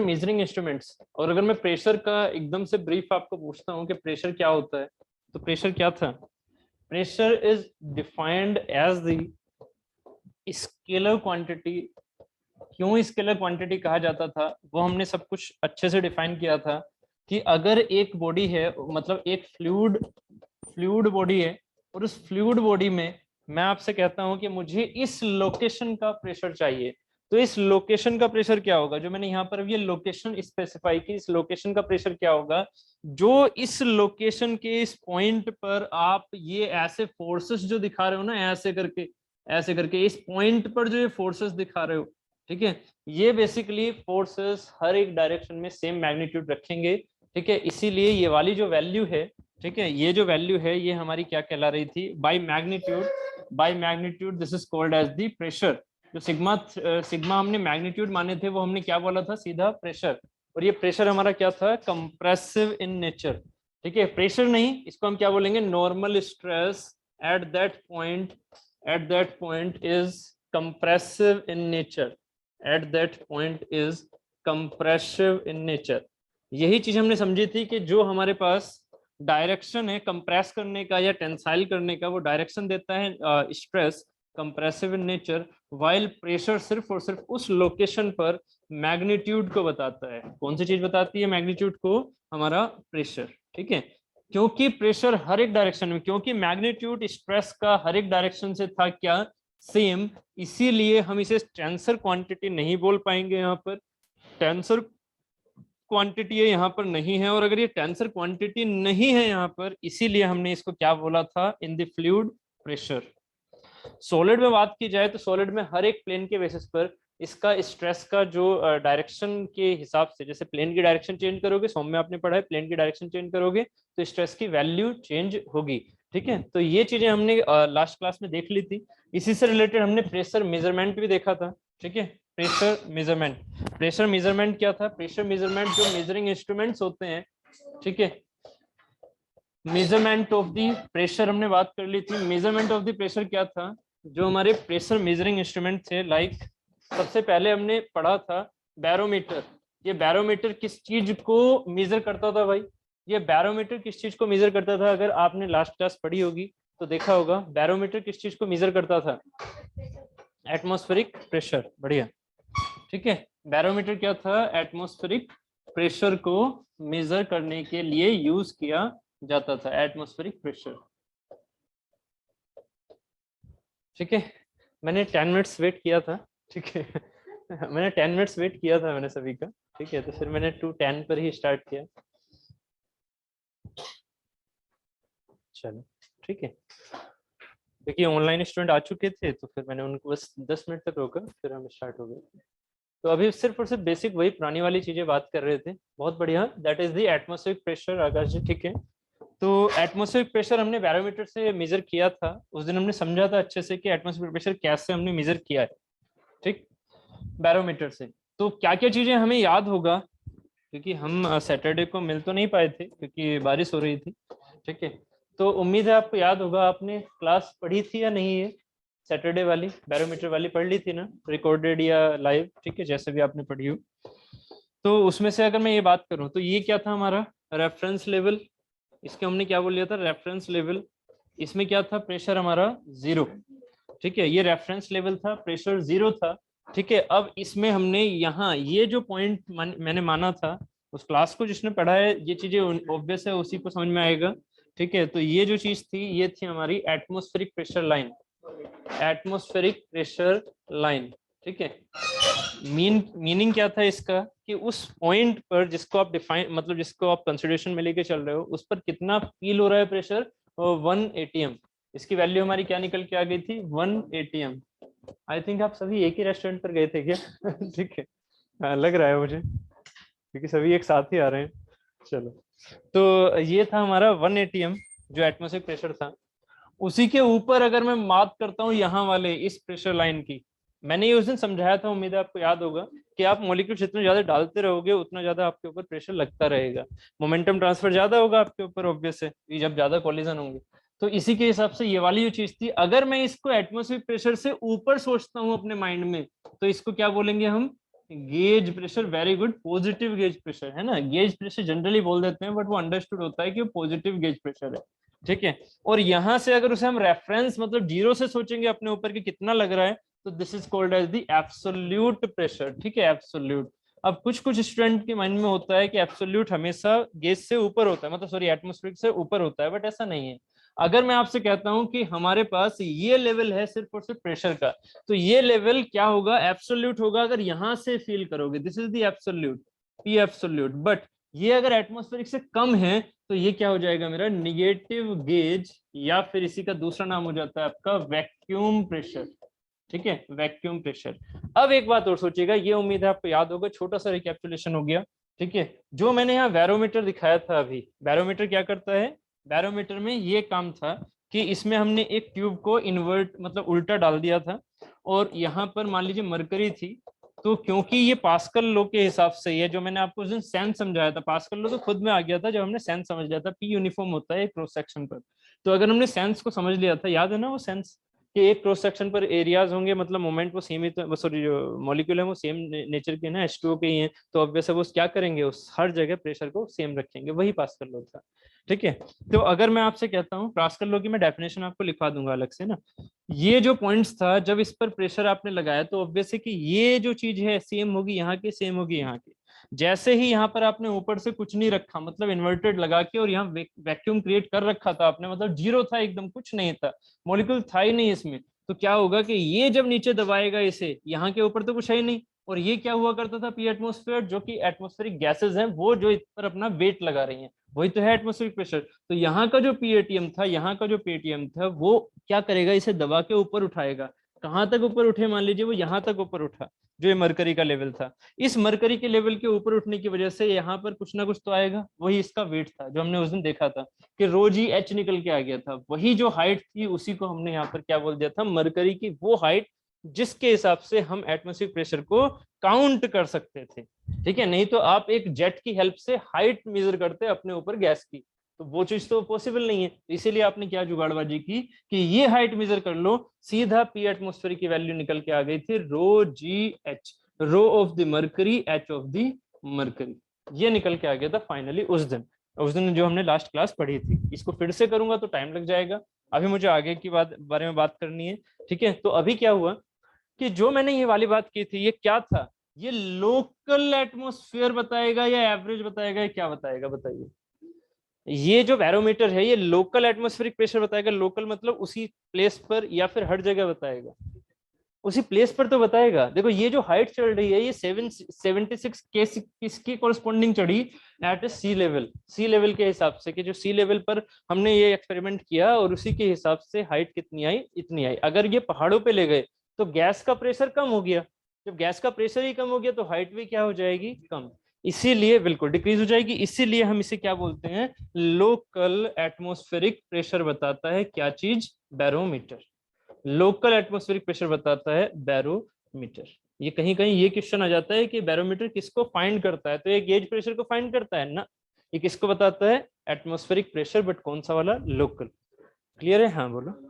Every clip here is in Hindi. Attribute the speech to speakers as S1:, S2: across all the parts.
S1: Measuring instruments. और अगर मैं प्रेशर का एकदम से ब्रीफ आपको पूछता हूँ कि प्रेशर क्या होता है, तो प्रेशर क्या था? Pressure is defined as the scalar quantity. क्यों स्केलर क्वांटिटी कहा जाता था, वो हमने सब कुछ अच्छे से डिफाइन किया था कि अगर एक बॉडी है, मतलब एक फ्लूइड फ्लूइड बॉडी है, और उस फ्लूइड बॉडी में मैं आपसे कहता हूं कि मुझे इस लोकेशन का प्रेशर चाहिए, तो इस लोकेशन का प्रेशर क्या होगा? जो मैंने यहाँ पर ये लोकेशन स्पेसिफाई की, इस लोकेशन का प्रेशर क्या होगा? जो इस लोकेशन के इस पॉइंट पर आप ये ऐसे फोर्सेस जो दिखा रहे हो ना, ऐसे करके इस पॉइंट पर जो ये फोर्सेस दिखा रहे हो, ठीक है, ये बेसिकली फोर्सेस हर एक डायरेक्शन में सेम मैग्नीट्यूड रखेंगे। ठीक है, इसीलिए ये वाली जो वैल्यू है, ठीक है, ये जो वैल्यू है ये हमारी क्या कहला रही थी? By magnitude this is called as the pressure. जो सिग्मा हमने मैग्नीट्यूड माने थे, वो हमने क्या बोला था? सीधा प्रेशर। और ये प्रेशर हमारा क्या था? Compressive in nature. ठीक है, प्रेशर नहीं, इसको हम क्या बोलेंगे? Normal stress at that point is compressive in nature. At that point is compressive in nature. यही चीज हमने समझी थी कि जो हमारे पास डायरेक्शन है कंप्रेस करने का या टेंसाइल करने का, वो डायरेक्शन देता है stress, compressive in nature, while pressure सिर्फ और सिर्फ उस लोकेशन पर मैग्नीट्यूड को बताता है। कौन सी चीज बताती है मैग्नीट्यूड को? हमारा प्रेशर। ठीक है, क्योंकि प्रेशर हर एक डायरेक्शन में, क्योंकि मैग्नीट्यूड स्ट्रेस का हर एक डायरेक्शन से था क्या? सेम। इसीलिए हम इसे टेंसर क्वांटिटी नहीं बोल पाएंगे, यहाँ पर टेंसर क्वांटिटी है, यहाँ पर नहीं है। और अगर ये टेंसर क्वांटिटी नहीं है यहाँ पर, इसीलिए हमने इसको क्या बोला था? In the fluid pressure. Solid में बात की जाए तो सॉलिड में हर एक प्लेन के बेसिस पर इसका स्ट्रेस का जो डायरेक्शन के हिसाब से, जैसे प्लेन की डायरेक्शन चेंज करोगे, सॉम में आपने पढ़ा है, प्लेन की डायरेक्शन चेंज करोगे तो स्ट्रेस की वैल्यू चेंज होगी। ठीक है, तो ये चीजें हमने लास्ट क्लास में देख ली थी। इसी से रिलेटेड हमने प्रेशर मेजरमेंट भी देखा था। ठीक है, प्रेशर मेजरमेंट क्या था? प्रेशर मेजरमेंट जो मेजरिंग इंस्ट्रूमेंट्स होते हैं, ठीक है, मेजरमेंट ऑफ द प्रेशर हमने बात कर ली थी। मेजरमेंट ऑफ द प्रेशर क्या था? जो हमारे प्रेशर मेजरिंग इंस्ट्रूमेंट थे, लाइक सबसे पहले हमने पढ़ा था बैरोमीटर। ये बैरोमीटर किस चीज को मेजर करता था भाई? ये बैरोमीटर किस चीज को मेजर करता था? अगर आपने लास्ट क्लास पढ़ी होगी तो देखा होगा, बैरोमीटर किस चीज को मेजर करता था? Atmospheric pressure. बढ़िया, ठीक है, बैरोमीटर क्या था? एटमॉस्फेरिक प्रेशर को मेजर करने के लिए यूज किया जाता था, एटमॉस्फेरिक प्रेशर। ठीक है, मैंने 10 मिनट्स वेट किया था। ठीक है मैंने 10 मिनट्स वेट किया था मैंने सभी का। ठीक है, तो फिर मैंने 2:10 पर ही स्टार्ट किया। चलो ठीक है, देखिए ऑनलाइन स्टूडेंट आ चुके थे तो फिर मैंने उनको बस 10 मिनट तक रोका, फिर हम स्टार्ट हो गए। तो अभी सिर्फ और सिर्फ बेसिक वही पुरानी वाली चीजें बात कर रहे थे। बहुत बढ़िया, that is the atmospheric pressure Akash ji. ठीक है, तो एटमॉस्फेरिक प्रेशर हमने बैरोमीटर से मेजर किया था। उस दिन हमने समझा था अच्छे से कि एटमॉस्फेरिक प्रेशर कैसे हमने मेजर किया है, ठीक, बैरोमीटर से। तो क्या क्या चीजें हमें याद होगा, क्योंकि हम सैटरडे को मिल तो नहीं पाए थे क्योंकि बारिश हो रही थी। ठीक है, तो उम्मीद है आपको याद होगा। आपने क्लास पढ़ी थी या नहीं? है सैटरडे वाली बैरोमीटर वाली पढ़ ली थी ना, रिकॉर्डेड या लाइव? ठीक है, जैसे भी आपने पढ़ी हो। तो उसमें से अगर मैं ये बात करूं तो ये क्या था हमारा? Reference level. इसके हमने क्या बोल लिया था? Reference level. इसमें क्या था? प्रेशर हमारा 0। ठीक है, ये रेफरेंस लेवल था, प्रेशर 0 था। ठीक है, अब इसमें हमने यहाँ ये जो पॉइंट मैंने माना था, उस क्लास को जिसने पढ़ा है ये चीजें ऑब्वियस है, उसी को समझ में आएगा। ठीक है, तो ये जो चीज थी ये थी हमारी atmospheric pressure line. Atmospheric pressure line. ठीक है, मीनिंग क्या था इसका? कि उस पॉइंट पर जिसको आप डिफाइन, मतलब जिसको आप कंसिडरेशन में लेके चल रहे हो, उस पर कितना फील हो रहा है प्रेशर? 1 atm। इसकी वैल्यू हमारी क्या निकल के आ गई थी? 1 atm। आई थिंक आप सभी एक ही रेस्टोरेंट पर गए थे क्या? ठीक है, हाँ, लग रहा है मुझे, क्योंकि सभी एक साथ ही आ रहे हैं। चलो, तो ये था हमारा 1 atm जो एटमॉस्फेरिक प्रेशर था। उसी के ऊपर अगर मैं बात करता हूँ यहाँ वाले इस प्रेशर लाइन की, मैंने ये उस दिन समझाया था, उम्मीद है आपको याद होगा, कि आप मॉलिक्यूल जितना ज्यादा डालते रहोगे उतना ज्यादा आपके ऊपर प्रेशर लगता रहेगा, मोमेंटम ट्रांसफर ज्यादा होगा आपके ऊपर, ऑब्वियस है, जब ज्यादा कोलिजन होंगे। तो इसी के हिसाब से ये वाली जो चीज थी, अगर मैं इसको एटमॉस्फेरिक प्रेशर से ऊपर सोचता हूँ अपने माइंड में, तो इसको क्या बोलेंगे हम? Gauge pressure, very good, positive gauge pressure है ना। गेज प्रेशर जनरली बोल देते हैं, बट वो अंडरस्टूड होता है कि वो पॉजिटिव गेज प्रेशर है, ठीक है। और यहाँ से अगर उसे हम रेफरेंस मतलब जीरो से सोचेंगे अपने ऊपर कि कितना लग रहा है, तो this is called as the absolute pressure, ठीक है, एब्सोल्यूट। अब कुछ कुछ स्टूडेंट के माइंड में होता है कि एब्सोल्यूट हमेशा गेज से ऊपर होता है, मतलब सॉरी एटमॉस्फेरिक से ऊपर होता है, बट ऐसा नहीं है। अगर मैं आपसे कहता हूं कि हमारे पास ये लेवल है सिर्फ और सिर्फ प्रेशर का, तो ये लेवल क्या होगा, एब्सोल्यूट होगा। अगर यहां से फील करोगे, this is the absolute, P absolute. But ये अगर एटमॉस्फेरिक से कम है, तो ये क्या हो जाएगा मेरा, निगेटिव गेज, या फिर इसी का दूसरा नाम हो जाता है आपका वैक्यूम प्रेशर, ठीक है, वैक्यूम प्रेशर। अब एक बात और सोचिएगा, ये उम्मीद है आपको याद होगा, छोटा सा रिकैपिटुलेशन हो गया, ठीक है। जो मैंने यहाँ बैरोमीटर दिखाया था अभी, बैरोमीटर क्या करता है, बैरोमीटर में ये काम था कि इसमें हमने एक ट्यूब को इन्वर्ट मतलब उल्टा डाल दिया था, और यहाँ पर मान लीजिए मरकरी थी। तो क्योंकि ये पास्कल लॉ के हिसाब से ये जो मैंने आपको उस दिन सेंस समझाया था, पास्कल लॉ तो खुद में आ गया था जब हमने सेंस समझ लिया था, पी यूनिफॉर्म होता है क्रॉस सेक्शन पर। तो अगर हमने सेंस को समझ लिया था, याद है ना वो सेंस, कि एक क्रॉस सेक्शन पर एरियाज होंगे, मतलब मोमेंट वो सेम ही, तो सॉरी जो मॉलिक्यूल है वो सेम नेचर के ना, H2O के ही हैं, तो ऑब्वियस है वो क्या करेंगे, उस हर जगह प्रेशर को सेम रखेंगे, वही पास्कल लॉ था, ठीक है। तो अगर मैं आपसे कहता हूँ, पास्कल लॉ की मैं डेफिनेशन आपको लिखवा दूंगा अलग से ना, ये जो पॉइंट्स था, जब इस पर प्रेशर आपने लगाया, तो ऑब्वियस है कि ये जो चीज है सेम होगी यहाँ की, सेम होगी यहाँ की। जैसे ही यहाँ पर आपने ऊपर से कुछ नहीं रखा, मतलब इन्वर्टेड लगा के, और यहाँ वैक्यूम क्रिएट कर रखा था आपने, मतलब जीरो था एकदम, कुछ नहीं था, मॉलिक्यूल था ही नहीं इसमें, तो क्या होगा कि ये जब नीचे दबाएगा इसे, यहाँ के ऊपर तो कुछ है ही नहीं, और ये क्या हुआ करता था, पी एटमोस्फेयर, जो कि एटमोस्फेरिक गैसेज हैं, वो जो इस पर अपना वेट लगा रही हैं, वही तो है एटमोस्फेरिक प्रेशर। तो यहाँ का जो पीएटीएम था, यहाँ का जो पीएटीएम था, वो क्या करेगा, इसे दबा के ऊपर उठाएगा। कहाँ तक ऊपर उठे, मान लीजिए वो यहाँ तक ऊपर उठा, जो ये मरकरी का लेवल था। इस मरकरी के लेवल के ऊपर उठने की वजह से यहाँ पर कुछ ना कुछ तो आएगा, वही इसका वेट था, जो हमने उस दिन देखा था कि रो जी एच निकल के आ गया था, वही जो हाइट थी उसी को हमने यहाँ पर क्या बोल दिया था, मरकरी की वो हाइट, जिसके हिसाब से हम एटमॉस्फेरिक प्रेशर को काउंट कर सकते थे, ठीक है। नहीं तो आप एक जेट की हेल्प से हाइट मेजर करते अपने ऊपर गैस की, तो वो चीज तो पॉसिबल नहीं है, इसीलिए आपने क्या जुगाड़बाजी की कि ये हाइट मेजर कर लो, सीधा पी एटमोस्फेयर की वैल्यू निकल के आ गई थी, rho ji H, rho of the mercury, H of the mercury, ये निकल के आ गया था फाइनली उस दिन जो हमने लास्ट क्लास पढ़ी थी। इसको फिर से करूंगा तो टाइम लग जाएगा, अभी मुझे आगे की बारे में बात करनी है, ठीक है। तो अभी क्या हुआ कि जो मैंने ये वाली बात की थी, ये क्या था, ये लोकल एटमॉस्फेयर बताएगा या एवरेज बताएगा, या क्या बताएगा, बताइए। ये जो बैरोमीटर है, ये लोकल एटमॉस्फेरिक प्रेशर बताएगा, लोकल मतलब उसी प्लेस पर, या फिर हर जगह बताएगा, उसी प्लेस पर तो बताएगा। देखो ये जो हाइट चल रही है, ये 776 के किसकी कॉरेस्पॉन्डिंग चढ़ी, एट सी लेवल, सी लेवल के हिसाब से, कि जो सी लेवल पर हमने ये एक्सपेरिमेंट किया, और उसी के हिसाब से हाइट कितनी आई, इतनी आई। अगर ये पहाड़ों पे ले गए तो गैस का प्रेशर कम हो गया, जब गैस का प्रेशर ही कम हो गया तो हाइट भी क्या हो जाएगी, कम, इसीलिए बिल्कुल डिक्रीज हो जाएगी। इसीलिए हम इसे क्या बोलते हैं, लोकल एटमॉस्फेरिक प्रेशर बताता है क्या चीज, बैरोमीटर। लोकल एटमॉस्फेरिक प्रेशर बताता है बैरोमीटर। ये कहीं कहीं ये क्वेश्चन आ जाता है कि बैरोमीटर किसको फाइंड करता है, तो ये गेज प्रेशर को फाइंड करता है ना, ये किसको बताता है, एटमॉस्फेरिक प्रेशर, बट कौन सा वाला, लोकल। क्लियर है, हाँ बोलो।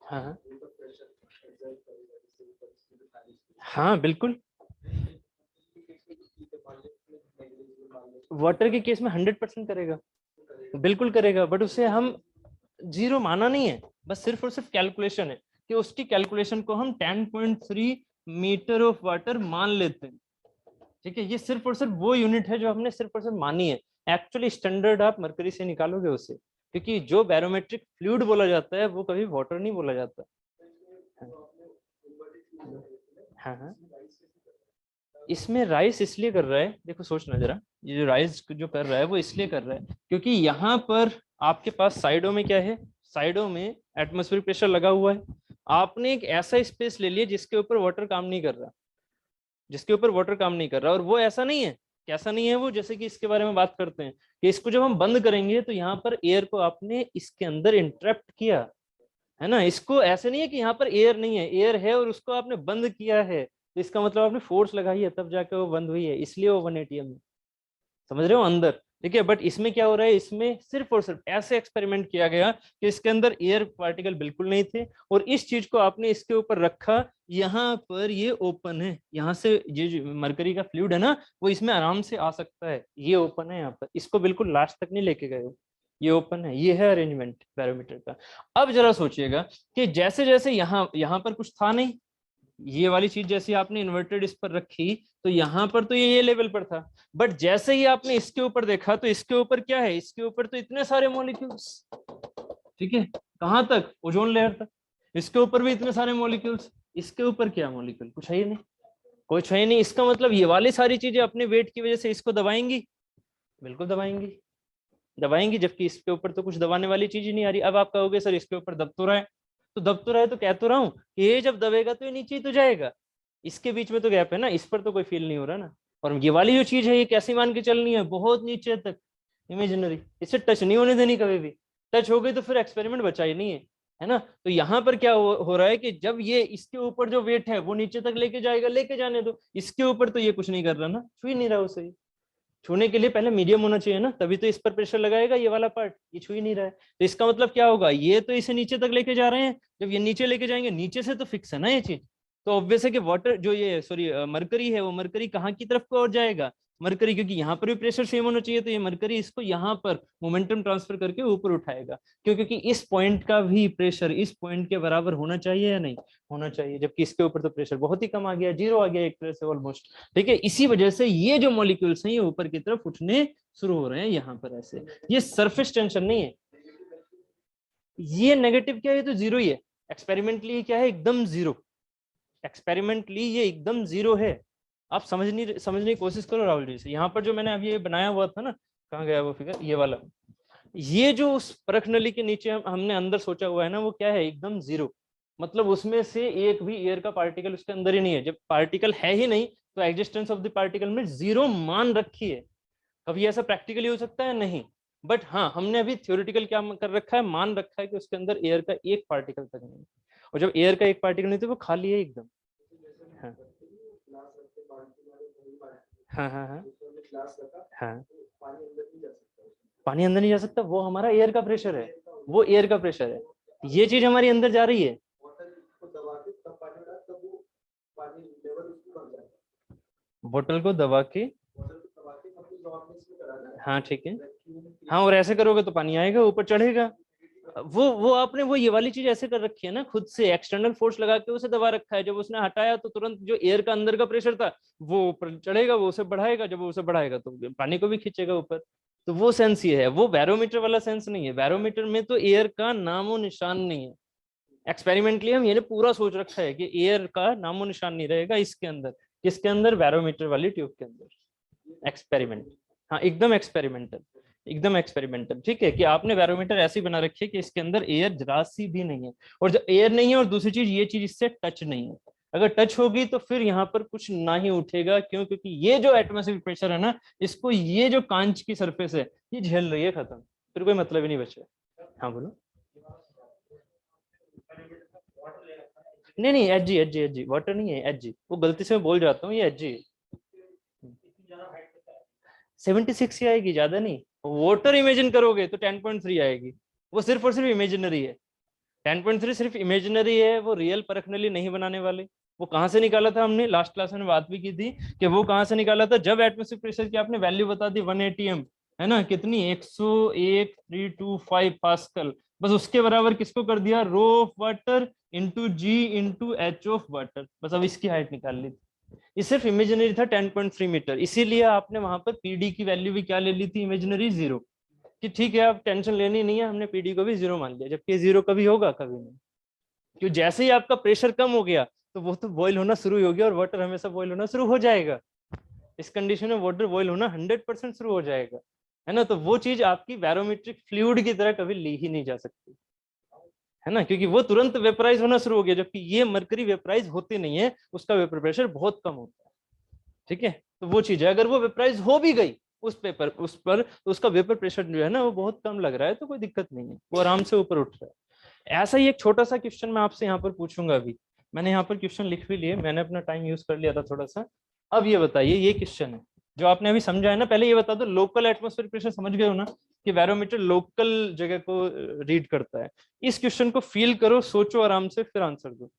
S1: हाँ हाँ बिल्कुल, वाटर के केस में 100% करेगा, बिल्कुल करेगा, बट उसे हम जीरो माना नहीं है, बस सिर्फ और सिर्फ कैलकुलेशन है, कि उसकी कैलकुलेशन को हम 10.3 मीटर ऑफ वाटर मान लेते हैं, ठीक है। ये सिर्फ और सिर्फ वो यूनिट है जो हमने सिर्फ और सिर्फ मानी है। एक्चुअली स्टैंडर्ड आप मरकरी से निकालोगे उसे, क्योंकि जो बैरोमेट्रिक फ्लूइड बोला जाता है वो कभी वाटर नहीं बोला जाता। हाँ हाँ, इसमें राइस इसलिए कर रहा है, देखो सोचना जरा, ये जो राइस जो कर रहा है वो इसलिए कर रहा है क्योंकि यहाँ पर आपके पास साइडों में क्या है, साइडों में एटमॉस्फेरिक प्रेशर लगा हुआ है। आपने एक ऐसा स्पेस ले लिया जिसके ऊपर वाटर काम नहीं कर रहा, जिसके ऊपर वाटर काम नहीं कर रहा, और वो ऐसा नहीं है, कैसा नहीं है वो, जैसे कि इसके बारे में बात करते हैं कि इसको जब हम बंद करेंगे तो यहाँ पर एयर को आपने इसके अंदर इंटरप्ट किया है ना, इसको ऐसे नहीं है कि यहाँ पर एयर नहीं है, एयर है और उसको आपने बंद किया है, तो इसका मतलब आपने फोर्स लगाई है तब जाके वो बंद हुई है, इसलिए वो 1 atm है, समझ रहे हो अंदर। ठीक है। बट इसमें क्या हो रहा है, इसमें सिर्फ और सिर्फ ऐसे एक्सपेरिमेंट किया गया कि इसके अंदर एयर पार्टिकल बिल्कुल नहीं थे, और इस चीज को आपने इसके ऊपर रखा, यहाँ पर ये ओपन है, यहाँ से ये जो मरकरी का फ्लूइड है ना, वो इसमें आराम से आ सकता है, ये ओपन है यहाँ पर, इसको बिल्कुल लास्ट तक नहीं लेके गए हो, ये ओपन है, ये है अरेंजमेंट बैरोमीटर का। अब जरा सोचिएगा कि जैसे जैसे यहाँ पर कुछ था नहीं, ये वाली चीज जैसे आपने इन्वर्टेड इस पर रखी, तो यहाँ पर तो ये लेवल पर था, बट जैसे ही आपने इसके ऊपर देखा तो इसके ऊपर क्या है, इसके ऊपर तो इतने सारे मॉलिक्यूल्स, ठीक है, कहां तक, ओजोन लेयर तक, इसके ऊपर भी इतने सारे मॉलिक्यूल्स, इसके ऊपर क्या मॉलिक्यूल, कुछ है ही नहीं, कुछ है ही नहीं। इसका मतलब ये वाली सारी चीजें अपने वेट की वजह से इसको दबाएंगी, बिल्कुल दबाएंगी, दबाएंगी, जबकि इसके ऊपर तो कुछ दबाने वाली चीज ही नहीं आ रही। अब आप कहोगे सर इसके ऊपर दब तो रहा है, तो दब तो रहा है, तो कह तो रहा हूँ कि ये जब दबेगा तो ये नीचे ही तो जाएगा, इसके बीच में तो गैप है ना, इस पर तो कोई फील नहीं हो रहा ना। और ये वाली जो चीज है ये कैसी मान के चलनी है, बहुत नीचे तक इमेजिनरी, इसे टच नहीं होने देनी कभी भी, टच हो गई तो फिर एक्सपेरिमेंट बचा ही नहीं है ना। तो यहाँ पर क्या हो रहा है कि जब ये इसके ऊपर जो वेट है वो नीचे तक लेके जाएगा, लेके जाने दो, इसके ऊपर तो ये कुछ नहीं कर रहा ना, छू ही नहीं रहा उसे, छूने के लिए पहले मीडियम होना चाहिए ना, तभी तो इस पर प्रेशर लगाएगा, ये वाला पार्ट ये छू ही नहीं रहा है, तो इसका मतलब क्या होगा, ये तो इसे नीचे तक लेके जा रहे हैं, जब ये नीचे लेके जाएंगे, नीचे से तो फिक्स है ना ये चीज, तो ऑब्वियस है कि वाटर जो ये सॉरी मरकरी है, वो मरकरी कहाँ की तरफ को और जाएगा, मरकरी, क्योंकि यहाँ पर भी प्रेशर सेम होना चाहिए, तो ये मरकरी इसको यहाँ पर मोमेंटम ट्रांसफर करके ऊपर उठाएगा, क्यों, क्योंकि इस पॉइंट का भी प्रेशर इस पॉइंट के बराबर होना चाहिए या नहीं होना चाहिए, जबकि इसके ऊपर तो प्रेशर बहुत ही कम आ गया, जीरो आ गया एक तरह से ऑलमोस्ट, ठीक है। इसी वजह से ये जो मॉलिक्यूल्स हैं ये ऊपर की तरफ उठने शुरू हो रहे हैं यहाँ पर ऐसे, ये सरफेस टेंशन नहीं है, ये नेगेटिव क्या है, ये तो जीरो ही है, एक्सपेरिमेंटली क्या है, एकदम जीरो, एक्सपेरिमेंटली ये एकदम जीरो है। आप समझने की कोशिश करो राहुल जी से, यहाँ पर जो मैंने अभी ये बनाया हुआ था ना, कहाँ गया वो फिगर, ये वाला, ये जो उस परख नली के नीचे हमने अंदर सोचा हुआ है ना, वो क्या है, एकदम जीरो, मतलब उसमें से एक भी एयर का पार्टिकल उसके अंदर ही नहीं है, जब पार्टिकल है ही नहीं तो एग्जिस्टेंस ऑफ द पार्टिकल में जीरो मान रखी है। कभी ऐसा प्रैक्टिकली हो सकता है, नहीं, बट हाँ हमने अभी थ्योरेटिकल क्या कर रखा है, मान रखा है कि उसके अंदर एयर का एक पार्टिकल तक नहीं, और जब एयर का एक पार्टिकल नहीं तो वो खाली है एकदम। हाँ हाँ हाँ हाँ हाँ, पानी अंदर नहीं जा सकता, वो हमारा एयर का प्रेशर है, वो एयर का प्रेशर है, ये चीज हमारी अंदर जा रही है, बोतल को दबा के, हाँ ठीक है, हाँ, और ऐसे करोगे तो पानी आएगा ऊपर चढ़ेगा, वो आपने वो ये वाली चीज ऐसे कर रखी है ना, खुद से एक्सटर्नल फोर्स लगा के उसे दबा रखा है, जब उसने हटाया तो तुरंत जो एयर का अंदर का प्रेशर था वो ऊपर चढ़ेगा, वो उसे बढ़ाएगा, जब वो उसे बढ़ाएगा तो पानी को भी खींचेगा ऊपर, तो वो सेंस ये है, वो बैरोमीटर वाला सेंस नहीं है, बैरोमीटर में तो एयर का नामो निशान नहीं है, एक्सपेरिमेंटली हम ये पूरा सोच रखा है कि एयर का नामो निशान नहीं रहेगा इसके अंदर, किसके अंदर, बैरोमीटर वाली ट्यूब के अंदर, एक्सपेरिमेंट, हाँ एकदम एक्सपेरिमेंटल, एकदम एक्सपेरिमेंटल, ठीक है, कि आपने बैरोमीटर ऐसी बना रखी है कि इसके अंदर एयर जरा सी भी नहीं है, और जब एयर नहीं है और दूसरी चीज ये चीज इससे टच नहीं है, अगर टच होगी तो फिर यहाँ पर कुछ ना ही उठेगा, क्यों, क्योंकि ये जो एटमॉस्फेरिक प्रेशर है ना, इसको ये जो कांच की सरफेस है ये झेल रही है, खत्म, फिर कोई मतलब ही नहीं बचा। हाँ बोलो, नहीं H G, H G, H G, water नहीं है, एच जी, वो गलती से मैं बोल जाता हूँ, ये एच जी है, 76 ही आएगी, ज्यादा नहीं, वाटर इमेजिन करोगे तो 10.3 आएगी, वो सिर्फ और सिर्फ इमेजिनरी है, 10.3 सिर्फ इमेजिनरी है, वो रियल परखनली नहीं बनाने वाले। वो कहाँ से निकाला था हमने, लास्ट क्लास में बात भी की थी कि वो कहाँ से निकाला था, जब एटमॉस्फेरिक प्रेशर की आपने वैल्यू बता दी 180 m, है ना, कितनी 101,325 पास्कल, बस उसके बराबर किसको कर दिया, rho of water into ji into H of water, बस अब इसकी हाइट निकाल ली थी, ये सिर्फ इमेजिनरी था 10.3 मीटर, इसीलिए आपने वहां पर पीडी की वैल्यू भी क्या ले ली थी, इमेजिनरी जीरो, कि ठीक है आप टेंशन लेनी नहीं है, हमने पीडी को भी जीरो मान लिया, जबकि जीरो कभी होगा, कभी नहीं, क्यों, जैसे ही आपका प्रेशर कम हो गया तो वो तो बॉयल होना शुरू हो गया, और वाटर हमेशा बॉयल होना शुरू हो जाएगा, इस कंडीशन में वाटर बॉयल होना 100% शुरू हो जाएगा, है ना, तो वो चीज आपकी बैरोमेट्रिक फ्लूइड की तरह कभी ली ही नहीं जा सकती, है ना, क्योंकि वो तुरंत वेपराइज होना शुरू हो गया, जबकि ये मरकरी वेपराइज होती नहीं है, उसका वेपर प्रेशर बहुत कम होता है, ठीक है, तो वो चीज है, अगर वो वेपराइज हो भी गई उस पर तो उसका वेपर प्रेशर जो है ना वो बहुत कम लग रहा है, तो कोई दिक्कत नहीं है, वो आराम से ऊपर उठ रहा है। ऐसा ही एक छोटा सा क्वेश्चन मैं आपसे यहाँ पर पूछूंगा, अभी मैंने यहाँ पर क्वेश्चन लिख भी लिए, मैंने अपना टाइम यूज कर लिया था थोड़ा सा, अब ये बताइए, ये क्वेश्चन है, जो आपने अभी समझा है ना, पहले ये बता दो लोकल एटमॉस्फेरिक प्रेशर समझ गए हो ना, कि बैरोमीटर लोकल जगह को रीड करता है। इस क्वेश्चन को फील करो, सोचो आराम से, फिर आंसर दो।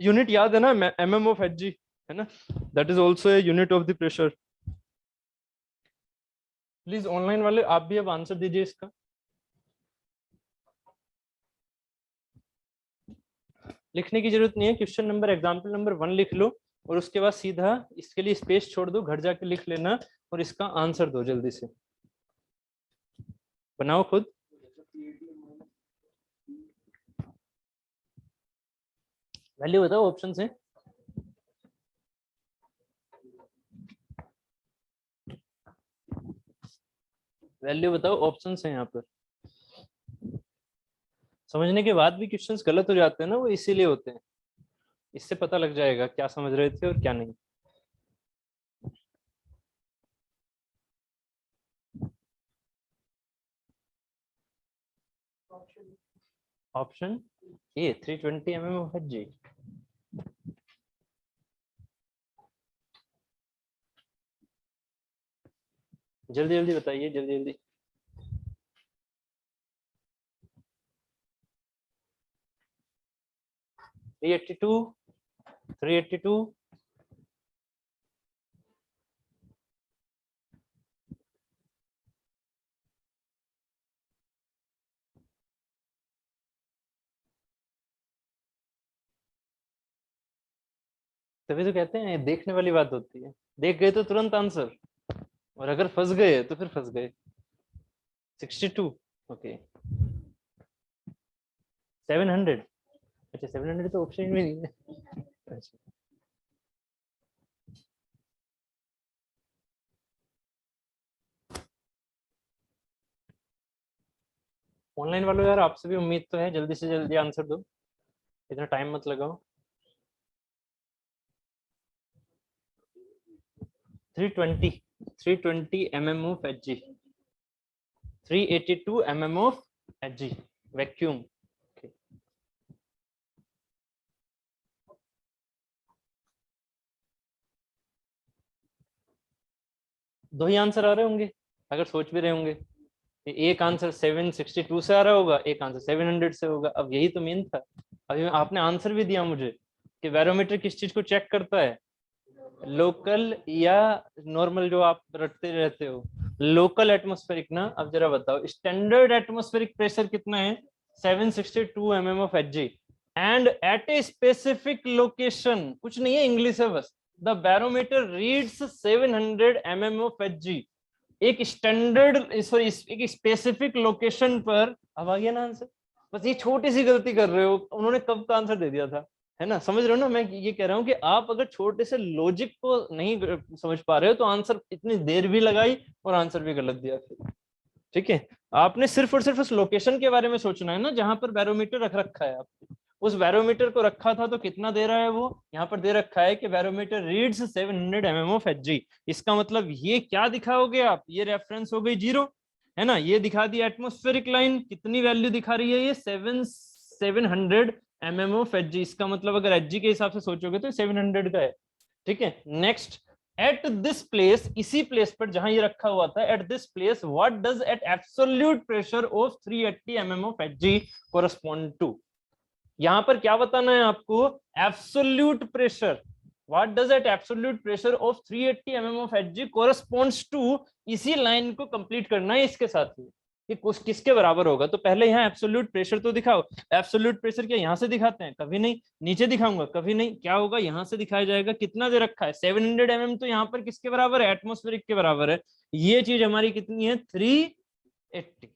S1: यूनिट याद है ना, mm ऑफ Hg है ना, that is also a unit of the pressure. Please online वाले आप भी अब आंसर दीजिए इसका। लिखने की जरूरत नहीं है, क्वेश्चन नंबर एग्जाम्पल नंबर 1 लिख लो और उसके बाद सीधा इसके लिए स्पेस छोड़ दो, घर जाके लिख लेना और इसका आंसर दो जल्दी से, बनाओ खुद। वैल्यू बताओ, ऑप्शन है। वैल्यू बताओ, ऑप्शंस हैं यहाँ पर। समझने के बाद भी क्वेश्चंस गलत हो जाते हैं ना, वो इसीलिए होते हैं। इससे पता लग जाएगा क्या समझ रहे थे और क्या नहीं। Option A 320 mm of Hg। जल्दी जल्दी बताइए, जल्दी जल्दी। 382, 382, तभी तो कहते हैं देखने वाली बात होती है। देख गए तो तुरंत आंसर, और अगर फंस गए तो फिर फंस गए। 62, ओके। 700, अच्छा 700 तो ऑप्शन में नहीं है। अच्छा ऑनलाइन वालों यार, आपसे भी उम्मीद तो है, जल्दी से जल्दी आंसर दो, इतना टाइम मत लगाओ। 320, 320 mm of Hg, 382 mm of Hg vacuum. दो ही आंसर आ रहे होंगे अगर सोच भी रहे होंगे। एक आंसर 762 से आ रहा होगा, एक आंसर 700 से होगा। अब यही तो मेन था। अभी आपने आंसर भी दिया मुझे कि बैरोमीटर किस चीज को चेक करता है, लोकल या नॉर्मल जो आप रटते रहते हो, लोकल एटमॉस्फेरिक ना। अब जरा बताओ स्टैंडर्ड एटमॉस्फेरिक प्रेशर कितना है, 762 mm of Hg and at a specific location, कुछ नहीं है, इंग्लिश है बस। The barometer reads 700 mm of Hg, एक स्टैंडर्ड सॉरी एक स्पेसिफिक लोकेशन पर। अब आ गया ना आंसर। बस ये छोटी सी गलती कर रहे हो, उन्होंने कब का आंसर दे दिया था, है ना। समझ रहे हो ना, मैं ये कह रहा हूँ कि आप अगर छोटे से लॉजिक को नहीं समझ पा रहे हो तो आंसर इतनी देर भी लगाई और आंसर भी गलत दिया फिर। ठीक है, आपने सिर्फ और सिर्फ उस लोकेशन के बारे में सोचना है ना जहां पर बैरोमीटर रख रखा है आपने। उस बैरोमीटर को रखा था तो कितना दे रहा है वो, यहाँ पर दे रखा है कि barometer reads 700 mm of Hg। इसका मतलब ये क्या दिखाओगे आप, ये रेफरेंस हो गई 0, है ना। ये दिखा दी एटमॉस्फेरिक लाइन, कितनी वैल्यू दिखा रही है ये, 700 mm ऑफ Hg। इसका मतलब अगर Hg के हिसाब से सोचोगे तो 700 का है। ठीक है, नेक्स्ट, एट दिस प्लेस, इसी प्लेस पर जहां ये रखा हुआ था, at this place what does at absolute pressure of 380 mm of Hg correspond to. यहां पर क्या बताना है आपको, absolute pressure, what does at absolute pressure of 380 mm of Hg corresponds to. इसी लाइन को कंप्लीट करना है इसके साथ ही, कि कुछ किसके बराबर होगा। तो पहले यहाँ एब्सोल्यूट प्रेशर तो दिखाओ। एब्सोल्यूट प्रेशर क्या यहाँ से दिखाते हैं, कभी नहीं। नीचे दिखाऊंगा, कभी नहीं। क्या होगा, यहाँ से दिखाया जाएगा। कितना दे रखा है 700 mm, तो यहाँ पर किसके बराबर है, एटमॉस्फेरिक के बराबर है। ये चीज हमारी कितनी है, 380।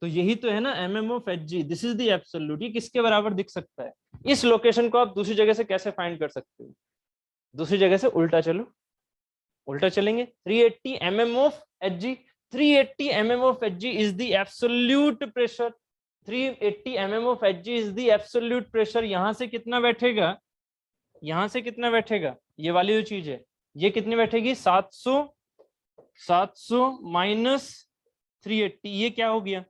S1: तो यही तो है ना mm of Hg, this is the absolute. ये किसके बराबर दिख सकता है। इस लोकेशन को आप दूसरी जगह से कैसे फाइंड कर सकते हो, दूसरी जगह से उल्टा चलो, उल्टा चलेंगे। 380 mm of Hg, 380 mm of Hg is the absolute pressure. 380 mm of Hg is the absolute pressure. यहां से कितना बैठेगा, यहां से कितना बैठेगा, ये वाली जो चीज है, ये कितनी बैठेगी, 700, 700 माइनस 380, ये क्या हो गया,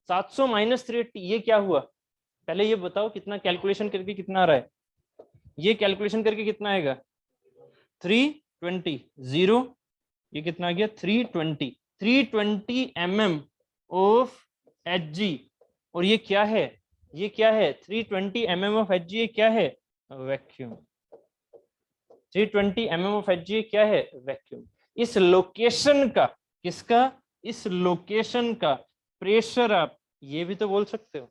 S1: 700 माइनस 380, ये क्या हुआ। पहले ये बताओ कितना कैलकुलेशन करके कितना आ रहा है, ये कैलकुलेशन करके कितना आएगा, 320 20 0, ये कितना आ गया 320 mm ऑफ Hg। और ये क्या है, ये क्या है 320 mm ऑफ Hg, ये क्या है वैक्यूम। 320 mm ऑफ Hg क्या है वैक्यूम। इस लोकेशन का, किसका, इस लोकेशन का प्रेशर आप ये भी तो बोल सकते हो।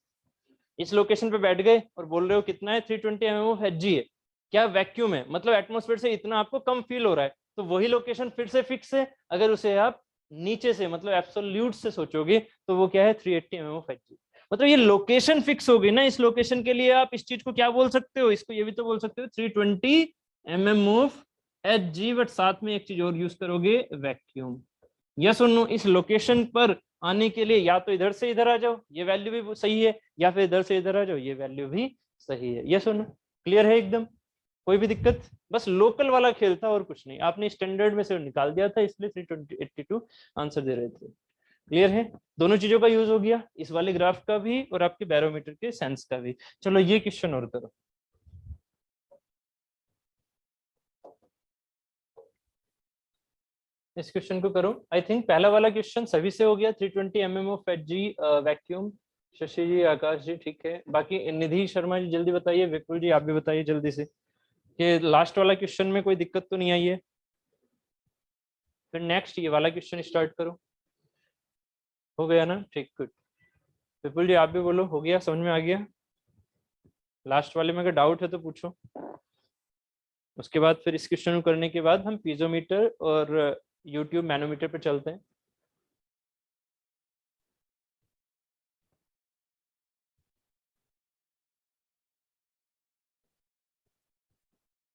S1: इस लोकेशन पे बैठ गए और बोल रहे हो कितना है 320 mm ऑफ Hg है, क्या वैक्यूम है, मतलब एटमॉस्फेयर से इतना आपको कम फील हो रहा है, तो वही लोकेशन फिर से फिक्स है। अगर उसे आप नीचे से मतलब एब्सोल्यूट से सोचोगे तो वो क्या है 380 mm ऑफ Hg। मतलब ये लोकेशन फिक्स हो गई ना, इस लोकेशन के लिए आप इस चीज को क्या बोल सकते हो, इसको ये भी तो बोल सकते हो 320 mm ऑफ Hg, बट साथ में एक चीज और यूज करोगे वैक्यूम। यस और नो, इस लोकेशन पर आने के लिए या तो इधर से इधर आ जाओ, ये वैल्यू भी सही है, या फिर इधर से इधर आ जाओ, ये वैल्यू भी सही है। यस और नो, क्लियर है एकदम, कोई भी दिक्कत। बस लोकल वाला खेल था और कुछ नहीं, आपने स्टैंडर्ड में से निकाल दिया था, इसलिए 382 आंसर दे रहे थे। क्लियर है, दोनों चीजों का यूज हो गया, इस वाले ग्राफ का भी और आपके बैरोमीटर के सेंस का भी। चलो ये क्वेश्चन और करो। इस क्वेश्चन को करो। आई थिंक पहला वाला क्वेश्चन सभी से हो गया, 320 mm of Hg vacuum. Shashi ji, Akash ji, ठीक है। बाकी निधि शर्मा जी जल्दी बताइए, विपुल जी आप भी बताइए जल्दी से कि लास्ट वाला क्वेश्चन में कोई दिक्कत तो नहीं आई है। फिर नेक्स्ट ये वाला क्वेश्चन स्टार्ट करो। हो गया ना, ठीक, गुड। विपुल जी आप भी बोलो, हो गया, समझ में आ गया। लास्ट वाले में अगर डाउट है तो पूछो। उसके बाद फिर इस क्वेश्चन को करने के बाद हम पीजोमीटर और यूट्यूब मैनोमीटर पे चलते हैं।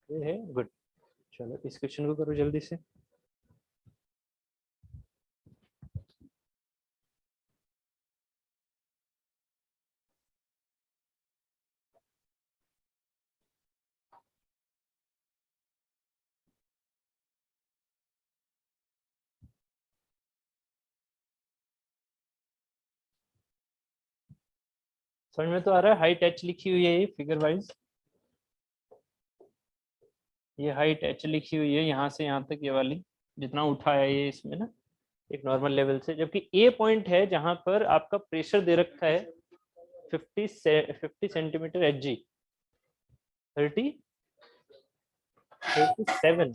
S1: ये है, गुड। चलो इस क्वेश्चन को करो जल्दी से। समझ में तो आ रहा है, हाइट एच लिखी हुई है ये फिगर वाइज, ये हाइट एच लिखी हुई है यहाँ से यहाँ तक, ये वाली जितना उठा है ये इसमें ना एक नॉर्मल लेवल से। जबकि ए पॉइंट है जहां पर आपका प्रेशर दे रखा है 50 सेंटीमीटर Hg, 37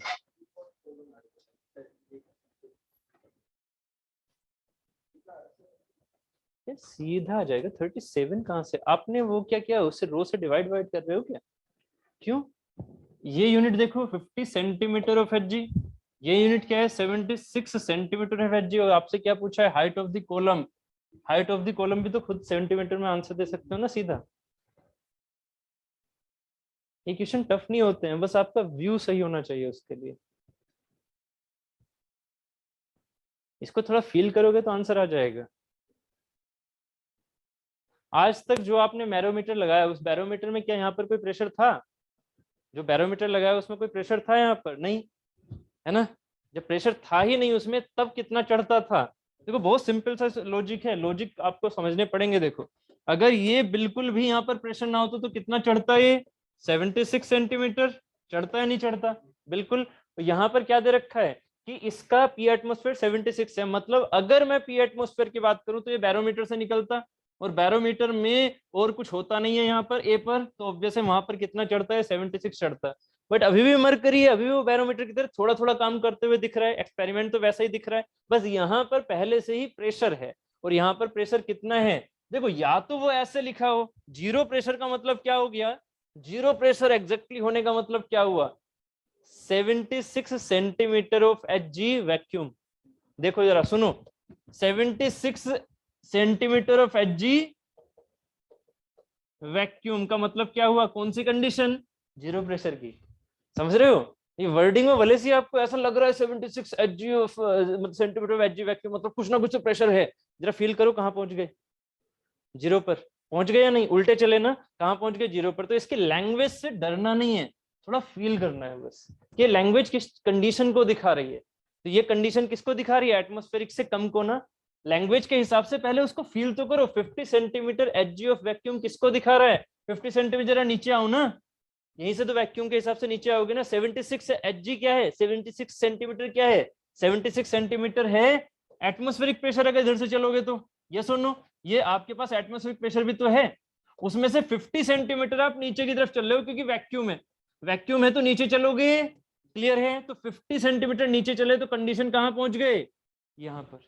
S1: ये सीधा आ जाएगा 37। कहाँ से आपने वो क्या किया, उससे रो से डिवाइड कर रहे हो क्या, क्यों। ये यूनिट देखो 50 सेंटीमीटर ऑफ Hg, ये यूनिट क्या है 76 सेंटीमीटर ऑफ Hg, और आपसे क्या पूछा है height of the column. Height of the column भी तो खुद सेंटीमीटर में आंसर दे सकते हो ना सीधा। ये क्वेश्चन टफ नहीं होते हैं, बस आपका व्यू सही होना चाहिए उसके लिए। इसको थोड़ा फील करोगे तो आंसर आ जाएगा। आज तक जो आपने बैरोमीटर लगाया, उस बैरोमीटर में क्या यहाँ पर कोई प्रेशर था, जो बैरोमीटर लगाया उसमें कोई प्रेशर था यहाँ पर, नहीं है ना। जब प्रेशर था ही नहीं उसमें तब कितना चढ़ता था। देखो बहुत सिंपल सा लॉजिक है, लॉजिक आपको समझने पड़ेंगे। देखो अगर ये बिल्कुल भी यहाँ पर प्रेशर ना होता तो कितना चढ़ता है, ये 76 सेंटीमीटर चढ़ता है, नहीं चढ़ता, बिल्कुल। तो यहाँ पर क्या दे रखा है कि इसका पी एटमोस्फेयर 76 है, मतलब अगर मैं पी एटमोस्फेयर की बात करूं तो ये बैरोमीटर से निकलता, और बैरोमीटर में और कुछ होता नहीं है यहाँ पर ए पर, तो ऑब्वियस है वहां पर कितना चढ़ता है 76 चढ़ता है। बट अभी भी मरकरी है, अभी भी वो बैरोमीटर की तरह थोड़ा थोड़ा काम करते हुए दिख रहा है, एक्सपेरिमेंट तो वैसा ही दिख रहा है, बस यहाँ पर पहले से ही प्रेशर है। और यहाँ पर प्रेशर कितना है, देखो या तो वो ऐसे लिखा हो जीरो प्रेशर का मतलब क्या हो गया, जीरो प्रेशर एग्जैक्टली होने का मतलब क्या हुआ 76 सेंटीमीटर ऑफ Hg वैक्यूम। देखो जरा सुनो, 76 सेंटीमीटर ऑफ Hg वैक्यूम का मतलब क्या हुआ, कौन सी कंडीशन, जीरो प्रेशर की। समझ रहे हो, ये वर्डिंग में भले से आपको ऐसा लग रहा है 76 Hg of centimetre of Hg vacuum मतलब कुछ ना कुछ तो प्रेशर है, जरा फील करो कहां पहुंच गए, जीरो पर पहुंच गए या नहीं, उल्टे चले ना, कहां पहुंच गए, जीरो पर। तो इसकी लैंग्वेज से डरना नहीं है, थोड़ा फील करना है बस, ये लैंग्वेज किस कंडीशन को दिखा रही है। तो ये कंडीशन किसको दिखा रही है, एटमॉस्फेरिक से कम को ना, लैंग्वेज के हिसाब से पहले उसको फील तो करो। 50 सेंटीमीटर Hg ऑफ वैक्यूम किसको दिखा रहा है, 50 सेंटीमीटर नीचे आओ ना, यहीं से तो वैक्यूम के हिसाब से नीचे आओगे ना। 76 Hg क्या है, 76 सेंटीमीटर क्या है, 76 सेंटीमीटर है एटमॉस्फेरिक प्रेशर। अगर इधर से चलोगे तो ये सुनो, ये आपके पास एटमॉस्फेरिक प्रेशर भी तो है, उसमें से 50 सेंटीमीटर आप नीचे की तरफ चल रहे हो क्योंकि वैक्यूम है, वैक्यूम है तो नीचे चलोगे, क्लियर है। तो 50 सेंटीमीटर नीचे चले तो कंडीशन कहां पहुंच गए, यहां पर।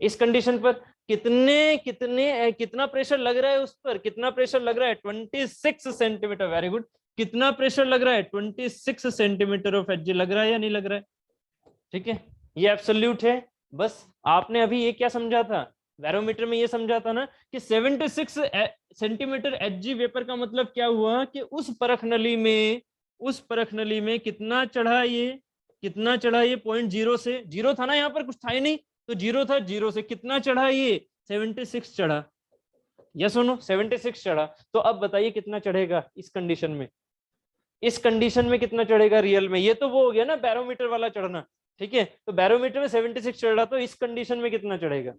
S1: इस कंडीशन पर कितना प्रेशर लग रहा है उस पर, कितना प्रेशर लग रहा है, 26 सेंटीमीटर। Very good. कितना प्रेशर लग रहा है, 26 सेंटीमीटर ऑफ Hg लग रहा है या नहीं लग रहा है, ठीक है। ये एब्सोल्यूट है। बस आपने अभी ये क्या समझा था, बैरोमीटर में ये समझा था ना कि 76 सेंटीमीटर Hg वेपर का मतलब क्या हुआ कि उस परख नली में कितना चढ़ा, ये कितना चढ़ा, ये 0.0 से, जीरो था ना, यहाँ पर कुछ था ही नहीं तो जीरो था, जीरो से कितना चढ़ा, ये 76 चढ़ा। यस सुनो 76 चढ़ा। तो अब बताइए कितना चढ़ेगा इस कंडीशन में, इस कंडीशन में कितना चढ़ेगा रियल में। ये तो वो हो गया ना बैरोमीटर वाला चढ़ना, ठीक है। तो बैरोमीटर में 76 चढ़ रहा, तो इस कंडीशन में कितना चढ़ेगा,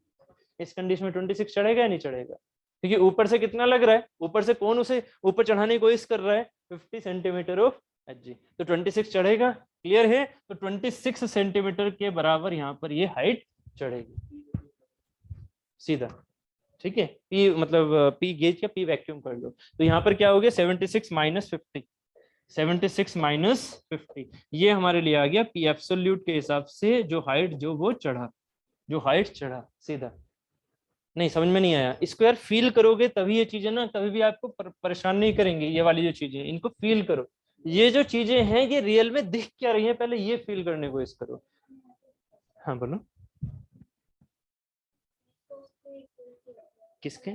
S1: इस कंडीशन में 26 चढ़ेगा या नहीं चढ़ेगा, क्योंकि ऊपर से कितना लग रहा है, ऊपर से कौन उसे ऊपर चढ़ाने की कोशिश कर रहा है, 50 सेंटीमीटर ऑफ Hg, तो 26 चढ़ेगा, क्लियर है। तो 26 सेंटीमीटर के बराबर यहाँ पर ये हाइट चढ़ेगी सीधा, ठीक है। पी मतलब पी गेज का पी वैक्यूम कर लो, तो यहाँ पर क्या हो गया 76 माइनस 50, 76 माइनस 50, ये हमारे लिए आ गया पी एब्सोल्यूट के हिसाब से जो हाइट जो वो चढ़ा, जो हाइट चढ़ा सीधा। नहीं समझ में नहीं आया, इसको यार फील करोगे तभी ये चीजें ना कभी भी आपको परेशान नहीं करेंगी। ये वाली जो चीजें इनको फील करो, ये जो चीजें हैं ये रियल में दिख क्या रही है, पहले ये फील करने की कोशिश करो। हाँ बोलो, किसके,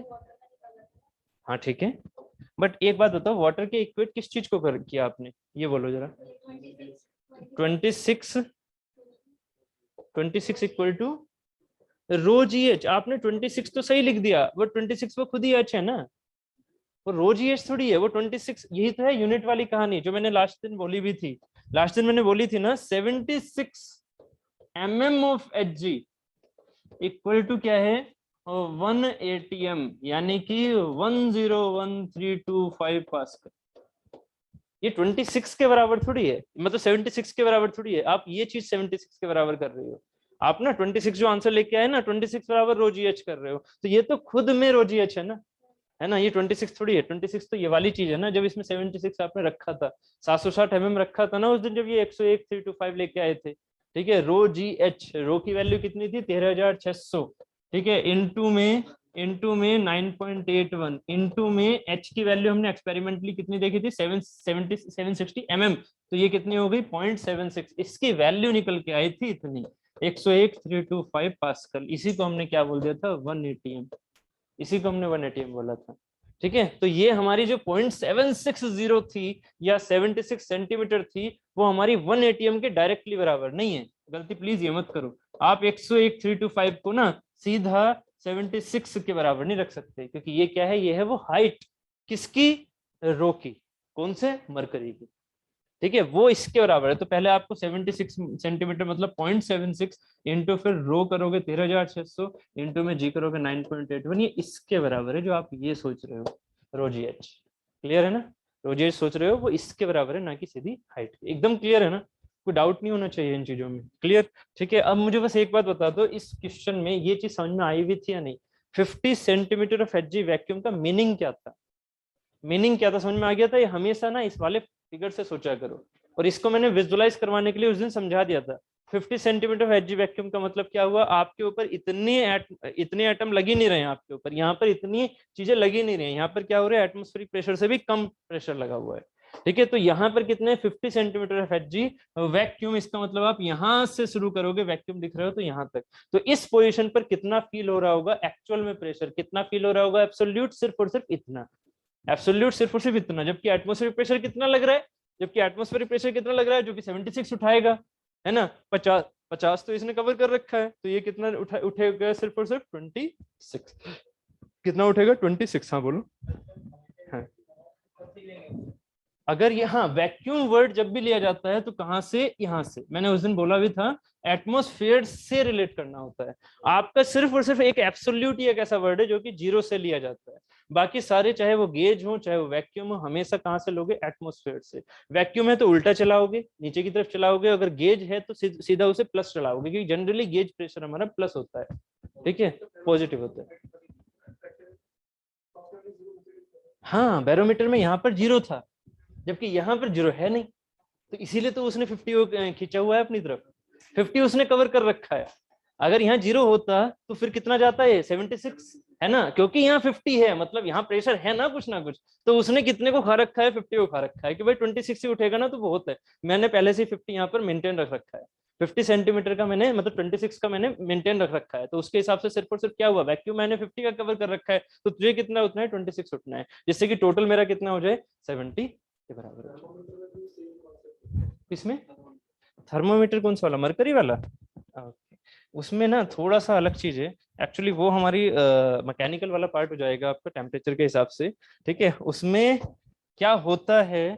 S1: हाँ ठीक है, बट एक बात बताओ, वाटर के इक्वेट किस चीज को कर किया आपने, ये बोलो जरा। 26 equal to rho ji h, आपने 26 तो सही लिख दिया, वो 26 वो खुद ही एच है ना, वो रो जी एच थोड़ी है, वो 26 यही तो है यूनिट वाली कहानी जो मैंने लास्ट दिन बोली भी थी, लास्ट दिन मैंने बोली थी ना 76 mm of Hg equal to क्या है 1 atm, यानी कि 101325 पास्कल। ये 26 के बराबर थोड़ी है, मतलब 76 के बराबर थोड़ी है। आप ये चीज 76 के बराबर कर रहे हो, आप ना 26 जो आंसर लेके आए ना 26 बराबर रो जी एच कर रहे हो, तो ये तो खुद में रो जी एच है ना, ये 26 थोड़ी है। 26 तो ये वाली चीज है ना, जब इसमें 76 आपने रखा था, 760 mm रखा था ना उस दिन जब ये 101 325 लेके आए थे, ठीक है। रो जी एच, रो की वैल्यू कितनी थी 13,600, ठीक है, इनटू में 9.81, इनटू में एच की वैल्यू हमने एक्सपेरिमेंटली कितनी देखी थी 760 mm, तो ये कितनी हो गई 0.76, इसकी वैल्यू निकल के आई थी इतनी 101 325 पास्कल। इसी को हमने क्या बोल दिया था 1 atm, इसी को हमने 1 atm बोला था, ठीक है। तो ये हमारी जो 0.760 थी या 76 सेंटीमीटर थी, वो हमारी 1 atm के डायरेक्टली बराबर नहीं है। गलती प्लीज ये मत करो, आप 101 325 को ना सीधा 76 के बराबर नहीं रख सकते, क्योंकि ये क्या है, ये है वो हाइट किसकी, रो की, कौन से, मरकरी की, ठीक है, वो इसके बराबर है। तो पहले आपको 76 सेंटीमीटर मतलब 0.76 इंटू फिर रो करोगे 13,600 इंटू में जी करोगे 9.81, ये इसके बराबर है जो आप ये सोच रहे हो रो जी एच, क्लियर है ना। रो जी एच सोच रहे हो वो इसके बराबर है, ना कि सीधी हाइट, एकदम क्लियर है ना, कोई डाउट नहीं होना चाहिए इन चीजों में, क्लियर, ठीक है। अब मुझे बस एक बात बता दो, इस क्वेश्चन में ये चीज समझ में आई हुई थी या नहीं, 50 सेंटीमीटर ऑफ Hg वैक्यूम का मीनिंग क्या था, मीनिंग क्या था, समझ में आ गया था। ये हमेशा ना इस वाले फिगर से सोचा करो, और इसको मैंने विजुअलाइज करवाने के लिए उस दिन समझा दिया था। 50 सेंटीमीटर Hg वैक्यूम का मतलब क्या हुआ, आपके ऊपर इतने एटम लगी नहीं रहे हैं, आपके ऊपर यहाँ पर इतनी चीजें लगी नहीं रही, यहाँ पर क्या हो रहा है, एटमोस्फेरिक प्रेशर से भी कम प्रेशर लगा हुआ है, ठीक है। तो यहाँ पर कितने 50 सेंटीमीटर Hg वैक्यूम, इसका मतलब आप यहाँ से शुरू करोगे, वैक्यूम दिख रहे हो तो यहाँ तक, तो इस पोजीशन पर कितना फील हो रहा होगा एक्चुअल में प्रेशर, कितना फील हो रहा होगा एब्सोल्यूट, सिर्फ और सिर्फ इतना, एब्सोल्यूट सिर्फ और सिर्फ इतना। जबकि एटमॉस्फेरिक प्रेशर कितना लग रहा है, जबकि एटमॉस्फेरिक प्रेशर कितना लग रहा है, जो कि 76 उठाएगा, है ना, 50 तो इसने कवर कर रखा है, तो ये कितना उठेगा सिर्फ और सिर्फ 26, कितना उठेगा 26, हाँ बोलो, हाँ अगर यहाँ वैक्यूम वर्ड जब भी लिया जाता है तो कहाँ से, यहाँ से, मैंने उस दिन बोला भी था एटमॉस्फेयर से रिलेट करना होता है। आपका सिर्फ और सिर्फ एक एब्सोल्यूट ही एक ऐसा वर्ड है जो कि जीरो से लिया जाता है, बाकी सारे चाहे वो गेज हो चाहे वो वैक्यूम हो हमेशा कहाँ से लोगे, एटमॉस्फेयर से। वैक्यूम है तो उल्टा चलाओगे, नीचे की तरफ चलाओगे, अगर गेज है तो सीधा उसे प्लस चलाओगे, क्योंकि जनरली गेज प्रेशर हमारा प्लस होता है, ठीक है, पॉजिटिव होता है। हाँ बैरोमीटर में यहाँ पर जीरो था जबकि यहाँ पर जीरो है नहीं, तो इसीलिए तो उसने 50 खींचा हुआ है अपनी तरफ, 50 उसने कवर कर रखा है। अगर यहाँ जीरो होता तो फिर कितना जाता है, 76 है ना, क्योंकि यहाँ 50 है, मतलब यहाँ प्रेशर है ना कुछ, तो उसने कितने को खा रखा है, 50 को खा रखा है कि भाई 26 से उठेगा ना तो बहुत है। मैंने पहले से 50 यहाँ पर मेंटेन रख रखा है, 50 सेंटीमीटर का मैंने, मतलब 26 का मैंने मेंटेन रख रखा है, तो उसके हिसाब से सिर्फ और सिर्फ क्या हुआ, वैक्यूम मैंने 50 का कवर कर रखा है, तो तुझे कितना उठना है, 26 उठना है, जिससे कि टोटल मेरा कितना हो जाए, 70 के बराबर हो जाए। इसमें थर्मोमीटर कौन सा वाला, मरकरी वाला, उसमें ना थोड़ा सा अलग चीज है एक्चुअली, वो हमारी मैकेनिकल वाला पार्ट हो जाएगा आपका टेम्परेचर के हिसाब से, ठीक है। उसमें क्या होता है,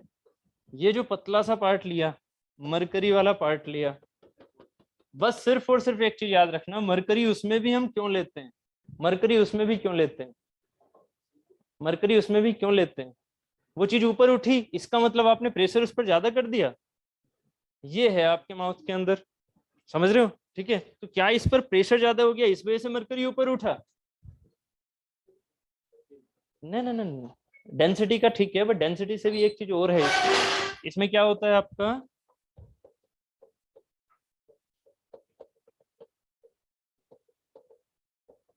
S1: ये जो पतला सा पार्ट लिया, मरकरी वाला पार्ट लिया, बस सिर्फ और सिर्फ एक चीज याद रखना, मरकरी उसमें भी हम क्यों लेते हैं, मरकरी उसमें भी क्यों लेते हैं, मरकरी उसमें भी क्यों लेते हैं, वो चीज ऊपर उठी इसका मतलब आपने प्रेशर उस पर ज्यादा कर दिया, ये है आपके माउथ के अंदर, समझ रहे हो, ठीक है। तो क्या इस पर प्रेशर ज्यादा हो गया इस वजह से मरकरी ऊपर उठा, नहीं नहीं नहीं, डेंसिटी का ठीक है, बट डेंसिटी से भी एक चीज और है, इसमें क्या होता है आपका,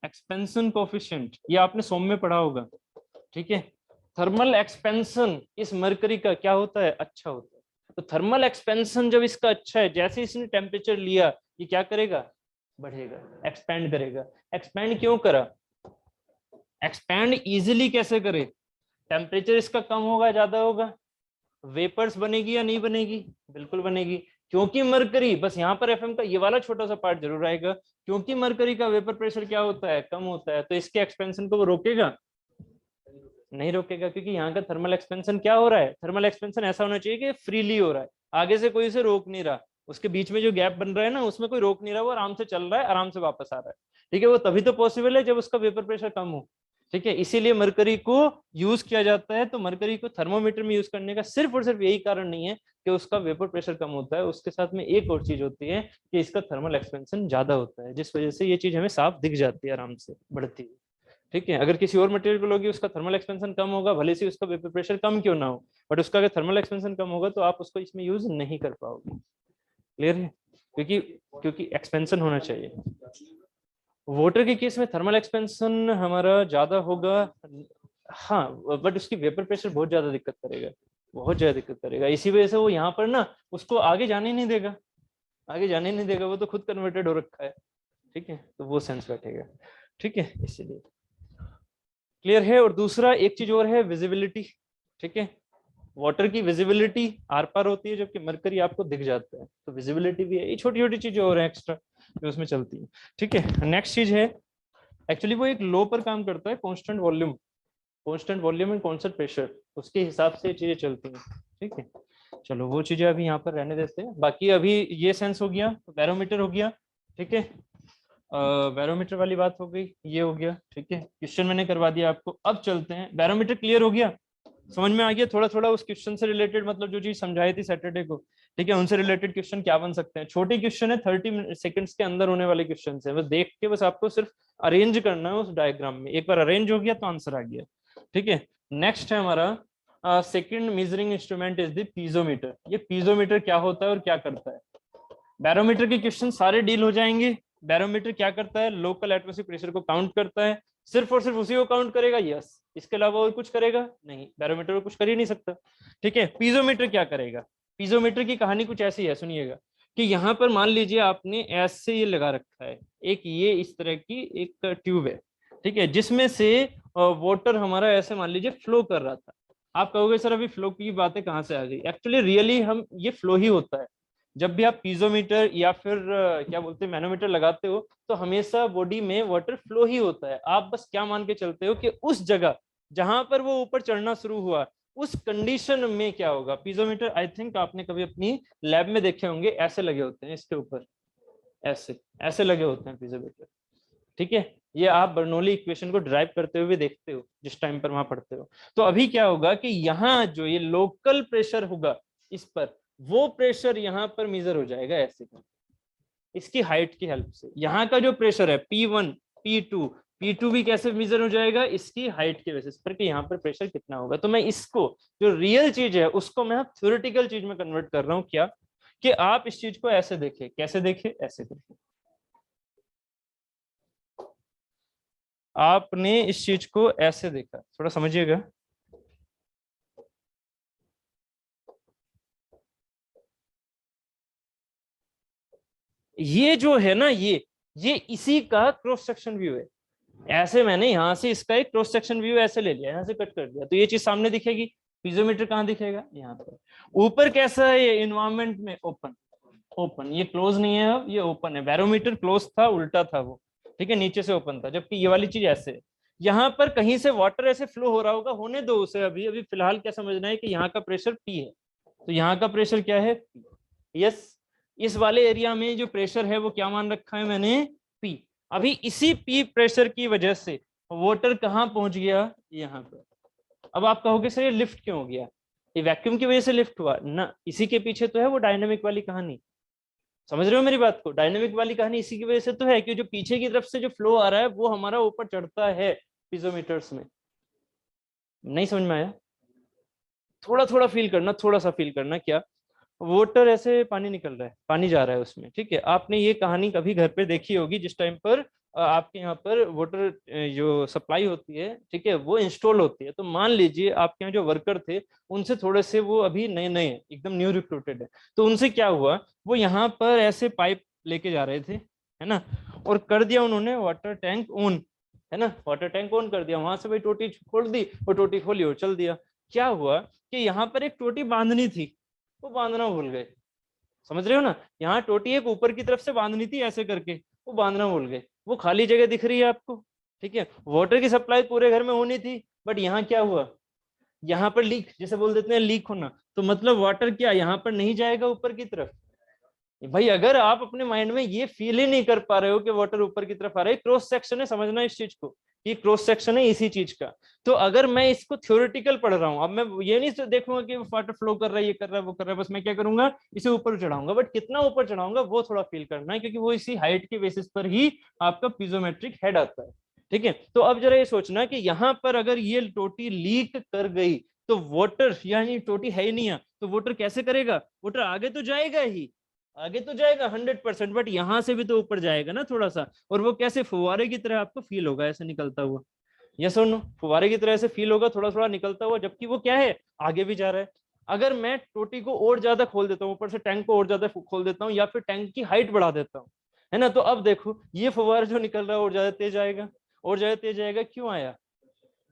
S1: एक्सपेंशन कोफिशिएंट, ये आपने सोम में पढ़ा होगा, ठीक है। थर्मल एक्सपेंशन इस मरकरी का क्या होता है, अच्छा होता है, तो थर्मल एक्सपेंशन जब इसका अच्छा है, जैसे इसने टेम्परेचर लिया ये क्या करेगा, बढ़ेगा, एक्सपैंड करेगा। एक्सपैंड क्यों करा, एक्सपैंड इजीली कैसे करे, टेम्परेचर इसका कम होगा ज्यादा होगा, वेपर्स बनेगी या नहीं बनेगी, बिल्कुल बनेगी, क्योंकि मरकरी, बस यहाँ पर एफएम का ये वाला छोटा सा पार्ट जरूर आएगा, क्योंकि मरकरी का वेपर प्रेशर क्या होता है, कम होता है, तो इसके एक्सपेंशन को वो रोकेगा, नहीं रोकेगा, क्योंकि यहाँ का थर्मल एक्सपेंशन क्या हो रहा है, थर्मल एक्सपेंशन ऐसा होना चाहिए कि फ्रीली हो रहा है, आगे से कोई उसे रोक नहीं रहा, उसके बीच में जो गैप बन रहा है ना उसमें कोई रोक नहीं रहा, वो आराम से चल रहा है, आराम से वापस आ रहा है, ठीक है। वो तभी तो पॉसिबल है जब उसका वेपर प्रेशर कम हो, ठीक है, इसीलिए मरकरी को यूज किया जाता है। तो मरकरी को थर्मोमीटर में यूज करने का सिर्फ और सिर्फ यही कारण नहीं है कि उसका वेपर प्रेशर कम होता है, उसके साथ में एक और चीज होती है कि इसका थर्मल एक्सपेंशन ज्यादा होता है, जिस वजह से ये चीज हमें साफ दिख जाती है, आराम से बढ़ती है, ठीक है। अगर किसी और मटेरियल को लोगे उसका थर्मल एक्सपेंशन कम होगा, भले से उसका वेपर प्रेशर कम क्यों ना हो, बट उसका अगर थर्मल एक्सपेंशन कम होगा तो आप उसको इसमें यूज नहीं कर पाओगे, क्लियर है, क्योंकि क्योंकि एक्सपेंशन होना चाहिए। वाटर के केस में थर्मल एक्सपेंशन हमारा ज्यादा होगा, हाँ, बट उसकी वेपर प्रेशर बहुत ज्यादा दिक्कत करेगा, बहुत ज्यादा दिक्कत करेगा, इसी वजह से वो यहाँ पर ना उसको आगे जाने नहीं देगा, आगे जाने नहीं देगा, वो तो खुद कन्वर्टेड हो रखा है, ठीक है, तो वो सेंस बैठेगा, ठीक है, इसीलिए क्लियर है। और दूसरा एक चीज और है, विजिबिलिटी, ठीक है, वाटर की विजिबिलिटी आर पार होती है जबकि मरकरी आपको दिख जाता है, तो विजिबिलिटी भी है, ये छोटी छोटी चीजें और हैं एक्स्ट्रा जो उसमें चलती है, ठीक है। नेक्स्ट चीज है, एक्चुअली वो एक लो पर काम करता है, constant volume, constant volume and constant pressure, उसके हिसाब से चीजें चलती हैं, ठीक है। चलो वो चीजें अभी यहाँ पर रहने देते हैं, बाकी अभी ये सेंस हो गया, बैरोमीटर हो गया, ठीक है, बैरोमीटर वाली बात हो गई, ये हो गया, ठीक है, क्वेश्चन मैंने करवा दिया आपको। अब चलते हैं, बैरोमीटर क्लियर हो गया, समझ में आ गया थोड़ा थोड़ा उस क्वेश्चन से रिलेटेड, मतलब जो चीज समझाई थी सैटरडे को, ठीक है, उनसे रिलेटेड क्वेश्चन क्या बन सकते हैं, छोटे क्वेश्चन है, 30 सेकंड्स के अंदर होने वाले क्वेश्चन है, बस देख के बस आपको सिर्फ अरेंज करना है उस डायग्राम में, एक बार अरेंज हो गया तो आंसर आ गया, ठीक है। नेक्स्ट है हमारा second measuring instrument is the piezometer. ये पीजोमीटर क्या होता है और क्या करता है, बैरोमीटर के क्वेश्चन सारे डील हो जाएंगे। बैरोमीटर क्या करता है, लोकल एटमॉस्फेरिक प्रेशर को काउंट करता है, सिर्फ और सिर्फ उसी को काउंट करेगा, यस, इसके अलावा और कुछ करेगा नहीं, बैरोमीटर को कुछ कर ही नहीं सकता, ठीक है। पीजोमीटर क्या करेगा, पीजोमीटर की कहानी कुछ ऐसी है, सुनिएगा, कि यहाँ पर मान लीजिए आपने ऐसे ये लगा रखा है, एक ये इस तरह की एक ट्यूब है, ठीक है, जिसमें से वाटर हमारा ऐसे मान लीजिए फ्लो कर रहा था। आप कहोगे सर अभी फ्लो की बातें कहाँ से आ गई, एक्चुअली रियली हम ये फ्लो ही होता है, जब भी आप पीजोमीटर या फिर क्या बोलते हैं मैनोमीटर लगाते हो तो हमेशा बॉडी में वाटर फ्लो ही होता है, आप बस क्या मान के चलते हो कि उस जगह जहां पर वो ऊपर चढ़ना शुरू हुआ उस कंडीशन में क्या होगा, पीजोमीटर आई थिंक आपने कभी अपनी लैब में देखे होंगे, ऐसे लगे होते हैं इसके ऊपर, ऐसे ऐसे लगे होते हैं पीजोमीटर, ठीक है। ये आप बर्नौली इक्वेशन को ड्राइव करते हुए देखते हो जिस टाइम पर वहां पढ़ते हो। तो अभी क्या होगा कि यहाँ जो ये लोकल प्रेशर होगा इस पर, वो प्रेशर यहाँ पर मेजर हो जाएगा ऐसे, इसकी हाइट की हेल्प से। यहाँ का जो प्रेशर है P1 P2 P2 भी कैसे मेजर हो जाएगा, इसकी हाइट के बेसिस पर कि यहाँ पर प्रेशर कितना होगा। तो मैं इसको जो रियल चीज है उसको मैं थ्योरेटिकल चीज में कन्वर्ट कर रहा हूँ, क्या कि आप इस चीज को ऐसे देखें, कैसे देखें, ऐसे देखें। आपने इस चीज को ऐसे देखा, थोड़ा समझिएगा। ये जो है ना, ये इसी का क्रॉस सेक्शन व्यू है। ऐसे मैंने यहां से इसका एक क्रॉस सेक्शन व्यू ऐसे ले लिया, यहां से कट कर दिया, तो ये चीज सामने दिखेगी। पीजोमीटर कहाँ दिखेगा, यहाँ पर। ऊपर कैसा है ये इन्वायरमेंट में, ओपन, ओपन, ये क्लोज नहीं है, अब ये ओपन है। बैरोमीटर क्लोज था, उल्टा था वो, ठीक है, नीचे से ओपन था, जबकि ये वाली चीज ऐसे है। यहाँ पर कहीं से वाटर ऐसे फ्लो हो रहा होगा, होने दो उसे, अभी अभी फिलहाल क्या समझना है कि यहाँ का प्रेशर पी है, तो यहाँ का प्रेशर क्या है, पी। यस, इस वाले एरिया में जो प्रेशर है वो क्या मान रखा है मैंने, पी। अभी इसी पी प्रेशर की वजह से वाटर कहाँ पहुंच गया, यहाँ पर। अब आप कहोगे सर ये लिफ्ट क्यों हो गया, ये वैक्यूम की वजह से लिफ्ट हुआ ना, इसी के पीछे तो है वो डायनेमिक वाली कहानी। समझ रहे हो मेरी बात को, डायनेमिक वाली कहानी इसी की वजह से तो है कि जो पीछे की तरफ से जो फ्लो आ रहा है वो हमारा ऊपर चढ़ता है पीजोमीटर्स में। नहीं समझ में आया, थोड़ा थोड़ा फील करना, थोड़ा सा फील करना, क्या वाटर ऐसे पानी निकल रहा है, पानी जा रहा है उसमें, ठीक है। आपने ये कहानी कभी घर पे देखी होगी जिस टाइम पर आपके यहाँ पर वाटर जो सप्लाई होती है, ठीक है, वो इंस्टॉल होती है। तो मान लीजिए आपके यहाँ जो वर्कर थे उनसे थोड़े से, वो अभी नए नए एकदम न्यू रिक्रूटेड है, तो उनसे क्या हुआ, वो यहाँ पर ऐसे पाइप लेके जा रहे थे, है ना, और कर दिया उन्होंने वाटर टैंक ऑन, है ना, वाटर टैंक ऑन कर दिया, वहां से भाई टोटी खोल दी, वो टोटी खोली और चल दिया। क्या हुआ कि यहाँ पर एक टोटी बांधनी थी, वो बांधना भूल गए। समझ रहे हो ना, यहाँ टोटी एक ऊपर की तरफ से बांधनी थी ऐसे करके, वो बांधना भूल गए। वो खाली जगह दिख रही है आपको, ठीक है, वाटर की सप्लाई पूरे घर में होनी थी, बट यहाँ क्या हुआ, यहाँ पर लीक, जैसे बोल देते हैं लीक होना, तो मतलब वाटर क्या यहाँ पर नहीं जाएगा ऊपर की तरफ। भाई अगर आप अपने माइंड में ये फील ही नहीं कर पा रहे हो कि वाटर ऊपर की तरफ आ रहा है, क्रॉस सेक्शन है, समझना इस चीज को, ये क्रॉस सेक्शन है इसी चीज का। तो अगर मैं इसको थ्योरेटिकल पढ़ रहा हूँ, अब मैं ये नहीं देखूंगा कि वाटर फ्लो कर रहा है, ये कर रहा है, वो कर रहा है, बस मैं क्या करूंगा, इसे ऊपर चढ़ाऊंगा, बट कितना ऊपर चढ़ाऊंगा वो थोड़ा फील करना है, क्योंकि वो इसी हाइट के बेसिस पर ही आपका पीजोमेट्रिक हेड आता है, ठीक है। तो अब जरा ये सोचना कि यहाँ पर अगर ये टोटी लीक कर गई, तो वाटर, यानी टोटी है ही नहीं है, तो वाटर कैसे करेगा, वाटर आगे तो जाएगा ही, आगे तो जाएगा 100%, बट यहां से भी तो ऊपर जाएगा ना थोड़ा सा, और वो कैसे फुवारे की तरह आपको फील होगा ऐसे निकलता हुआ। यस और नो, फुवारे की तरह ऐसे फील होगा थोड़ा थोड़ा निकलता हुआ, जबकि वो क्या है, आगे भी जा रहा है। अगर मैं टोटी को और ज्यादा खोल देता हूँ, ऊपर से टैंक को और ज्यादा खोल देता हूँ, या फिर टैंक की हाइट बढ़ा देता हूँ, है ना, तो अब देखो ये फुवारा जो निकल रहा है और ज्यादा तेज आएगा, और ज्यादा तेज आएगा। क्यों आया,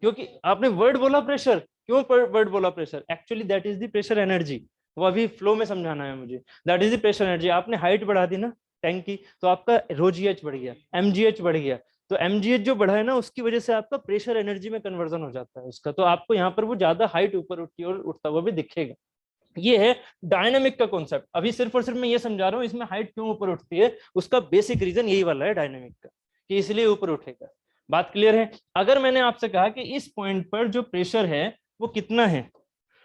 S1: क्योंकि आपने वर्ड बोला प्रेशर। क्यों वर्ड बोला pressure, actually that is the pressure energy, वो अभी फ्लो में समझाना है मुझे। That is the pressure energy, आपने हाइट बढ़ा दी ना टैंक की, तो आपका रोजीएच बढ़ गया, एमजीएच बढ़ गया, तो एमजीएच जो बढ़ा है ना, उसकी वजह से आपका प्रेशर एनर्जी में कन्वर्जन हो जाता है उसका, तो आपको यहाँ पर वो ज्यादा हाइट ऊपर उठती और उठता हुआ भी दिखेगा। ये है डायनामिक का कॉन्सेप्ट। अभी सिर्फ और सिर्फ मैं ये समझा रहा हूँ इसमें हाइट क्यों ऊपर उठती है, उसका बेसिक रीजन यही वाला है डायनामिक का, कि इसलिए ऊपर उठेगा। बात क्लियर है। अगर मैंने आपसे कहा कि इस पॉइंट पर जो प्रेशर है वो कितना है,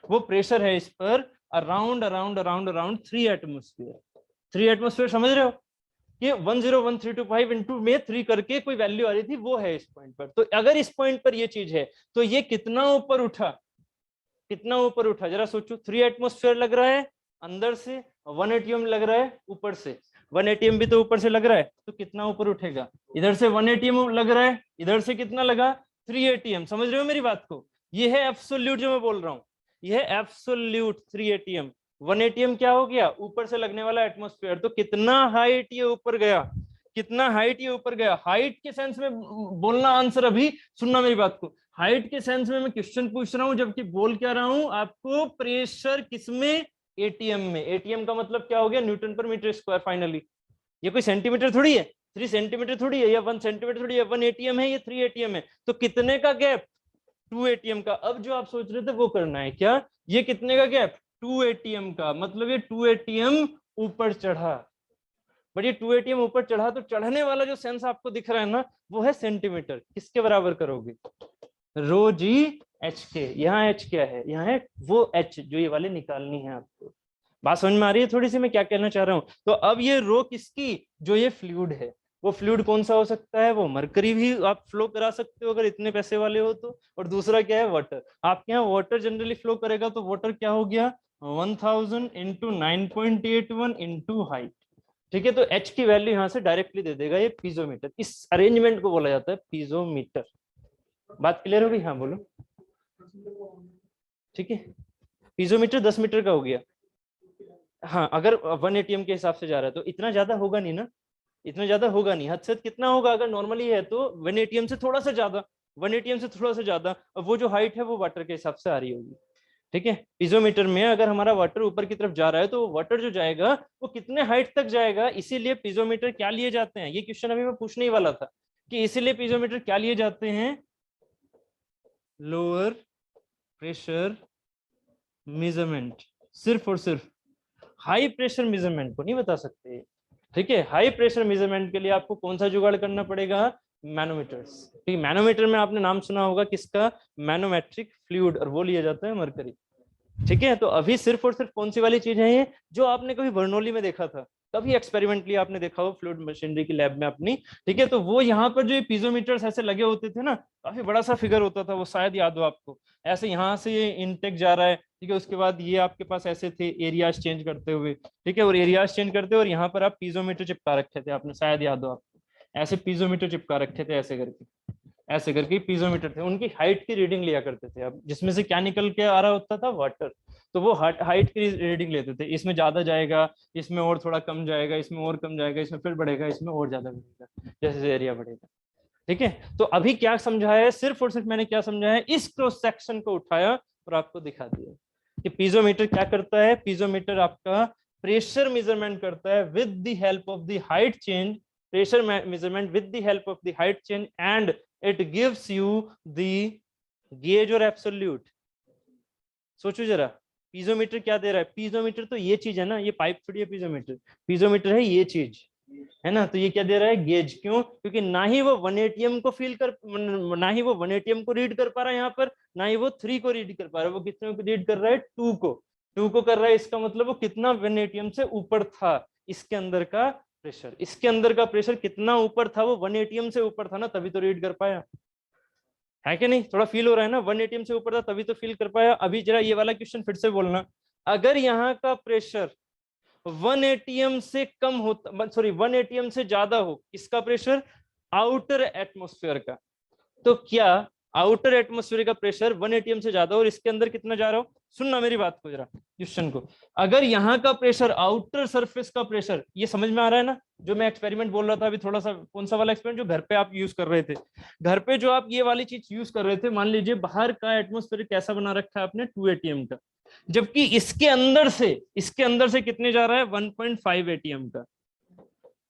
S1: वो प्रेशर है इस पर around around around around 3 atmosphere. 3 atmosphere समझ रहे हो, ये 101,325 इंटू में 3 करके कोई वैल्यू आ रही थी, वो है इस पॉइंट पर। तो अगर इस पॉइंट पर ये चीज है, तो ये कितना ऊपर उठा, कितना ऊपर उठा, जरा सोचो। 3 एटमोस्फेयर लग रहा है अंदर से, 1 एटीएम लग रहा है ऊपर से, 1 एटीएम भी तो ऊपर से लग रहा है, तो कितना ऊपर उठेगा, इधर से 1 एटीएम लग रहा है, इधर से कितना लगा, 3 एटीएम। समझ रहे हो मेरी बात को, ये है एब्सोल्यूट जो मैं बोल रहा हूँ, ये है एब्सोल्यूट 3 एटीएम। 1 एटीएम क्या हो गया, ऊपर से लगने वाला एटमोस्फेयर, तो कितना हाइट ये ऊपर गया, कितना हाइट ये ऊपर गया। हाइट के सेंस में बोलना आंसर, अभी सुनना मेरी बात को, हाइट के सेंस में मैं क्वेश्चन पूछ रहा हूं, जबकि बोल क्या रहा हूं आपको, प्रेशर किसमें, एटीएम में। एटीएम का मतलब क्या हो गया, न्यूटन पर मीटर स्क्वायर। फाइनली ये कोई सेंटीमीटर थोड़ी है, 3 सेंटीमीटर थोड़ी है, या 1 सेंटीमीटर थोड़ी है, 1 एटीएम है, ये 3 एटीएम है, तो कितने का गैप, 2 ATM का। अब जो आप सोच रहे थे वो करना है क्या, ये कितने का गैप, 2 ATM का, मतलब ये 2 ATM ऊपर चढ़ा। बट ये 2 ATM ऊपर चढ़ा तो चढ़ने वाला जो सेंस आपको दिख रहा है ना वो है सेंटीमीटर। किसके बराबर करोगे, रो जी एच के। यहाँ एच क्या है, यहाँ है वो एच जो ये वाली निकालनी है आपको। बात समझ में आ रही है थोड़ी सी मैं क्या कहना चाह रहा हूँ। तो अब ये रो किसकी, जो ये फ्लूइड है, वो फ्लूइड कौन सा हो सकता है, वो मरकरी भी आप फ्लो करा सकते हो अगर इतने पैसे वाले हो तो। और दूसरा क्या है, वाटर। आपके यहाँ वाटर जनरली फ्लो करेगा तो वाटर क्या हो गया, 1000 इंटू 9.81 इंटू हाइट। ठीक है, तो एच की वैल्यू यहां से डायरेक्टली दे देगा ये पीजोमीटर। इस अरेंजमेंट को बोला जाता है पीजोमीटर। बात क्लियर हो गई, हाँ बोलो। ठीक है, पीजोमीटर 10 मीटर का हो गया। हाँ, अगर 1 ATM के हिसाब से जा रहा है तो इतना ज्यादा होगा नहीं ना, इतना ज्यादा होगा नहीं। हद से कितना होगा, अगर नॉर्मली है तो 1 ATM से थोड़ा सा ज्यादा, 1 ATM से थोड़ा सा ज्यादा। और वो जो हाइट है वो वाटर के हिसाब से आ रही होगी। ठीक है, पीजोमीटर में अगर हमारा वाटर ऊपर की तरफ जा रहा है तो वाटर जो जाएगा वो कितने हाइट तक जाएगा, इसीलिए पीजोमीटर क्या लिए जाते हैं। ये क्वेश्चन अभी मैं पूछने ही वाला था कि इसीलिए पीजोमीटर क्या लिए जाते हैं, लोअर प्रेशर मेजरमेंट। सिर्फ और सिर्फ हाई प्रेशर मेजरमेंट को नहीं बता सकते। ठीक है, हाई प्रेशर मेजरमेंट के लिए आपको कौन सा जुगाड़ करना पड़ेगा, मैनोमीटर्स। ठीक है, मैनोमीटर में आपने नाम सुना होगा किसका, मैनोमेट्रिक फ्लूइड, और वो लिया जाता है मरकरी। ठीक है, तो अभी सिर्फ और सिर्फ कौन सी वाली चीज है ये, जो आपने कभी बर्नौली में देखा था, कभी एक्सपेरिमेंटली आपने देखा हो फ्लूइड मशीनरी की लैब में अपनी। ठीक है, तो वो यहाँ पर जो ये पीजोमीटर्स ऐसे लगे होते थे ना, काफी बड़ा सा फिगर होता था वो, शायद याद हो आपको। ऐसे यहाँ से ये इनटेक जा रहा है, ठीक है, उसके बाद ये आपके पास ऐसे थे एरियाज चेंज करते हुए। ठीक है, और एरियाज चेंज करते और यहाँ पर आप पीजोमीटर चिपका रखे थे आपने, शायद याद हो आपको। ऐसे पीजोमीटर चिपका रखे थे ऐसे करके, ऐसे करके पीजोमीटर थे, उनकी हाइट की रीडिंग लिया करते थे। अब जिसमें से क्या निकल के आ रहा होता था, वाटर। तो वो हाइट की रीडिंग लेते थे, इसमें ज्यादा जाएगा, इसमें और थोड़ा कम जाएगा, इसमें और कम जाएगा, इसमें फिर बढ़ेगा, इसमें और ज्यादा बढ़ेगा, जैसे एरिया बढ़ेगा। ठीक है, तो अभी क्या समझाया है, सिर्फ और सिर्फ मैंने क्या समझाया है, इस क्रॉस सेक्शन को उठाया और आपको दिखा दिया कि पीजोमीटर क्या करता है। पीजोमीटर आपका प्रेशर मेजरमेंट करता है with the help of the height change, pressure measurement with the help of the height change, and it gives you the gauge और एब्सोल्यूट। सोचो जरा, पीजोमीटर क्या दे रहा है, पीजोमीटर तो ये चीज है ना, ये पाइप थोड़ी है पीजोमीटर, पीजोमीटर है ये चीज, है ना। तो ये क्या दे रहा है, गेज। क्यों, क्योंकि ना ही वो 1 ATM को फील कर, ना ही वो 1 ATM को रीड कर पा रहा है यहाँ पर, ना ही वो 3 को रीड कर पा रहा है। वो कितने को रीड कर रहा है, 2 को, 2 को कर रहा है। इसका मतलब वो कितना 1 ATM से ऊपर था, इसके अंदर का प्रेशर, इसके अंदर का प्रेशर कितना ऊपर था, वो 1 ATM से ऊपर था ना, तभी तो रीड कर पाया, है कि नहीं। थोड़ा फील हो रहा है ना, 1 ATM से ऊपर था तभी तो फील कर पाया। अभी जरा ये वाला क्वेश्चन फिर से बोलना, अगर यहाँ का प्रेशर 1 ATM से कम होता, सॉरी 1 ATM से ज्यादा हो, किसका प्रेशर, आउटर एटमॉस्फेयर का, तो क्या आउटर एटमॉस्फेयर का प्रेशर 1 ATM से ज्यादा और इसके अंदर कितना जा रहा हो, सुनना मेरी बात को जरा क्वेश्चन को। अगर यहाँ का प्रेशर, आउटर सरफेस का प्रेशर, ये समझ में आ रहा है ना, जो मैं एक्सपेरिमेंट बोल रहा था अभी थोड़ा सा, कौन सा वाला एक्सपेरिमेंट जो घर पे आप यूज कर रहे थे, घर पे जो आप ये वाली चीज यूज कर रहे थे, मान लीजिए बाहर का एटमॉस्फेयर कैसा बना रखा है आपने, 2 ATM का, जबकि इसके अंदर से कितने जा रहा है, 1.5 ATM का।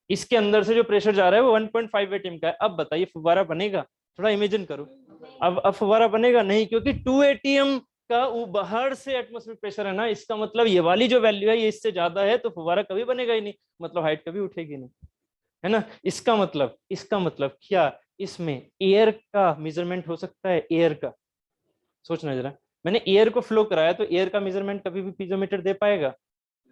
S1: इसके अंदर से जो प्रेशर जा रहा है वो 1.5 ATM का है। अब बताइए फुव्वारा बनेगा, थोड़ा इमेजिन करो। अब फुव्वारा बनेगा नहीं, क्योंकि 2 ATM का बाहर से एटमॉस्फेरिक प्रेशर है ना, इसका मतलब ये वाली जो वैल्यू है ये इससे ज्यादा है, तो फुव्वारा कभी बनेगा ही नहीं, मतलब हाइट कभी उठेगी नहीं, है ना। इसका मतलब क्या इसमें एयर का मेजरमेंट हो सकता है, एयर का, सोचना जरा। मैंने एयर को फ्लो कराया तो एयर का मेजरमेंट कभी भी पीजोमीटर दे पाएगा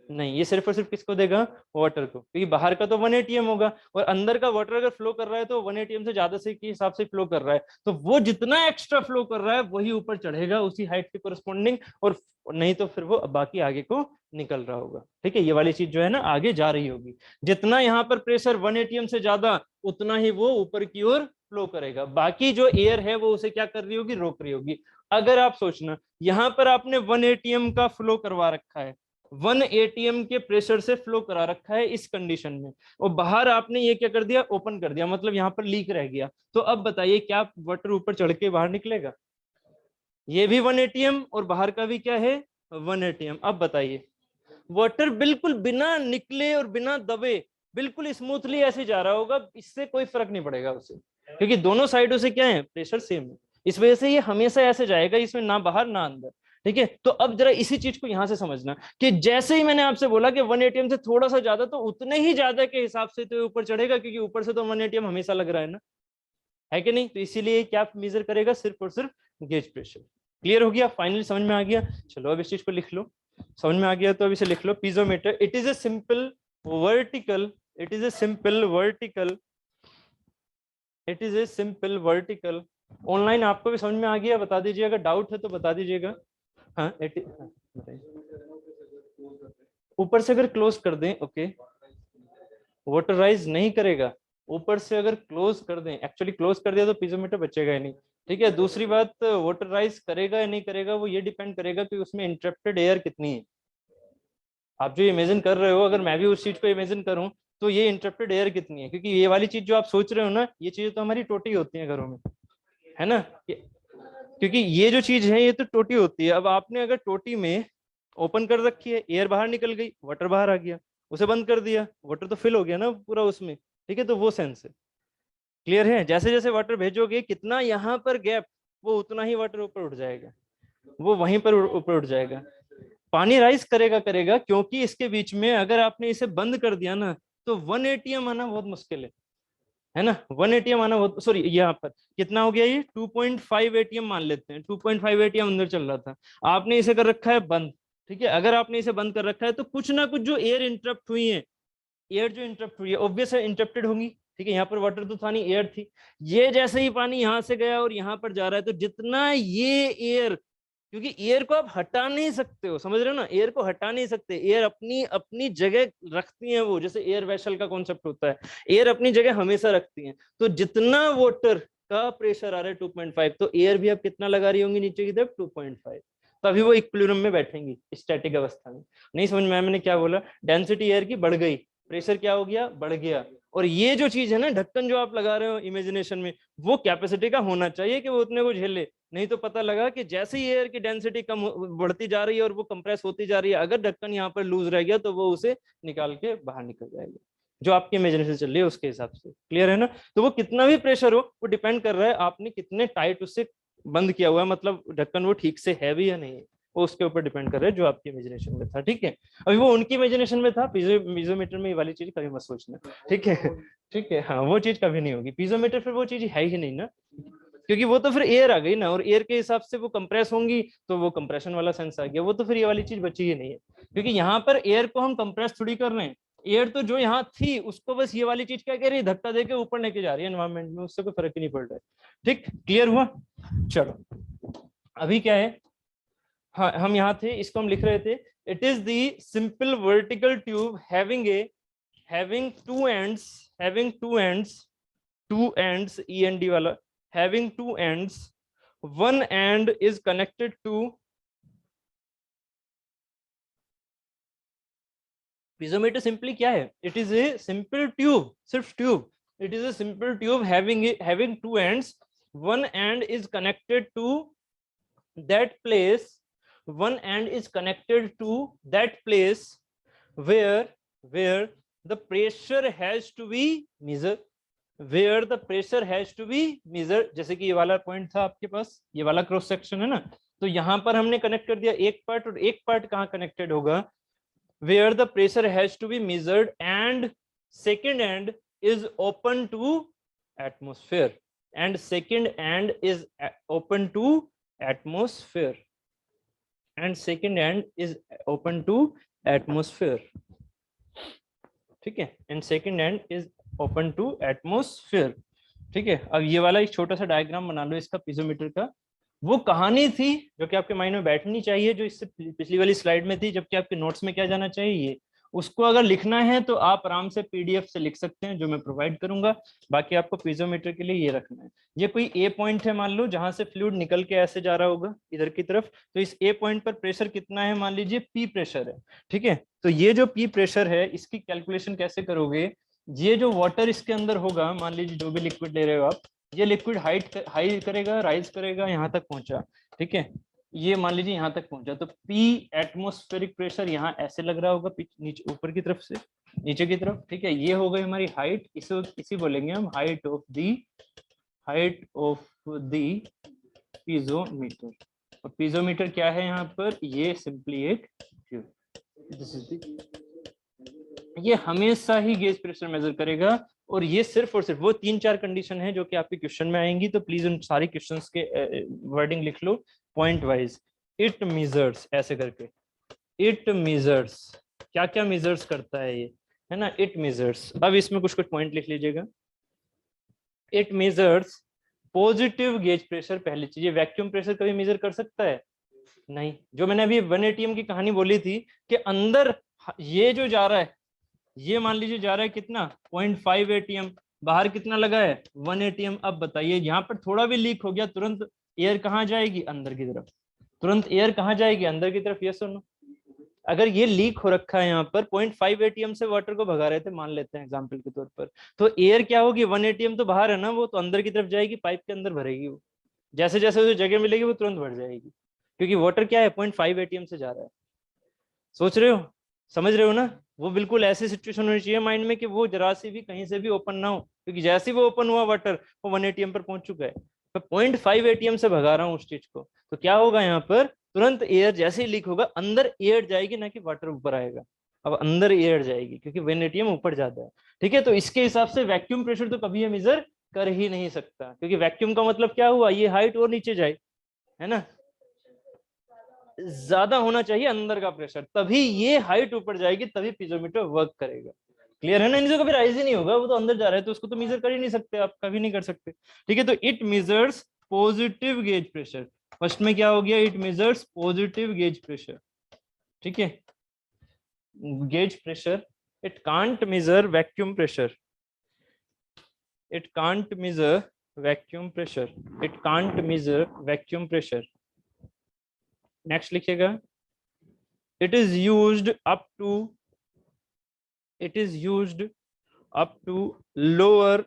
S1: नहीं, ये सिर्फ और सिर्फ किसको देगा, वाटर को, क्योंकि बाहर का तो 1 ATM होगा और अंदर का वाटर अगर फ्लो कर रहा है तो 1 ATM से ज्यादा से के हिसाब से फ्लो कर रहा है, तो वो जितना एक्स्ट्रा फ्लो कर रहा है वही ऊपर चढ़ेगा उसी हाइट के कोरस्पॉन्डिंग, और नहीं तो फिर वो बाकी आगे को निकल रहा होगा। ठीक है, ये वाली चीज जो है ना आगे जा रही होगी, जितना यहाँ पर प्रेशर 1 ATM से ज्यादा उतना ही वो ऊपर की ओर फ्लो करेगा, बाकी जो एयर है वो उसे क्या कर रही होगी, रोक रही होगी। अगर आप सोचना यहाँ पर आपने 1 ATM का फ्लो करवा रखा है, 1 ATM के प्रेशर से फ्लो करा रखा है इस कंडीशन में, और बाहर आपने ये क्या कर दिया, ओपन कर दिया, मतलब यहाँ पर लीक रह गया, तो अब बताइए क्या वाटर ऊपर चढ़ के बाहर निकलेगा, ये भी 1 ATM और बाहर का भी क्या है 1 ATM। अब बताइए वाटर बिल्कुल बिना निकले और बिना दबे बिल्कुल स्मूथली ऐसे जा रहा होगा, इससे कोई फर्क नहीं पड़ेगा उसे, क्योंकि दोनों साइडों से क्या है, प्रेशर सेम है। इस वजह से ये हमेशा ऐसे जाएगा, इसमें ना बाहर ना अंदर। ठीक है, तो अब जरा इसी चीज को यहां से समझना कि जैसे ही मैंने आपसे बोला कि 1 एटीएम से थोड़ा सा ज्यादा, तो उतने ही ज्यादा के हिसाब से तो ऊपर चढ़ेगा, क्योंकि ऊपर से तो 1 एटीएम हमेशा लग रहा है ना, है कि नहीं। तो इसीलिए क्या मेजर करेगा, सिर्फ और सिर्फ गेज प्रेशर। क्लियर हो गया, फाइनली समझ में आ गया। चलो अब इस चीज को लिख लो, समझ में आ गया तो अब इसे लिख लो। Piezometer, it is a simple vertical, it is a simple vertical, it is a simple vertical. Online आपको भी समझ में आ गया, बता दीजिए, अगर डाउट है तो बता दीजिएगा। हाँ, ऊपर से अगर क्लोज कर दें, ओके, वाटराइज नहीं करेगा। ऊपर से अगर क्लोज कर दें, एक्चुअली क्लोज कर दिया तो पीजोमीटर बचेगा ही नहीं। ठीक है, दूसरी बात, वाटराइज करेगा या नहीं करेगा वो ये डिपेंड करेगा कि उसमें इंटरप्टेड एयर कितनी है। आप जो इमेजिन कर रहे हो, अगर मैं भी उस चीज को इमेजिन करूं तो ये इंटरप्टेड एयर कितनी है, क्योंकि ये वाली चीज जो आप सोच रहे हो ना, ये चीजें तो हमारी टोटी होती है घरों में, है ना। क्योंकि ये जो चीज है ये तो टोटी होती है। अब आपने अगर टोटी में ओपन कर रखी है, एयर बाहर निकल गई, वाटर बाहर आ गया, उसे बंद कर दिया, वाटर तो फिल हो गया ना पूरा उसमें। ठीक है, तो वो सेंस है। क्लियर है, जैसे जैसे वाटर भेजोगे कितना यहाँ पर गैप, वो उतना ही वाटर ऊपर उठ जाएगा, वो वहीं पर ऊपर उठ जाएगा। पानी राइज करेगा करेगा, क्योंकि इसके बीच में अगर आपने इसे बंद कर दिया ना, तो 1 एटीएम आना बहुत मुश्किल है ना। 1 एटीएम आना बहुत, सॉरी, यहाँ पर कितना हो गया, ये 2.5 एटीएम मान लेते हैं, 2.5 एटीएम अंदर चल रहा था, आपने इसे कर रखा है बंद। ठीक है, अगर आपने इसे बंद कर रखा है तो कुछ ना कुछ जो एयर इंटरप्ट हुई है, एयर जो इंटरप्ट हुई है ऑब्वियस है इंटरप्टेड होंगी। ठीक है, यहाँ पर वाटर तो था नहीं, एयर थी। ये जैसे ही पानी यहाँ से गया और यहाँ पर जा रहा है, तो जितना ये एयर, क्योंकि एयर को आप हटा नहीं सकते हो, समझ रहे हो ना, एयर को हटा नहीं सकते, एयर अपनी अपनी जगह रखती है वो, जैसे एयर वेसल का कॉन्सेप्ट होता है, एयर अपनी जगह हमेशा रखती है। तो जितना वाटर का प्रेशर आ रहा है 2.5, तो एयर भी आप कितना लगा रही होंगी नीचे की तरफ, 2.5, तभी वो इक्विलिब्रियम में बैठेंगी स्टैटिक अवस्था में। नहीं समझ में आया मैंने क्या बोला, डेंसिटी एयर की बढ़ गई, प्रेशर क्या हो गया, बढ़ गया। और ये जो चीज है ना, ढक्कन जो आप लगा रहे हो इमेजिनेशन में, वो कैपेसिटी का होना चाहिए कि वो उतने को झेले। नहीं तो पता लगा कि जैसे ही एयर की डेंसिटी कम बढ़ती जा रही है और वो कंप्रेस होती जा रही है, अगर ढक्कन यहाँ पर लूज रह गया तो वो उसे निकाल के बाहर निकल जाएगा, जो आपकी इमेजिनेशन चल रही है उसके हिसाब से। क्लियर है ना। तो वो कितना भी प्रेशर हो, वो डिपेंड कर रहा है आपने कितने टाइट उससे बंद किया हुआ है, मतलब ढक्कन वो ठीक से है भी या नहीं है, वो उसके ऊपर डिपेंड कर रहा है जो आपकी इमेजिनेशन में था। ठीक है, अभी वो उनकी इमेजिनेशन में था, पीजोमीटर में ये वाली चीज कभी मत सोचना। ठीक है, ठीक है, हाँ, वो चीज कभी नहीं होगी। पीजोमीटर फिर वो चीज है ही नहीं ना, क्योंकि वो तो फिर एयर आ गई ना, और एयर के हिसाब से वो कंप्रेस होंगी, तो वो कंप्रेशन वाला सेंस आ गया, वो तो फिर ये वाली चीज बची ही नहीं है। क्योंकि यहाँ पर एयर को हम कंप्रेस थोड़ी कर रहे हैं, एयर तो जो यहाँ थी उसको बस ये वाली चीज क्या कह रही है, धक्का देके ऊपर लेके जा रही है एनवायरमेंट में, उससे कोई फर्क ही नहीं पड़ रहा है। ठीक, क्लियर हुआ। चलो अभी क्या है, हाँ हम यहाँ थे, इसको हम लिख रहे थे, it is the simple vertical tube having two ends, two ends, E N D वाला, having two ends, one end is connected to piezometer। simply क्या है, it is a simple tube, सिर्फ tube, it is a simple tube having two ends, one end is connected to that place, one end is connected to that place where the pressure has to be measured, where the pressure has to be measured। जैसे कि ये वाला पॉइंट था आपके पास, ये वाला क्रॉस सेक्शन है ना, तो यहाँ पर हमने कनेक्ट कर दिया एक पार्ट, और एक पार्ट कहाँ कनेक्टेड होगा, where the pressure has to be measured and second end is open to atmosphere, and second end is open to atmosphere, and second end is open to atmosphere। ठीक है, and second end is open to atmosphere. ठीक है, अब ये वाला एक छोटा सा डायग्राम बना लो इसका पीजोमीटर का। वो कहानी थी जो कि आपके माइंड में बैठनी चाहिए, जो इससे पिछली वाली स्लाइड में थी, जबकि आपके नोट्स में क्या जाना चाहिए, उसको अगर लिखना है तो आप आराम से पीडीएफ से लिख सकते हैं, जो मैं प्रोवाइड करूंगा। बाकी आपको पीजोमीटर के लिए ये रखना है, ये कोई ए पॉइंट है मान लो, जहां से फ्लूइड निकल के ऐसे जा रहा होगा इधर की तरफ, तो इस ए पॉइंट पर प्रेशर कितना है, मान लीजिए पी प्रेशर है। ठीक है, तो ये जो पी प्रेशर है इसकी कैलकुलेशन कैसे करोगे, ये जो वाटर इसके अंदर होगा, मान लीजिए जो भी लिक्विड ले रहे हो आप, ये लिक्विड हाई करेगा, राइज करेगा, यहाँ तक पहुंचा। ठीक है, ये मान लीजिए यहाँ तक पहुंचा, तो P एटमॉस्फेरिक प्रेशर यहाँ ऐसे लग रहा होगा, नीचे ऊपर की तरफ से नीचे की तरफ। ठीक है, ये हो गई हमारी हाइट, इसे बोलेंगे हम हाइट ऑफ दी पीजोमीटर। और पीजोमीटर क्या है यहाँ पर, ये सिंपली एक ट्यूब, दिस इज ये हमेशा ही गेज प्रेशर मेजर करेगा। और ये सिर्फ और सिर्फ वो 3-4 कंडीशन है जो कि आपके क्वेश्चन में आएंगी, तो प्लीज उन सारी क्वेश्चंस के वर्डिंग लिख लो पॉइंट वाइज। इट मेजर्स ऐसे करके, इट मेजर्स क्या क्या मेजर्स करता है ये, है ना, इट मेजर्स। अब इसमें कुछ कुछ पॉइंट लिख लीजिएगा। It measures positive gauge pressure, पहली चीज। ये वैक्यूम प्रेशर कभी मेजर कर सकता है? नहीं। जो मैंने अभी 1 एटीएम की कहानी बोली थी कि अंदर ये जो जा रहा है, ये मान लीजिए जा रहा है कितना, 0.5 एटीएम, बाहर कितना लगा है, 1 एटीएम। अब बताइए यहाँ पर थोड़ा भी लीक हो गया, तुरंत एयर कहाँ जाएगी, अंदर की तरफ। तुरंत एयर कहाँ जाएगी, अंदर की तरफ। यस और नो? अगर ये लीक हो रखा है यहाँ पर, 0.5 एटीएम से वाटर को भगा रहे थे, मान लेते हैं एग्जाम्पल के तौर पर, तो एयर क्या होगी, 1 एटीएम तो बाहर है ना, वो तो अंदर की तरफ जाएगी, पाइप के अंदर भरेगी वो। जैसे जैसे उसे जगह मिलेगी वो तुरंत भर जाएगी, क्योंकि वाटर क्या है, 0.5 एटीएम से जा रहा है। सोच रहे हो, समझ रहे हो ना? वो बिल्कुल ऐसी सिचुएशन होनी चाहिए माइंड में कि वो जरा सी भी कहीं से भी ओपन ना हो, क्योंकि जैसे ही वो ओपन हुआ वाटर, वो 1 एटीएम पर पहुंच चुका है। मैं 0.5 एटीएम से भगा रहा हूँ उस चीज को, तो क्या होगा यहाँ पर, तुरंत एयर जैसे ही लीक होगा, अंदर एयर जाएगी, ना कि वाटर ऊपर आएगा। अब अंदर एयर जाएगी क्योंकि 1 एटीएम ऊपर जाता है। ठीक है, तो इसके हिसाब से वैक्यूम प्रेशर तो कभी ये मेजर कर ही नहीं सकता, क्योंकि वैक्यूम का मतलब क्या हुआ, ये हाइट और नीचे जाए, है ना, ज्यादा होना चाहिए अंदर का प्रेशर, तभी ये हाइट ऊपर जाएगी, तभी पीजोमीटर वर्क करेगा। क्लियर है ना? इनसे कभी राइज ही नहीं होगा, वो तो अंदर जा रहा है, तो उसको तो मेजर कर ही नहीं सकते आप, कभी नहीं कर सकते। ठीक है, तो it measures positive gauge pressure. First में क्या हो गया, it measures positive gauge pressure. ठीक है, gauge pressure, it can't measure vacuum pressure, it can't measure vacuum pressure, it can't measure vacuum pressure. Next लिखिएगा, it is used up to, it is used up to lower,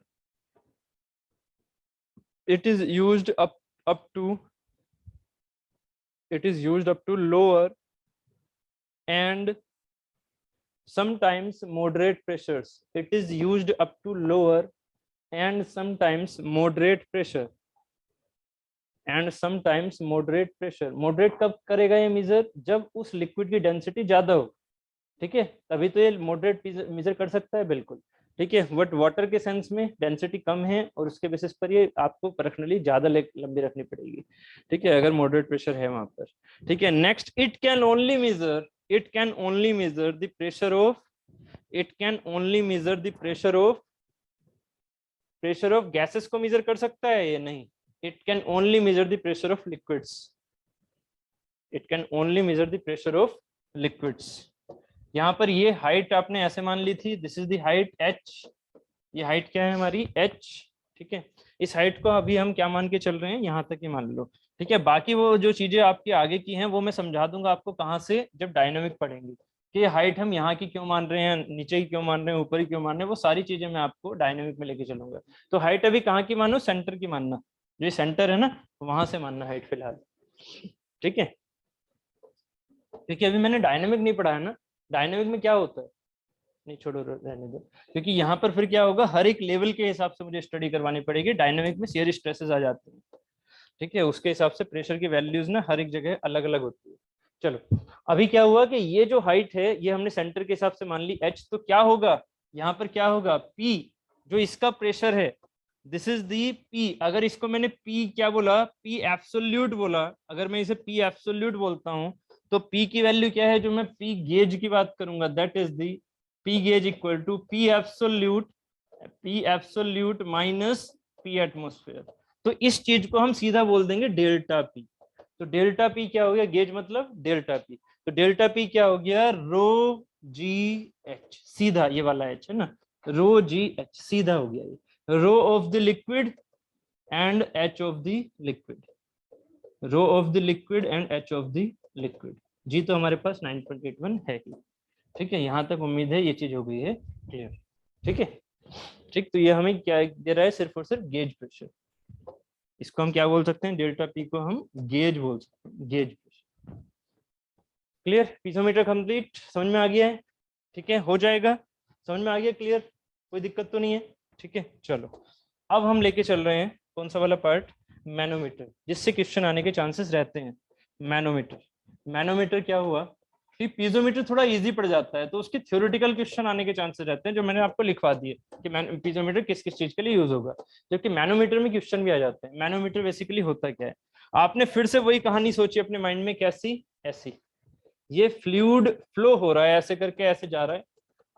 S1: it is used up to, it is used up to lower and sometimes moderate pressures, it is used up to lower and sometimes moderate pressure, and sometimes moderate pressure. Moderate कब करेगा ये मेजर, जब उस लिक्विड की डेंसिटी ज्यादा हो। ठीक है, तभी तो ये मॉडरेट मेजर कर सकता है, बिल्कुल। ठीक है, बट वाटर के सेंस में डेंसिटी कम है और उसके बेसिस पर ये आपको पर्सनली ज्यादा लंबी रखनी पड़ेगी। ठीक है, अगर मॉडरेट प्रेशर है वहां पर। ठीक है, next, it can only measure, it can only measure the pressure of, it can only measure the pressure of gases को मेजर कर सकता है ये? नहीं। It can only measure the pressure of liquids, it can only measure the pressure of liquids. यहाँ पर ये हाइट आपने ऐसे मान ली थी, this is the height h, ये हाइट क्या है हमारी, h। ठीक है, इस हाइट को अभी हम क्या मान के चल रहे हैं, यहाँ तक ही मान लो। ठीक है, बाकी वो जो चीजें आपकी आगे की हैं वो मैं समझा दूंगा आपको कहाँ से, जब डायनामिक पढ़ेंगे, कि हाइट हम यहाँ की क्यों मान रहे हैं, नीचे की क्यों मान रहे हैं, ऊपर ही क्यों मान रहे हैं, वो सारी चीजें मैं आपको डायनामिक में लेके चलूंगा। तो हाइट अभी कहाँ की मानो, सेंटर की मानना, जो सेंटर है ना वहां से मानना हाइट फिलहाल। ठीक है, क्योंकि अभी मैंने डायनामिक नहीं पढ़ा है ना, डायनामिक में क्या होता है, नहीं छोड़ो रहने दो, क्योंकि यहाँ पर फिर क्या होगा, हर एक लेवल के हिसाब से मुझे स्टडी करवानी पड़ेगी। डायनामिक में शेयर स्ट्रेसेस आ जाते हैं। ठीक है, उसके हिसाब से प्रेशर की वैल्यूज ना हर एक जगह अलग अलग होती है। चलो, अभी क्या हुआ कि ये जो हाइट है ये हमने सेंटर के हिसाब से मान ली h, तो क्या होगा यहाँ पर, क्या होगा P, जो इसका प्रेशर है, दिस इज दी P। अगर इसको मैंने P क्या बोला, P एब्सोल्यूट बोला, अगर मैं इसे P एब्सोल्यूट बोलता हूँ, तो P की वैल्यू क्या है, जो मैं P गेज की बात करूंगा, that is the P gauge equal to P absolute minus P atmosphere. तो इस चीज को हम सीधा बोल देंगे डेल्टा P। तो डेल्टा P क्या हो गया, गेज मतलब डेल्टा P, तो डेल्टा P क्या हो गया, रो जी एच, सीधा ये वाला H है ना, रो जी एच सीधा हो गया ये, rho of the liquid and H of the liquid, rho of the liquid and H of the liquid. जी तो हमारे पास 9.81 है ही। ठीक है, यहाँ तक उम्मीद है ये चीज हो गई है क्लियर। ठीक है, ठीक, तो ये हमें क्या दे रहा है, सिर्फ और सिर्फ गेज प्रेशर। इसको हम क्या बोल सकते हैं, डेल्टा P को हम गेज बोल सकते हैं, gauge pressure. Clear, piezometer complete, समझ में आ गया है? ठीक है, हो जाएगा, समझ में आ गया, क्लियर, कोई दिक्कत तो नहीं है? ठीक है, चलो अब हम लेके चल रहे हैं कौन सा वाला पार्ट, मैनोमीटर, जिससे क्वेश्चन आने के चांसेस रहते हैं। मैनोमीटर, मैनोमीटर क्या हुआ कि पीजोमीटर थोड़ा इजी पड़ जाता है, तो उसके थ्योरेटिकल क्वेश्चन आने के चांसेस रहते हैं, जो मैंने आपको लिखवा दिए कि पीजोमीटर किस किस चीज के लिए यूज होगा, जबकि मैनोमीटर में क्वेश्चन भी आ जाते हैं। मैनोमीटर बेसिकली होता क्या है, आपने फिर से वही कहानी सोची अपने माइंड में, कैसी, ऐसी, ये फ्लूइड फ्लो हो रहा है ऐसे करके, ऐसे जा रहा है,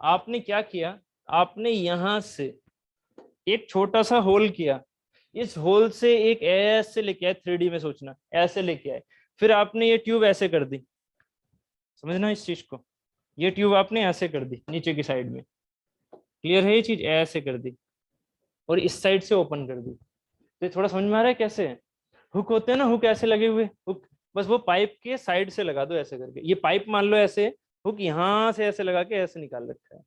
S1: आपने क्या किया, आपने यहां से एक छोटा सा होल किया, इस होल से एक ऐसे लेके आए, 3D में सोचना, ऐसे लेके आए, फिर आपने ये ट्यूब ऐसे कर दी, समझना इस चीज को, ये ट्यूब आपने ऐसे कर दी नीचे की साइड में, क्लियर है ये चीज, ऐसे कर दी और इस साइड से ओपन कर दी। तो ये थोड़ा समझ में आ रहा है कैसे है? हुक होते हैं ना, हुक ऐसे लगे हुए, हुक बस वो पाइप के साइड से लगा दो ऐसे करके, ये पाइप मान लो ऐसे, हुक यहाँ से ऐसे लगा के ऐसे निकाल रखा है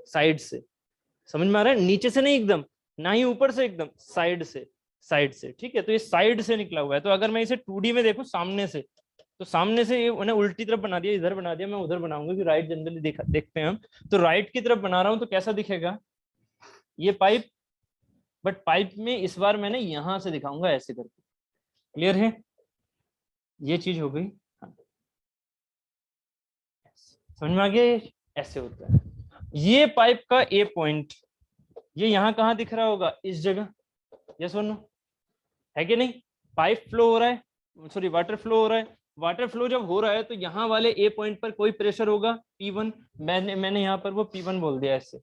S1: साइड से, समझ में आ रहा है, नीचे से नहीं एकदम, ना ही ऊपर से एकदम, साइड से, साइड से, ठीक है, तो ये साइड से निकला हुआ है। तो अगर मैं इसे 2D में देखूं सामने से, तो सामने से ये मैंने उल्टी तरफ बना दिया, इधर बना दिया, मैं उधर बनाऊंगा कि राइट जनरली देखते हैं हम, तो राइट की तरफ बना रहा हूं तो कैसा दिखेगा ये पाइप, बट पाइप में इस बार मैंने यहां से दिखाऊंगा ऐसे करके, क्लियर है, ये चीज हो गई। हाँ। समझ में आ गया, ये ऐसे होता है। ये पाइप का ए पॉइंट, ये यहाँ कहाँ दिख रहा होगा, इस जगह, यस और नो, है कि नहीं, पाइप फ्लो हो रहा है, सॉरी वाटर फ्लो हो रहा है, वाटर फ्लो जब हो रहा है तो यहाँ वाले ए पॉइंट पर कोई प्रेशर होगा P1, मैंने यहाँ पर वो P1 बोल दिया ऐसे।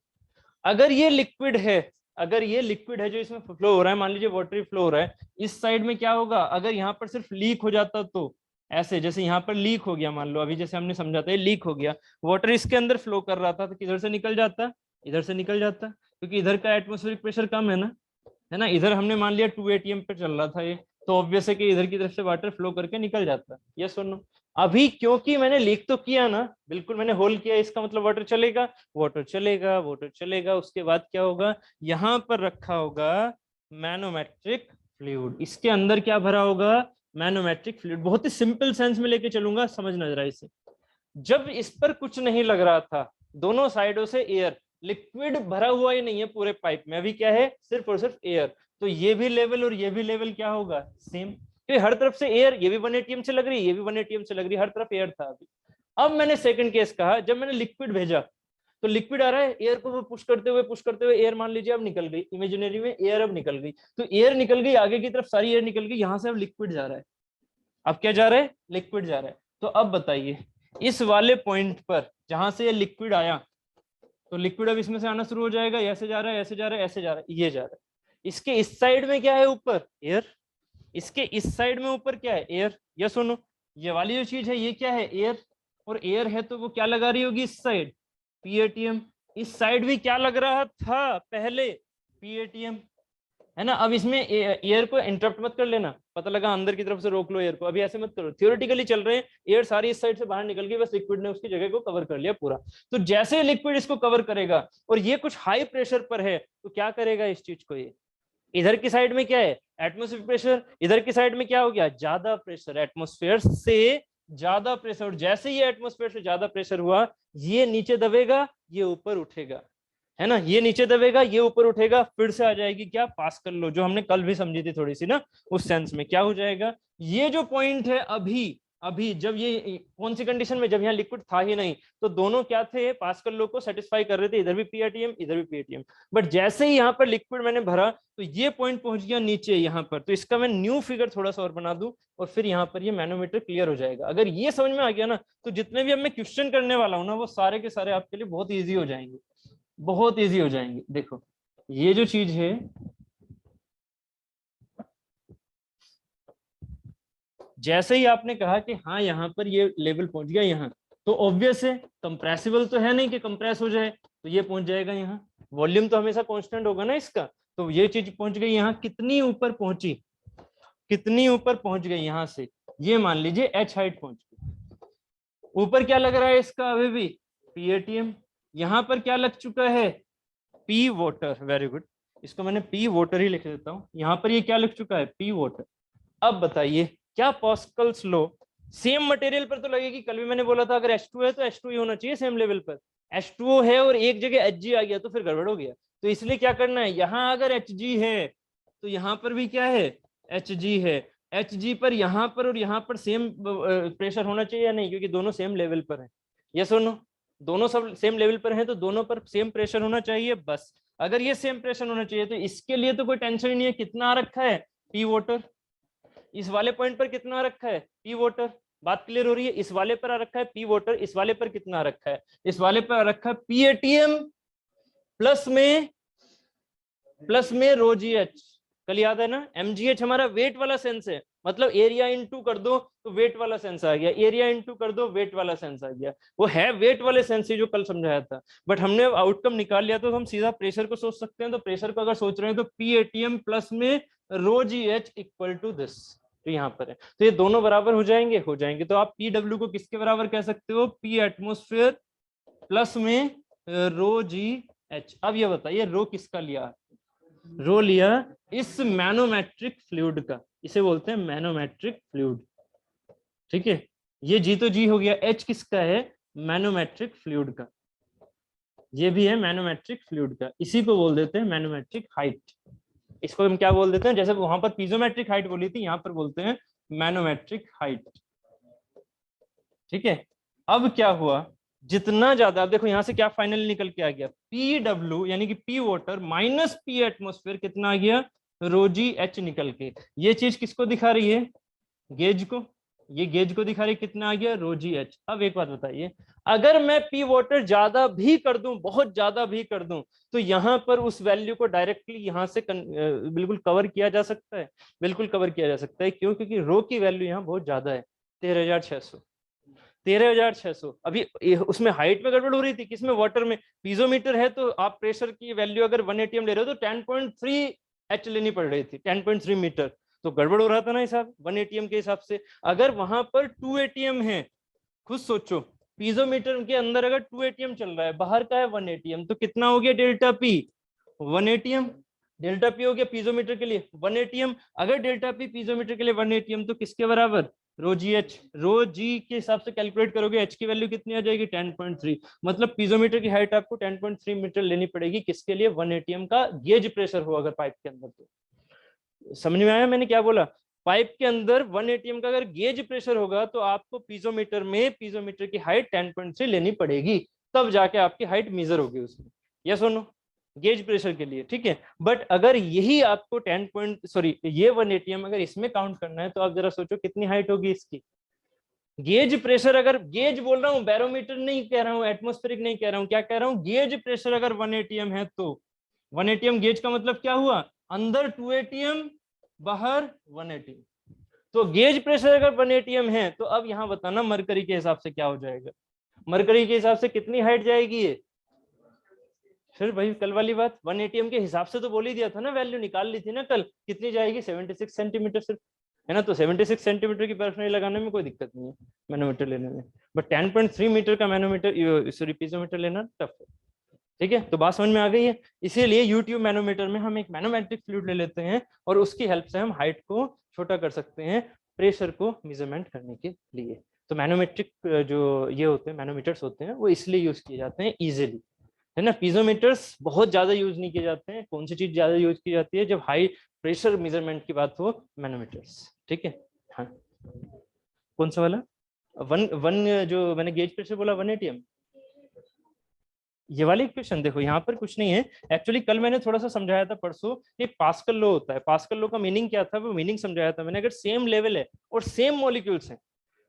S1: अगर ये लिक्विड है, अगर ये लिक्विड है जो इसमें फ्लो हो रहा है, मान लीजिए वाटरी फ्लो हो रहा है, इस साइड में क्या होगा, अगर यहाँ पर सिर्फ लीक हो जाता तो ऐसे, जैसे यहाँ पर लीक हो गया, मान लो अभी जैसे हमने समझा था, ये लीक हो गया, वाटर इसके अंदर फ्लो कर रहा था, तो किधर से निकल जाता, इधर से निकल जाता, क्योंकि इधर का एटमॉस्फेरिक प्रेशर कम है ना, इधर हमने मान लिया 2 ATM पे चल रहा था ये, तो ऑब्वियस है कि इधर की तरफ से वाटर फ्लो करके निकल जाता है, यस और नो। अभी क्योंकि मैंने लीक तो किया ना, बिल्कुल मैंने होल किया, इसका मतलब वाटर चलेगा, वाटर चलेगा, वाटर चलेगा, उसके बाद क्या होगा, यहाँ पर रखा होगा मैनोमेट्रिक फ्लूइड, इसके अंदर क्या भरा होगा, मैनोमेट्रिक फ्लूइड। बहुत ही सिंपल सेंस में लेके चलूंगा, समझना जरा इसे। जब इस पर कुछ नहीं लग रहा था, दोनों साइडों से एयर, लिक्विड भरा हुआ ही नहीं है पूरे पाइप में, अभी क्या है, सिर्फ और सिर्फ एयर, तो ये भी लेवल और ये भी लेवल क्या होगा, सेम, क्योंकि हर तरफ से एयर, ये भी 1 ATM से लग रही है, ये भी 1 ATM से लग रही है, हर तरफ एयर था अभी। अब मैंने सेकंड केस कहा, जब मैंने लिक्विड भेजा, तो लिक्विड आ रहा है, एयर को पुश करते हुए एयर मान लीजिए अब निकल गई, इमेजिनरी में एयर अब निकल गई, तो एयर निकल गई आगे की तरफ, सारी एयर निकल गई, यहां से अब लिक्विड जा रहा है, अब क्या जा रहा है, लिक्विड जा रहा है। तो अब बताइए, इस वाले पॉइंट पर जहां से ये लिक्विड आया, तो लिक्विड अब इसमें से आना शुरू हो जाएगा, ऐसे जा रहा है, ऐसे जा रहा है, ऐसे जा रहा है, ये जा रहा है, इसके इस साइड में क्या है, ऊपर एयर, इसके इस साइड में ऊपर क्या है, एयर, ये सुनो, ये वाली जो चीज है ये क्या है, एयर, और एयर है तो वो क्या लगा रही होगी, इस साइड PATM, इस साइड भी क्या लग रहा था पहले, PATM, है ना। अब इसमें एयर को इंटरप्ट मत कर लेना, पता लगा अंदर की तरफ से रोक लो एयर को, अभी ऐसे मत करो, थियोरेटिकली चल रहे हैं, एयर सारी इस साइड से बाहर निकल गई, बस लिक्विड ने उसकी जगह को कवर कर लिया पूरा। तो जैसे लिक्विड इसको कवर करेगा और ये कुछ हाई प्रेशर पर है, तो क्या करेगा इस चीज को, ये इधर की साइड में क्या है, एटमॉस्फेयर प्रेशर, इधर की साइड में क्या हो गया, ज्यादा प्रेशर, एटमॉस्फेयर से ज्यादा प्रेशर, और जैसे ही एटमॉस्फेयर से ज्यादा प्रेशर हुआ, ये नीचे दबेगा, ये ऊपर उठेगा, है ना, ये नीचे दबेगा, ये ऊपर उठेगा, फिर से आ जाएगी क्या, पास्कल लॉ, जो हमने कल भी समझी थी थोड़ी सी ना, उस सेंस में क्या हो जाएगा, ये जो पॉइंट है अभी, अभी जब ये कौन सी कंडीशन में, जब यहाँ लिक्विड था ही नहीं, तो दोनों क्या थे, पास्कल लॉ को सेटिस्फाई कर रहे थे, इधर भी PATM इधर भी PATM, बट जैसे ही यहाँ पर लिक्विड मैंने भरा, तो ये पॉइंट पहुंच गया नीचे यहाँ पर, तो इसका मैं न्यू फिगर थोड़ा सा और बना दूं, और फिर यहाँ पर ये मैनोमीटर क्लियर हो जाएगा। अगर ये समझ में आ गया ना, तो जितने भी अब मैं क्वेश्चन करने वाला हूँ ना, वो सारे के सारे आपके लिए बहुत ईजी हो जाएंगे, बहुत इजी हो जाएंगे। देखो ये जो चीज है, जैसे ही आपने कहा कि हाँ यहाँ पर ये लेवल पहुंच गया यहाँ, तो ऑब्वियस है कंप्रेसिबल तो है नहीं कि कंप्रेस हो जाए, तो ये पहुंच जाएगा यहाँ, वॉल्यूम तो हमेशा कांस्टेंट होगा ना इसका, तो ये चीज पहुंच गई यहाँ, कितनी ऊपर पहुंची, कितनी ऊपर पहुंच गई यहाँ से, ये मान लीजिए H हाइट पहुंच गई, ऊपर क्या लग रहा है इसका अभी भी, PATM, यहाँ पर क्या लग चुका है, P वाटर, वेरी गुड, इसको मैंने P वाटर ही लिख देता हूँ, यहाँ पर ये क्या लिख चुका है, P वाटर। अब बताइए क्या पास्कल्स लॉ सेम मटेरियल पर तो लगेगी, कल भी मैंने बोला था अगर H2 है तो H2 ही होना चाहिए सेम लेवल पर, H2O है और एक जगह Hg आ गया तो फिर गड़बड़ हो गया, तो इसलिए क्या करना है, यहाँ अगर Hg है तो यहाँ पर भी क्या है Hg है, Hg पर यहाँ पर और यहाँ पर सेम प्रेशर होना चाहिए या नहीं, क्योंकि दोनों सेम लेवल पर है। यस और नो? दोनों सब सेम लेवल पर हैं तो दोनों पर सेम प्रेशर होना चाहिए बस। अगर ये सेम प्रेशर होना चाहिए तो इसके लिए तो कोई टेंशन ही नहीं है। कितना आ रखा है पी वोटर, इस वाले पॉइंट पर कितना आ रखा है पी वोटर, बात क्लियर हो रही है? इस वाले पर आ रखा है पी वोटर, इस वाले पर कितना आ रखा है, इस वाले पर आ रखा है पी एटीएम प्लस में रो जी एच। कल याद है ना, mgh हमारा वेट वाला सेंस है, मतलब एरिया इनटू कर दो तो वेट वाला सेंस आ गया, एरिया इनटू कर दो वेट वाला सेंस आ गया। वो है वेट वाले सेंस ही जो कल समझाया था, बट हमने आउटकम निकाल लिया तो हम सीधा प्रेशर को सोच सकते हैं। तो प्रेशर को अगर सोच रहे हैं तो पी एटीएम प्लस में rho ji H equal to this, तो यहाँ पर है तो ये दोनों बराबर हो जाएंगे, हो जाएंगे। तो आप पी डब्ल्यू को किसके बराबर कह सकते हो, पी एटमोस्फेयर प्लस में रो जी एच। अब ये बताइए रो किसका लिया, रो लिया इस मैनोमेट्रिक फ्लूइड का, इसे बोलते हैं मैनोमेट्रिक फ्लूइड, ठीक है। ये जी तो जी हो गया, एच किसका है, मैनोमेट्रिक फ्लूइड का, ये भी है मैनोमेट्रिक फ्लूइड का, इसी को बोल देते हैं मैनोमेट्रिक हाइट। इसको हम क्या बोल देते हैं, जैसे वहां पर पीजोमेट्रिक हाइट बोली थी, यहां पर बोलते हैं मैनोमेट्रिक हाइट, ठीक है। अब क्या हुआ, जितना ज्यादा, देखो यहां से क्या फाइनली निकल के आ गया, पी डब्ल्यू यानी कि P water minus P atmosphere कितना आ गया, रोजी एच निकल के। ये चीज किसको दिखा रही है, गेज को, ये गेज को दिखा रही है कितना आ गया, रोजी एच। अब एक बात बताइए, अगर मैं पी वाटर ज्यादा भी कर दूं, बहुत ज्यादा भी कर दूं, तो यहां पर उस वैल्यू को डायरेक्टली यहां से बिल्कुल कवर किया जा सकता है, बिल्कुल कवर किया जा सकता है। क्यों, क्योंकि रो की वैल्यू यहाँ बहुत ज्यादा है, 13,600, 13,600। अभी उसमें हाइट में गड़बड़ हो रही थी, किसमें, वाटर में। पीजोमीटर है तो आप प्रेशर की वैल्यू अगर 1 एटीएम ले रहे हो तो 10.3 एच लेनी पड़ रही थी, 10.3 मीटर, तो गड़बड़ हो रहा था ना हिसाब 1 एटीएम के हिसाब से। अगर वहां पर 2 एटीएम है, खुद सोचो, पीजोमीटर के अंदर अगर 2 एटीएम चल रहा है, बाहर का है 1 एटीएम, तो कितना हो गया delta P, 1 ATM. Delta P हो गया पीजोमीटर के लिए 1 एटीएम। अगर डेल्टा पी पीजोमीटर के लिए 1 एटीएम तो किसके बराबर, रो जी एच। रो जी के हिसाब से कैलकुलेट करोगे, एच की वैल्यू कितनी आ जाएगी, 10.3। मतलब पीजोमीटर की हाइट आपको 10.3 मीटर लेनी पड़ेगी, किसके लिए, 1 एटीएम का गेज प्रेशर हो अगर पाइप के अंदर। तो समझ में आया मैंने क्या बोला, पाइप के अंदर 1 एटीएम का अगर गेज प्रेशर होगा तो आपको पीजोमीटर में पीजोमीटर की हाइट 10.3 लेनी पड़ेगी, तब जाके आपकी हाइट मेजर होगी उसमें। यस और नो, गेज प्रेशर के लिए, ठीक है। बट अगर यही आपको 1 एटीएम अगर इसमें काउंट करना है तो आप जरा सोचो कितनी हाइट होगी इसकी। गेज प्रेशर, अगर गेज बोल रहा हूं, बैरोमीटर नहीं कह रहा हूं, एटमॉस्फेरिक नहीं कह रहा हूं, क्या कह रहा हूं, गेज प्रेशर अगर 1 एटीएम है तो 1 एटीएम गेज का मतलब क्या हुआ, अंदर 2 एटीएम बाहर 1 एटीएम। तो गेज प्रेशर अगर 1 एटीएम है तो अब यहां बताना मरकरी के हिसाब से क्या हो जाएगा, मरकरी के हिसाब से कितनी हाइट जाएगी ये, फिर भाई कल वाली बात, 1 एटीएम के हिसाब से तो बोल ही दिया था ना, वैल्यू निकाल ली थी ना कल, कितनी जाएगी, 76 सेंटीमीटर सिर्फ, है ना। तो 76 सेंटीमीटर की बर्फ नहीं लगाने में कोई दिक्कत नहीं है मैनोमीटर लेने में, बट 10.3 मीटर का मैनोमीटर सॉरी पीजोमीटर लेना टफ है, ठीक है। तो बात समझ में आ गई है। इसीलिए यूट्यूब मैनोमीटर में हम एक मैनोमेट्रिक फ्लूइड ले लेते हैं और उसकी हेल्प से हम हाइट को छोटा कर सकते हैं प्रेशर को मेजरमेंट करने के लिए। तो मैनोमेट्रिक जो ये होते हैं मैनोमीटर्स होते हैं वो इसलिए यूज किए जाते हैं इजीली, है ना। पीजोमीटर्स बहुत ज्यादा यूज नहीं किए जाते हैं। कौन सी चीज ज्यादा यूज की जाती है, जब हाई प्रेशर मेजरमेंट की बात हो, मैनोमीटर्स, ठीक है। हाँ, कौन सा वाला, वन वन जो मैंने गेज प्रेशर बोला 1 एटीएम, ये वाली इक्वेशन देखो, यहाँ पर कुछ नहीं है एक्चुअली। कल मैंने थोड़ा सा समझाया था परसों कि पास्कल लॉ होता है, पास्कल लॉ का मीनिंग क्या था, वो मीनिंग समझाया था मैंने। अगर सेम लेवल है और सेम मॉलिक्यूल्स हैं,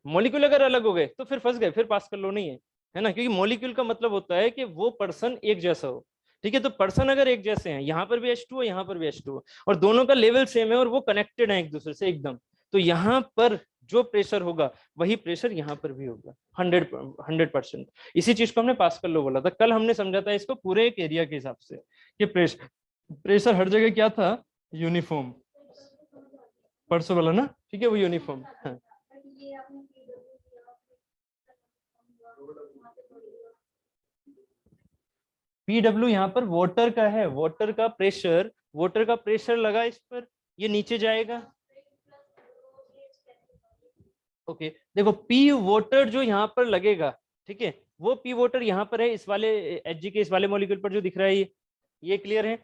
S1: मॉलिक्यूल अगर अलग हो गए तो फिर फंस गए, फिर पास्कल लॉ नहीं है ना। क्योंकि मॉलिक्यूल का मतलब होता है कि वो पर्सन एक जैसा हो, ठीक है। तो पर्सन अगर एक जैसे हैं, यहाँ पर भी H2 है, यहाँ पर भी H2 है, और दोनों का लेवल सेम है और वो कनेक्टेड है एक दूसरे से एकदम, तो यहाँ पर जो प्रेशर होगा वही प्रेशर यहाँ पर भी होगा 100%। इसी चीज को हमने पास्कल लॉ बोला था। कल हमने समझा था इसको पूरे एक एरिया के हिसाब से कि प्रेशर हर जगह क्या था, यूनिफॉर्म, परसों वाला ना, ठीक है, वो यूनिफॉर्म। हाँ, पीडब्ल्यू यहाँ पर वाटर का है, वाटर का प्रेशर लगा इस पर, ये नीचे जाएगा। ओके, देखो पी वाटर जो यहाँ पर लगेगा, ठीक है, वो पी वाटर यहाँ पर है, इस वाले एच के इस वाले मॉलिक्यूल पर जो दिख रहा है ये क्लियर है।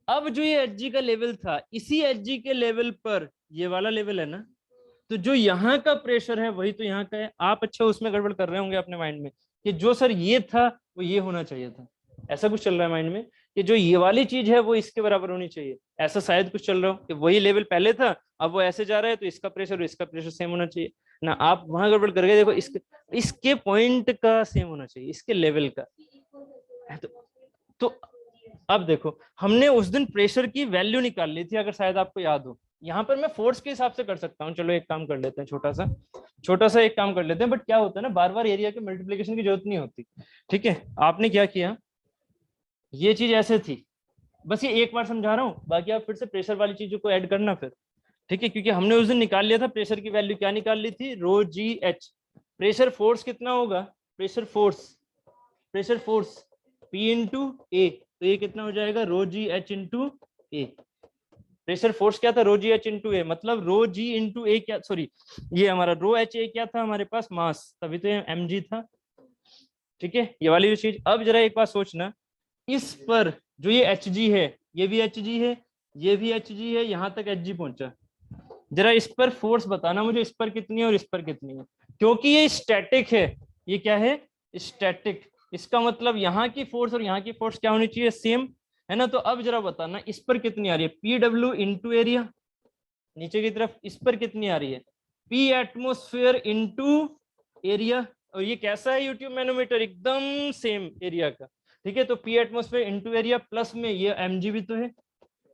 S1: अब जो ये एच का लेवल था, इसी एच के लेवल पर ये वाला लेवल है ना, तो जो यहाँ का प्रेशर है वही तो यहाँ का है। आप अच्छा उसमें गड़बड़ कर रहे होंगे अपने माइंड में कि जो सर ये था वो ये होना चाहिए था, ऐसा कुछ चल रहा है माइंड में कि जो ये वाली चीज है वो इसके बराबर होनी चाहिए, ऐसा शायद कुछ चल रहा हो कि वही लेवल पहले था अब वो ऐसे जा रहा है तो इसका प्रेशर और इसका प्रेशर सेम होना चाहिए ना। आप वहां गड़बड़ करके देखो, इसके पॉइंट का सेम होना चाहिए, इसके लेवल का। तो अब देखो, हमने उस दिन प्रेशर की वैल्यू निकाल ली थी, अगर शायद आपको याद हो। यहाँ पर मैं फोर्स के हिसाब से कर सकता हूँ, चलो एक काम कर लेते हैं, छोटा सा एक काम कर लेते हैं। बट क्या होता है ना, बार बार एरिया के मल्टीप्लीकेशन की जरूरत नहीं होती। ठीक है, आपने क्या किया, ये चीज ऐसे थी, बस ये एक बार समझा रहा हूँ, बाकी आप फिर से प्रेशर वाली चीजों को ऐड करना फिर। ठीक है, क्योंकि हमने उस दिन निकाल लिया था प्रेशर की वैल्यू, क्या निकाल ली थी, रो जी एच। प्रेशर फोर्स कितना होगा, प्रेशर फोर्स पी इंटू ए, तो ये कितना हो जाएगा, रो जी एच इंटू ए। प्रेशर फोर्स क्या था, रो जी एच इंटू ए, मतलब रो जी इंटू ए क्या, सॉरी ये हमारा रो एच ए क्या था हमारे पास, मास, तभी तो ये एम जी था। ठीक है, ये वाली चीज। अब जरा एक बात सोचना, इस पर जो ये एच जी है, ये भी एच जी है, ये भी एच जी है, यहां तक एच जी पहुंचा। जरा इस पर फोर्स बताना मुझे, इस पर कितनी है और इस पर कितनी है, क्योंकि ये स्टैटिक है। ये क्या है, स्टैटिक। इसका मतलब यहाँ की फोर्स और यहाँ की फोर्स क्या होनी चाहिए, सेम, है ना। तो अब जरा बताना इस पर कितनी आ रही है, पी डब्ल्यू इंटू एरिया, नीचे की तरफ इस पर कितनी आ रही है, पी एटमोस्फेयर इंटू एरिया। और ये कैसा है यूट्यूब मैनोमीटर, एकदम सेम एरिया का। ठीक है, तो P atmosphere into area plus में ये एम जी भी तो है,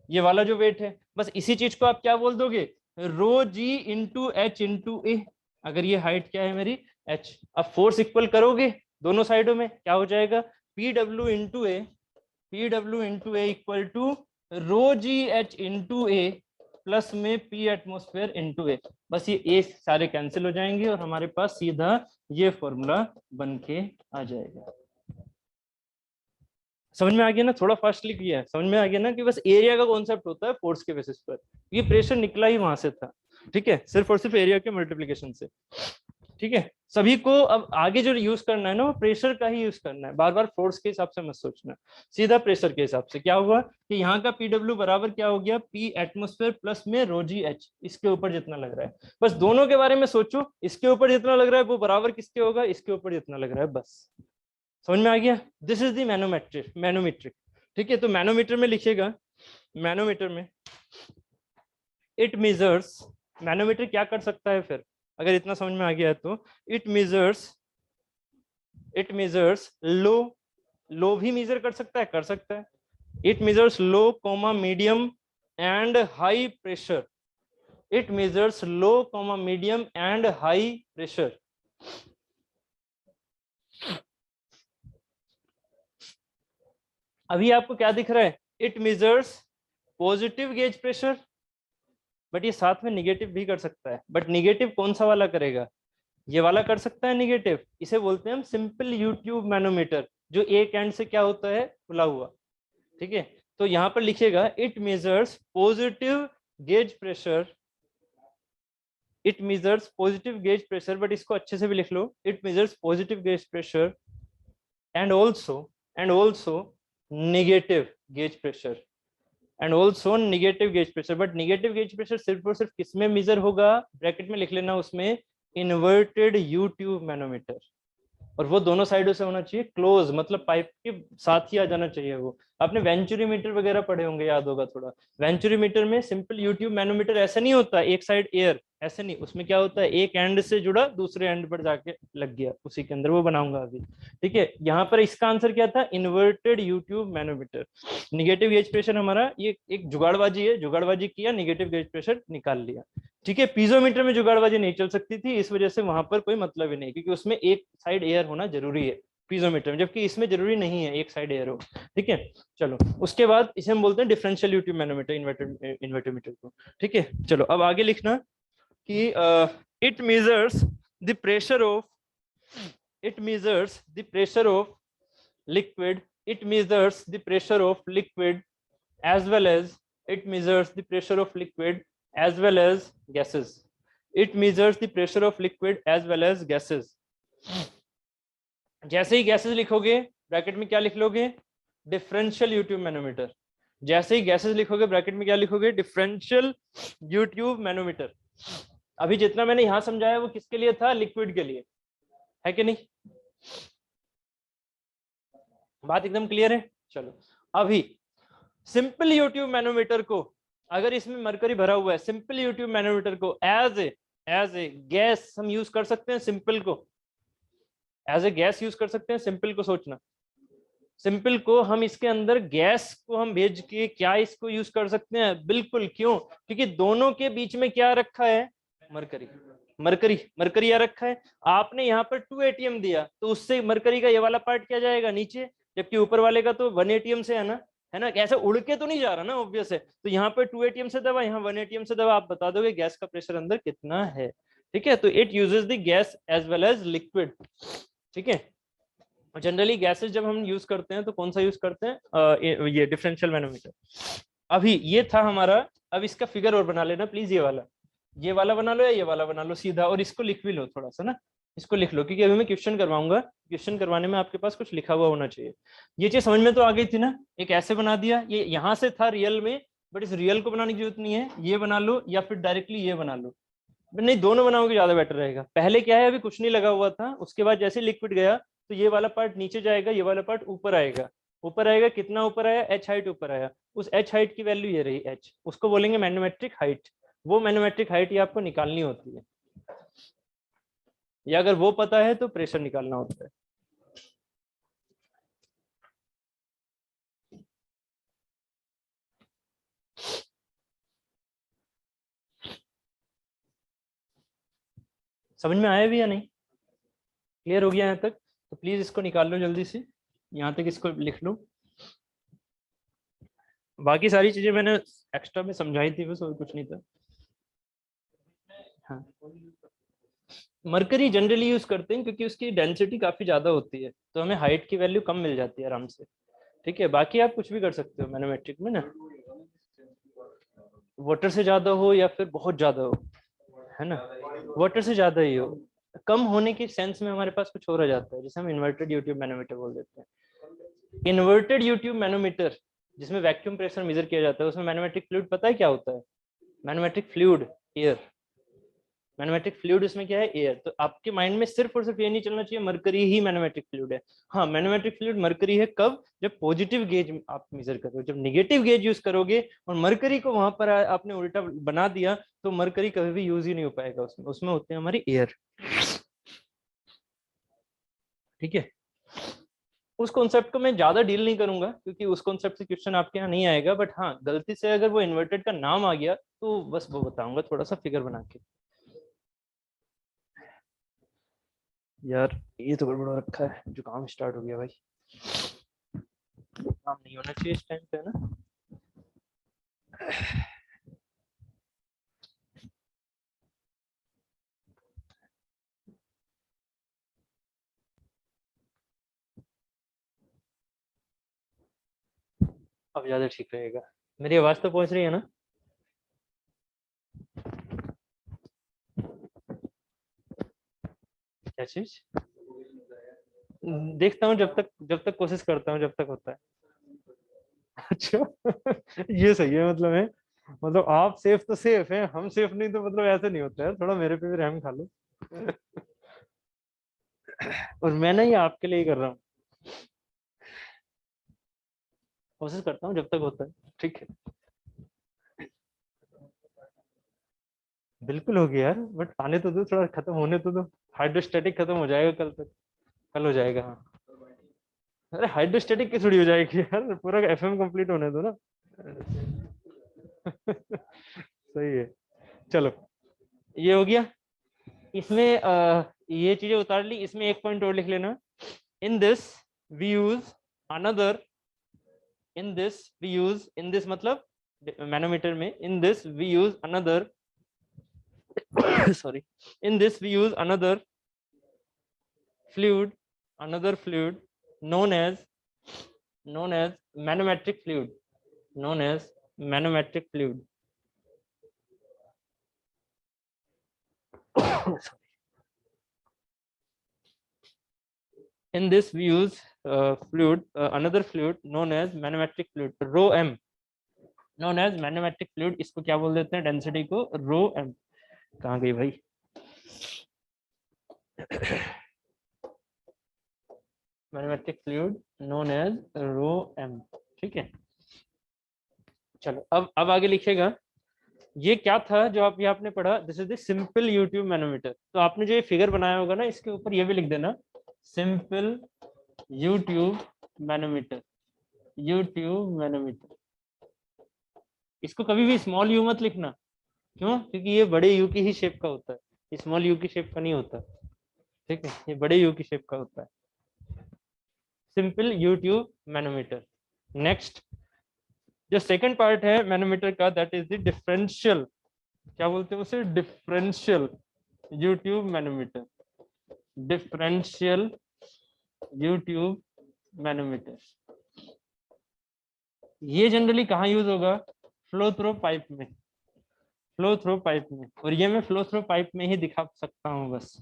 S1: ये वाला जो वेट है। बस इसी चीज को आप क्या बोल दोगे, रो जी इंटू एच इंटू ए। अगर ये हाइट क्या है मेरी, एच। अब फोर्स इक्वल करोगे दोनों साइडों में, क्या हो जाएगा, P W into A, P W into A equal to rho ji h into A plus में पी एटमोस्फेयर इंटू ए। बस ये ए सारे कैंसिल हो जाएंगे और हमारे पास सीधा ये फॉर्मूला बन के आ जाएगा। समझ में आ गया ना, थोड़ा फास्टली किया है, समझ में आ गया ना कि बस एरिया का कॉन्सेप्ट होता है फोर्स के बेसिस पर, ये प्रेशर निकला ही वहां से था। ठीक है, सिर्फ और सिर्फ एरिया के मल्टीप्लिकेशन से। ठीक है, सभी को अब आगे जो यूज करना है ना वो प्रेशर का ही यूज करना है, बार बार फोर्स के हिसाब से मत सोचना, सीधा प्रेशर के हिसाब से। क्या हुआ कि यहाँ का पीडब्ल्यू बराबर क्या हो गया, पी एटमोस्फेयर प्लस में रोजी एच, इसके ऊपर जितना लग रहा है। बस दोनों के बारे में सोचो, इसके ऊपर जितना लग रहा है वो बराबर किसके होगा, इसके ऊपर जितना लग रहा है, बस। समझ में आ गया, दिस इज द मैनोमेट्रिक। ठीक है, तो मैनोमीटर में लिखिएगा, मैनोमीटर में इट मेजर्स, मैनोमीटर क्या कर सकता है फिर, अगर इतना समझ में आ गया है तो, इट मेजर्स लो भी मेजर कर सकता है, it measures low comma medium and high pressure, it measures low comma medium and high pressure. अभी आपको क्या दिख रहा है, it measures positive gauge pressure, but ये साथ में निगेटिव भी कर सकता है। बट निगेटिव कौन सा वाला करेगा, ये वाला कर सकता है निगेटिव, इसे बोलते हैं हम सिंपल यूट्यूब मैनोमीटर, जो एक एंड से क्या होता है, खुला हुआ। ठीक है, तो यहां पर लिखिएगा it measures positive gauge pressure, it measures positive gauge pressure, but इसको अच्छे से भी लिख लो, it measures positive gauge pressure and also negative gauge pressure, and also negative gauge pressure. But negative gauge pressure सिर्फ और सिर्फ किसमें मेजर होगा, ब्रैकेट में लिख लेना उसमें, इन्वर्टेड यू ट्यूब मैनोमीटर। और वो दोनों साइडों से होना चाहिए क्लोज, मतलब पाइप के साथ ही आ जाना चाहिए वो। आपने वेंचुरीमीटर वगैरह पढ़े होंगे, याद होगा थोड़ा। वेंचुरीमीटर में सिंपल यूट्यूब मैनोमीटर ऐसा नहीं होता, एक साइड एयर, ऐसे नहीं, उसमें क्या होता है, एक एंड से जुड़ा दूसरे एंड पर जाके लग गया उसी के अंदर, वो बनाऊंगा अभी। ठीक है, यहाँ पर इसका आंसर क्या था, inverted U tube manometer. Negative gauge pressure हमारा ये एक जुगाड़बाजी है, जुगाड़बाजी किया, निगेटिव गेज प्रेशर निकाल लिया। ठीक है, पीजोमीटर में जुगाड़बाजी नहीं चल सकती थी, इस वजह से वहां पर कोई मतलब ही नहीं, क्योंकि उसमें एक साइड एयर होना जरूरी है पीजोमीटर में, जबकि इसमें जरूरी नहीं है एक साइड एयर हो। ठीक है, चलो उसके बाद इसे हम बोलते हैं डिफरेंशियल यूट्यूब मैनोमीटर, इन्वर्टरमीटर को। ठीक है, चलो अब आगे लिखना कि it measures the pressure of, it measures the pressure of liquid, it measures the pressure of liquid as well as it measures the pressure of liquid as well as gases, it measures the pressure of liquid as well as gases। जैसे ही गैसेस लिखोगे ब्रैकेट में क्या लिख लोगे, डिफरेंशियल यूट्यूब मैनोमीटर। जैसे ही गैसेस लिखोगे ब्रैकेट में क्या लिखोगे, डिफरेंशियल यूट्यूब मैनोमीटर। अभी जितना मैंने यहां समझाया वो किसके लिए था, लिक्विड के लिए, है कि नहीं, बात एकदम क्लियर है। चलो अभी सिंपल यूट्यूब मैनोमीटर को, अगर इसमें मरकरी भरा हुआ है, सिंपल यूट्यूब मैनोमीटर को एज ए गैस हम यूज कर सकते हैं, सिंपल को एज ए गैस यूज कर सकते हैं। सिंपल को सोचना, सिंपल को हम इसके अंदर गैस को हम भेज के क्या इसको यूज कर सकते हैं, बिल्कुल। क्यों, क्योंकि दोनों के बीच में क्या रखा है, मरकरी, मरकरी मरकरी यहाँ रखा है। आपने यहाँ पर 2 एटीएम दिया तो उससे मरकरी का ये वाला पार्ट क्या जाएगा, नीचे, जबकि ऊपर वाले का तो 1 एटीएम से है ना, ऐसे उड़ के तो नहीं जा रहा ना, ऑब्वियस है। तो यहाँ पर 2 एटीएम से दवा, यहाँ 1 एटीएम से दवा, आप बता दोगे गैस का प्रेशर अंदर कितना है। ठीक है, तो it uses the gas as well as liquid. ठीक है, जनरली गैसेस जब हम यूज करते हैं तो कौन सा यूज करते हैं, ये डिफरेंशियल मैनोमीटर। अभी ये था हमारा, अब इसका फिगर और बना लेना प्लीज, ये वाला बना लो या ये वाला बना लो सीधा, और इसको लिख भी लो थोड़ा सा ना, इसको लिख लो, क्योंकि अभी मैं क्वेश्चन करवाऊंगा, क्वेश्चन करवाने में आपके पास कुछ लिखा हुआ होना चाहिए। ये चीज समझ में तो आ गई थी ना, एक ऐसे बना दिया, ये यहाँ से था रियल में, बट इस रियल को बनाने की जरूरत नहीं है, ये बना लो या फिर डायरेक्टली ये बना लो, नहीं दोनों बनाओगे ज्यादा बेटर रहेगा। पहले क्या है, अभी कुछ नहीं लगा हुआ था, उसके बाद जैसे लिक्विड गया तो ये वाला पार्ट नीचे जाएगा, ये वाला पार्ट ऊपर आएगा, ऊपर आएगा, कितना ऊपर आया, h हाइट ऊपर आया, उस h हाइट की वैल्यू ये रही h, उसको बोलेंगे मैनोमेट्रिक हाइट। वो मैनोमेट्रिक हाइट ये आपको निकालनी होती है, या अगर वो पता है तो प्रेशर निकालना होता है। समझ में आया भी या नहीं, क्लियर हो गया यहाँ तक, तो प्लीज इसको निकाल लो जल्दी से, यहाँ तक इसको लिख लो। बाकी सारी चीजें मैंने एक्स्ट्रा में समझाई थी, बस और कुछ नहीं था। हाँ, मरकरी जनरली यूज करते हैं क्योंकि उसकी डेंसिटी काफी ज्यादा होती है, तो हमें हाइट की वैल्यू कम मिल जाती है आराम से। ठीक है, बाकी आप कुछ भी कर सकते हो मैनोमेट्रिक में ना, वाटर से ज्यादा हो या फिर बहुत ज्यादा हो, है ना, वाटर से ज्यादा ही हो, कम होने के सेंस में हमारे पास कुछ और आ जाता है, जिसे हम इन्वर्टेड यूट्यूब मैनोमीटर बोल देते हैं। इन्वर्टेड यूट्यूब मैनोमीटर जिसमें वैक्यूम प्रेशर मेजर किया जाता है, उसमें मैनोमेट्रिक फ्लूइड पता है क्या होता है, manometric fluid air, manometric fluid इसमें क्या है, एयर। तो आपके माइंड में सिर्फ और सिर्फ ये नहीं चलना चाहिए मरकरी ही मैनोमेट्रिक फ्लूइड है। हाँ, मैनोमेट्रिक फ्लूइड मरकरी है कब, जब पॉजिटिव गेज आप मेजर कर रहे हो, जब नेगेटिव गेज यूज करोगे और मरकरी को वहां पर आपने उल्टा बना दिया तो मरकरी कभी भी यूज ही नहीं हो पाएगा, उसमें उसमें होते हैं हमारी एयर। ठीक है, उस कॉन्सेप्ट को मैं ज्यादा डील नहीं करूंगा क्योंकि उस कॉन्सेप्ट से क्वेश्चन आपके यहाँ नहीं आएगा, बट हाँ गलती से अगर वो इन्वर्टेड का नाम आ गया तो बस वो बताऊंगा थोड़ा सा फिगर बना के। यार ये तो गड़बड़ हो रखा है, जुकाम स्टार्ट हो गया भाई, काम नहीं होना चाहिए इस टाइम पे ना। अब ज्यादा ठीक रहेगा, मेरी आवाज तो पहुंच रही है ना। क्या चीज, देखता हूँ जब तक कोशिश करता हूँ जब तक होता है। अच्छा ये सही है, मतलब है, मतलब आप सेफ तो सेफ हैं, हम सेफ नहीं, तो मतलब ऐसे नहीं होता है, थोड़ा मेरे पे भी रहम खा लो और मैं ना ये आपके लिए ही कर रहा हूँ, कोशिश करता हूँ जब तक होता है। ठीक है, बिल्कुल हो गया यार, बट आने तो दो, थोड़ा खत्म होने तो दो, हाइड्रोस्टेटिक खत्म हो जाएगा कल तक, कल हो जाएगा हाँ। अरे हाइड्रोस्टेटिक की थोड़ी हो जाएगी यार, पूरा एफएम कंप्लीट होने दो ना सही है, चलो ये हो गया। इसमें ये चीजें उतार ली, इसमें एक पॉइंट और लिख लेना, in this we use another, in this मतलब मैनोमीटर में, in this we use another sorry, in this we use fluid another fluid known as manometric fluid, known as manometric fluid in this we use another fluid known as manometric fluid, rho m, known as magnetic fluid, इसको क्या बोल देते हैं, डेंसिटी को रो एम। कहाँ गई भाई, मैग्नेटिक फ्लूइड नोन एज रो एम, ठीक है। चलो अब आगे लिखेगा, ये क्या था जो आप ये आपने पढ़ा, this is the simple U tube manometer. तो आपने जो ये फिगर बनाया होगा ना, इसके ऊपर ये भी लिख देना, simple U tube manometer, U tube manometer. इसको कभी भी स्मॉल यू मत लिखना, क्यों, क्योंकि ये बड़े यू की ही शेप का होता है, स्मॉल यू की शेप का नहीं होता, ठीक है, ये बड़े यू की शेप का होता है, सिंपल यूट्यूब मैनोमीटर। नेक्स्ट जो सेकंड पार्ट है मैनोमीटर का, दैट इज द डिफरेंशियल, क्या बोलते हैं उसे, differential U tube manometer, differential U tube manometer. ये जनरली कहाँ यूज होगा, फ्लो थ्रो पाइप में, फ्लो थ्रो पाइप में, और ये मैं फ्लो थ्रो पाइप में ही दिखा सकता हूँ बस,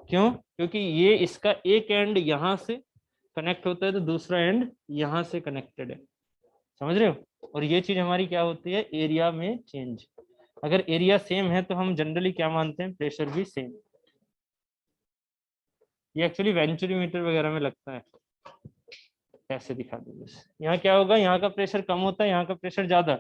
S1: क्यों, क्योंकि ये इसका एक एंड यहाँ से कनेक्ट होता है तो दूसरा एंड यहाँ से कनेक्टेड है, समझ रहे हो। और ये चीज हमारी क्या होती है, एरिया में चेंज, अगर एरिया सेम है तो हम जनरली क्या मानते हैं, प्रेशर भी सेम। ये एक्चुअली वेंचुरीमीटर वगैरह में लगता है, ऐसे दिखा दो बस। यहाँ क्या होगा, यहाँ का प्रेशर कम होता है, यहाँ का प्रेशर ज्यादा,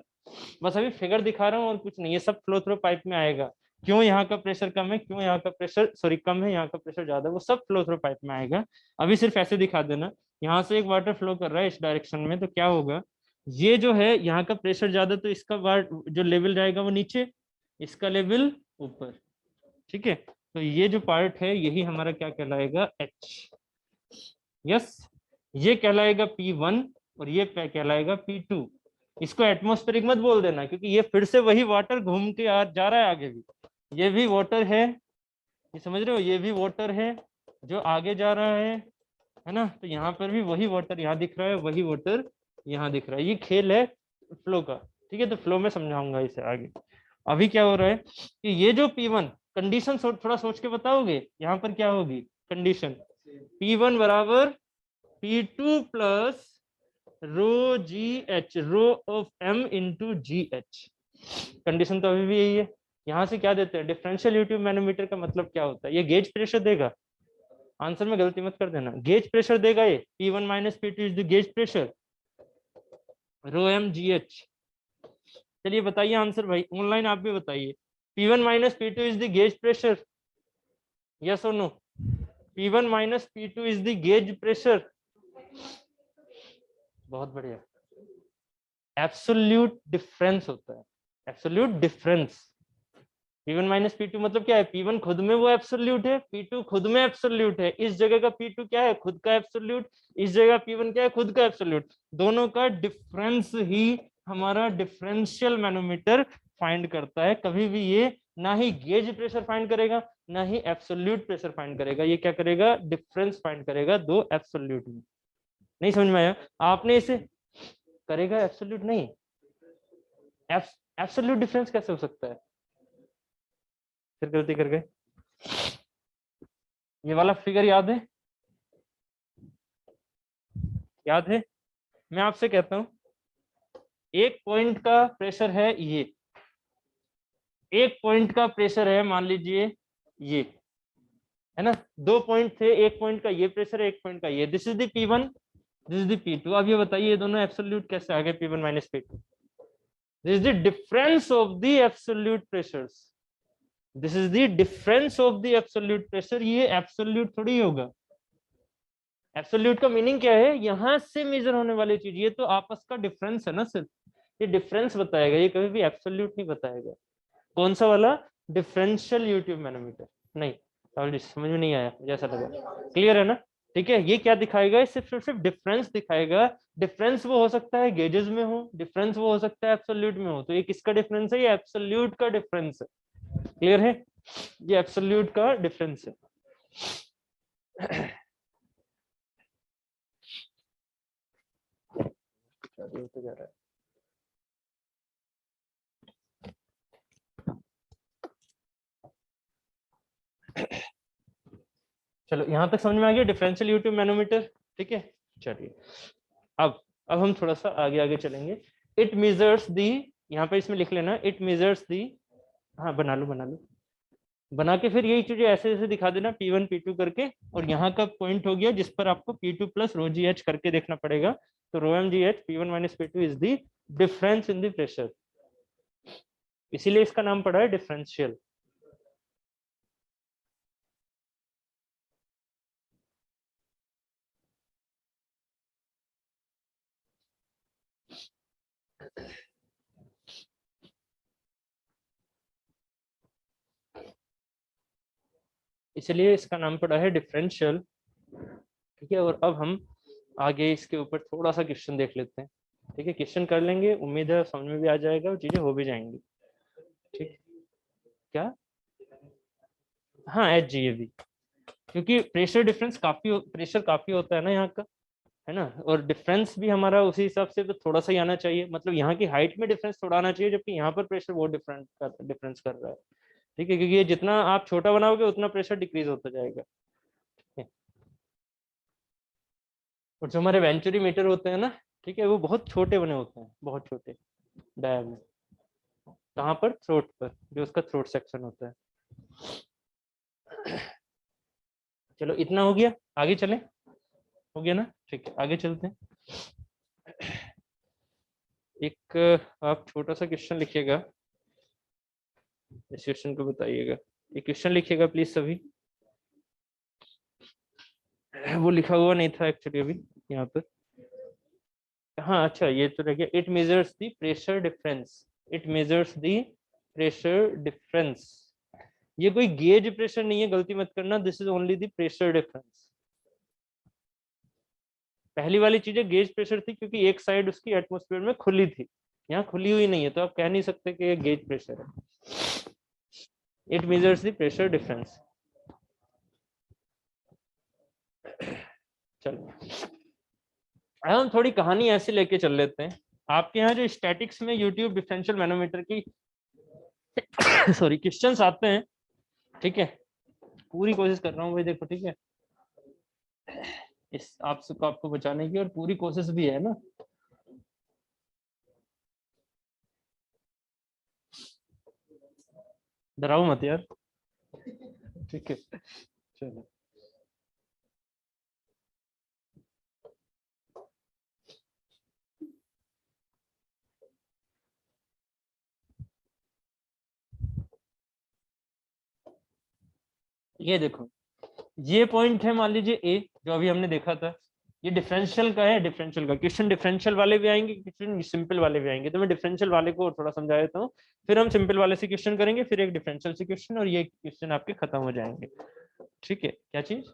S1: बस अभी फिगर दिखा रहा हूँ और कुछ नहीं, ये सब फ्लो थ्रो पाइप में आएगा, क्यों यहाँ का प्रेशर कम है, क्यों यहाँ का प्रेशर सॉरी कम है, यहाँ का प्रेशर ज्यादा है, वो सब फ्लो थ्रो पाइप में आएगा। अभी सिर्फ ऐसे दिखा देना, यहाँ से एक वाटर फ्लो कर रहा है इस डायरेक्शन में, तो क्या होगा, ये जो है यहाँ का प्रेशर ज्यादा, तो इसका जो लेवल रहेगा वो नीचे, इसका लेवल ऊपर, ठीक है। तो ये जो पार्ट है यही हमारा क्या कहलाएगा, एच, यस, ये कहलाएगा P1 और ये कहलाएगा P2। इसको एटमॉस्फेरिक मत बोल देना, क्योंकि ये फिर से वही वाटर घूम के जा रहा है आगे भी, ये भी वाटर है, ये समझ रहे हो, ये भी वाटर है जो आगे जा रहा है ना, तो यहाँ पर भी वही वाटर यहाँ दिख रहा है, वही वाटर यहाँ दिख रहा है, ये खेल है फ्लो का, ठीक है। तो फ्लो में समझाऊंगा इसे आगे। अभी क्या हो रहा है कि ये जो P1 कंडीशन थोड़ा सोच के बताओगे, यहाँ पर क्या होगी कंडीशन, P1 बराबर P2 plus rho ji H, rho of m into g h. Condition तो अभी भी यही है। यहाँ से क्या देते हैं, डिफरेंशियल यूट्यूब मैनोमीटर का मतलब क्या होता है, ये गेज प्रेशर देगा, आंसर में गलती मत कर देना, गेज प्रेशर देगा ये, P1 minus P2 is the gauge pressure, rho M G H. चलिए बताइए आंसर भाई, ऑनलाइन आप भी बताइए, P1 minus P2 is the gauge pressure, yes और no, P1 minus P2 is the gauge pressure, बहुत बढ़िया। एब्सोल्यूट डिफरेंस होता है, absolute difference. P1 minus P2 मतलब क्या है, P1 खुद में वो एब्सोल्यूट है, P2 खुद में एब्सोल्यूट है, इस जगह का P2 क्या है, खुद का एब्सोल्यूट, इस जगह P1 क्या है, खुद का एब्सोल्यूट, दोनों का डिफरेंस ही हमारा डिफरेंशियल मैनोमीटर फाइंड करता है। कभी भी ये ना ही गेज प्रेशर फाइंड करेगा, ना ही एब्सोल्यूट प्रेशर फाइंड करेगा, ये क्या करेगा, डिफरेंस फाइंड करेगा दो एब्सोल्यूट में। नहीं समझ में आया, आपने इसे करेगा एब्सोल्यूट नहीं, एब्सोल्यूट डिफरेंस कैसे हो सकता है, फिर गलती कर गए। ये वाला फिगर याद है, याद है, मैं आपसे कहता हूं, एक पॉइंट का प्रेशर है ये, एक पॉइंट का प्रेशर है मान लीजिए ये, है ना, दो पॉइंट थे, एक पॉइंट का ये प्रेशर है, एक पॉइंट का ये, this is the P1, this is the P2। अब ये बताइए ये दोनों एब्सोल्यूट कैसे आ गए, P1 minus P2, this is the difference of the absolute pressures, this is the difference of the absolute pressure, ये एब्सोल्यूट थोड़ी होगा। एब्सोल्यूट का मीनिंग क्या है, यहां से मेजर होने वाली चीज, ये तो आपस का डिफरेंस है ना सिर्फ, ये डिफरेंस बताएगा, ये कभी भी एब्सोल्यूट नहीं बताएगा। कौन सा वाला, डिफरेंशियल यूट्यूब मैनोमीटर। नहीं समझ में नहीं आया, जैसा लगा, क्लियर है ना, ठीक है। ये क्या दिखाएगा, ये सिर्फ डिफरेंस दिखाएगा, डिफरेंस वो हो सकता है गेजेस में हो, डिफरेंस वो हो सकता है एब्सोल्यूट में हो, तो ये किसका डिफरेंस है, ये एब्सोल्यूट का डिफरेंस है, क्लियर है, ये एब्सोल्यूट का डिफरेंस है। तो जा रहा है, चलो यहां तक समझ में आ गया डिफरेंशियल यूट्यूब मैनोमीटर, ठीक है। चलिए अब हम थोड़ा सा आगे आगे चलेंगे। इट मेजर्स दी यहाँ पे इसमें लिख लेना इट मेजर्स दी, हाँ बना लो बना के फिर यही चीजें ऐसे ऐसे दिखा देना P1 P2 करके, और यहाँ का पॉइंट हो गया जिस पर आपको P2 प्लस रो जी एच करके देखना पड़ेगा। तो rho M G H P1 minus P2 is the difference in the pressure, इसीलिए इसका नाम पड़ा है डिफरेंशियल। इसलिए इसका नाम पड़ा है डिफरेंशियल। ठीक है, और अब हम आगे इसके ऊपर थोड़ा सा क्वेश्चन देख लेते हैं। ठीक है, क्वेश्चन कर लेंगे, उम्मीद है समझ में भी आ जाएगा और चीजें हो भी जाएंगी। ठीक, क्या, हाँ एच जी ए भी, क्योंकि प्रेशर काफी होता है ना यहाँ का, है ना, और डिफरेंस भी हमारा उसी हिसाब से तो थोड़ा सा ही आना चाहिए, मतलब यहाँ की हाइट में डिफरेंस थोड़ा आना चाहिए, जबकि यहाँ पर प्रेशर बहुत डिफरेंस कर रहा है। ठीक है, क्योंकि ये जितना आप छोटा बनाओगे उतना प्रेशर डिक्रीज होता जाएगा। ठीक है, और जो हमारे वेंचुरी मीटर होते हैं ना, ठीक है, वो बहुत छोटे बने होते हैं, बहुत छोटे डाया में। कहाँ पर, थ्रोट पर, जो उसका थ्रोट सेक्शन होता है। चलो इतना हो गया, आगे चलें, हो गया ना, ठीक है आगे चलते हैं। एक आप छोटा सा क्वेश्चन लिखिएगा, इस क्वेश्चन को बताइएगा, एक क्वेश्चन लिखिएगा प्लीज सभी। वो लिखा हुआ नहीं था एक्चुअली अभी यहाँ पर, हाँ अच्छा ये तो रह गया, it measures the pressure difference, it measures the pressure difference. ये कोई गेज प्रेशर नहीं है, गलती मत करना, this is only the pressure difference. पहली वाली चीजें गेज प्रेशर थी क्योंकि एक साइड उसकी एटमॉस्फेयर में खुली थी, यहाँ खुली हुई नहीं है, तो आप कह नहीं सकते कि ये गेज प्रेशर है। It measures the pressure difference. चलो अब हम थोड़ी कहानी ऐसे लेके चल लेते हैं। आपके यहाँ जो स्टैटिक्स में यूट्यूब डिफरेंशियल मैनोमीटर की सॉरी क्वेश्चंस आते हैं, ठीक है, पूरी कोशिश कर रहा हूँ भाई, देखो ठीक है, इस आपसे को आपको बचाने की और पूरी कोशिश भी है ना। डराओ मत यार, ठीक है चलो। ये देखो, ये पॉइंट है मान लीजिए ए, जो अभी हमने देखा था, ये डिफरेंशियल का है, डिफरेंशियल का क्वेश्चन, डिफरेंशियल वाले भी आएंगे क्वेश्चन, सिंपल वाले भी आएंगे, तो मैं डिफरेंशियल वाले को थोड़ा समझा देता हूँ, फिर हम सिंपल वाले से क्वेश्चन करेंगे, फिर एक डिफरेंशियल से क्वेश्चन, और ये क्वेश्चन आपके खत्म हो जाएंगे। ठीक है, क्या चीज,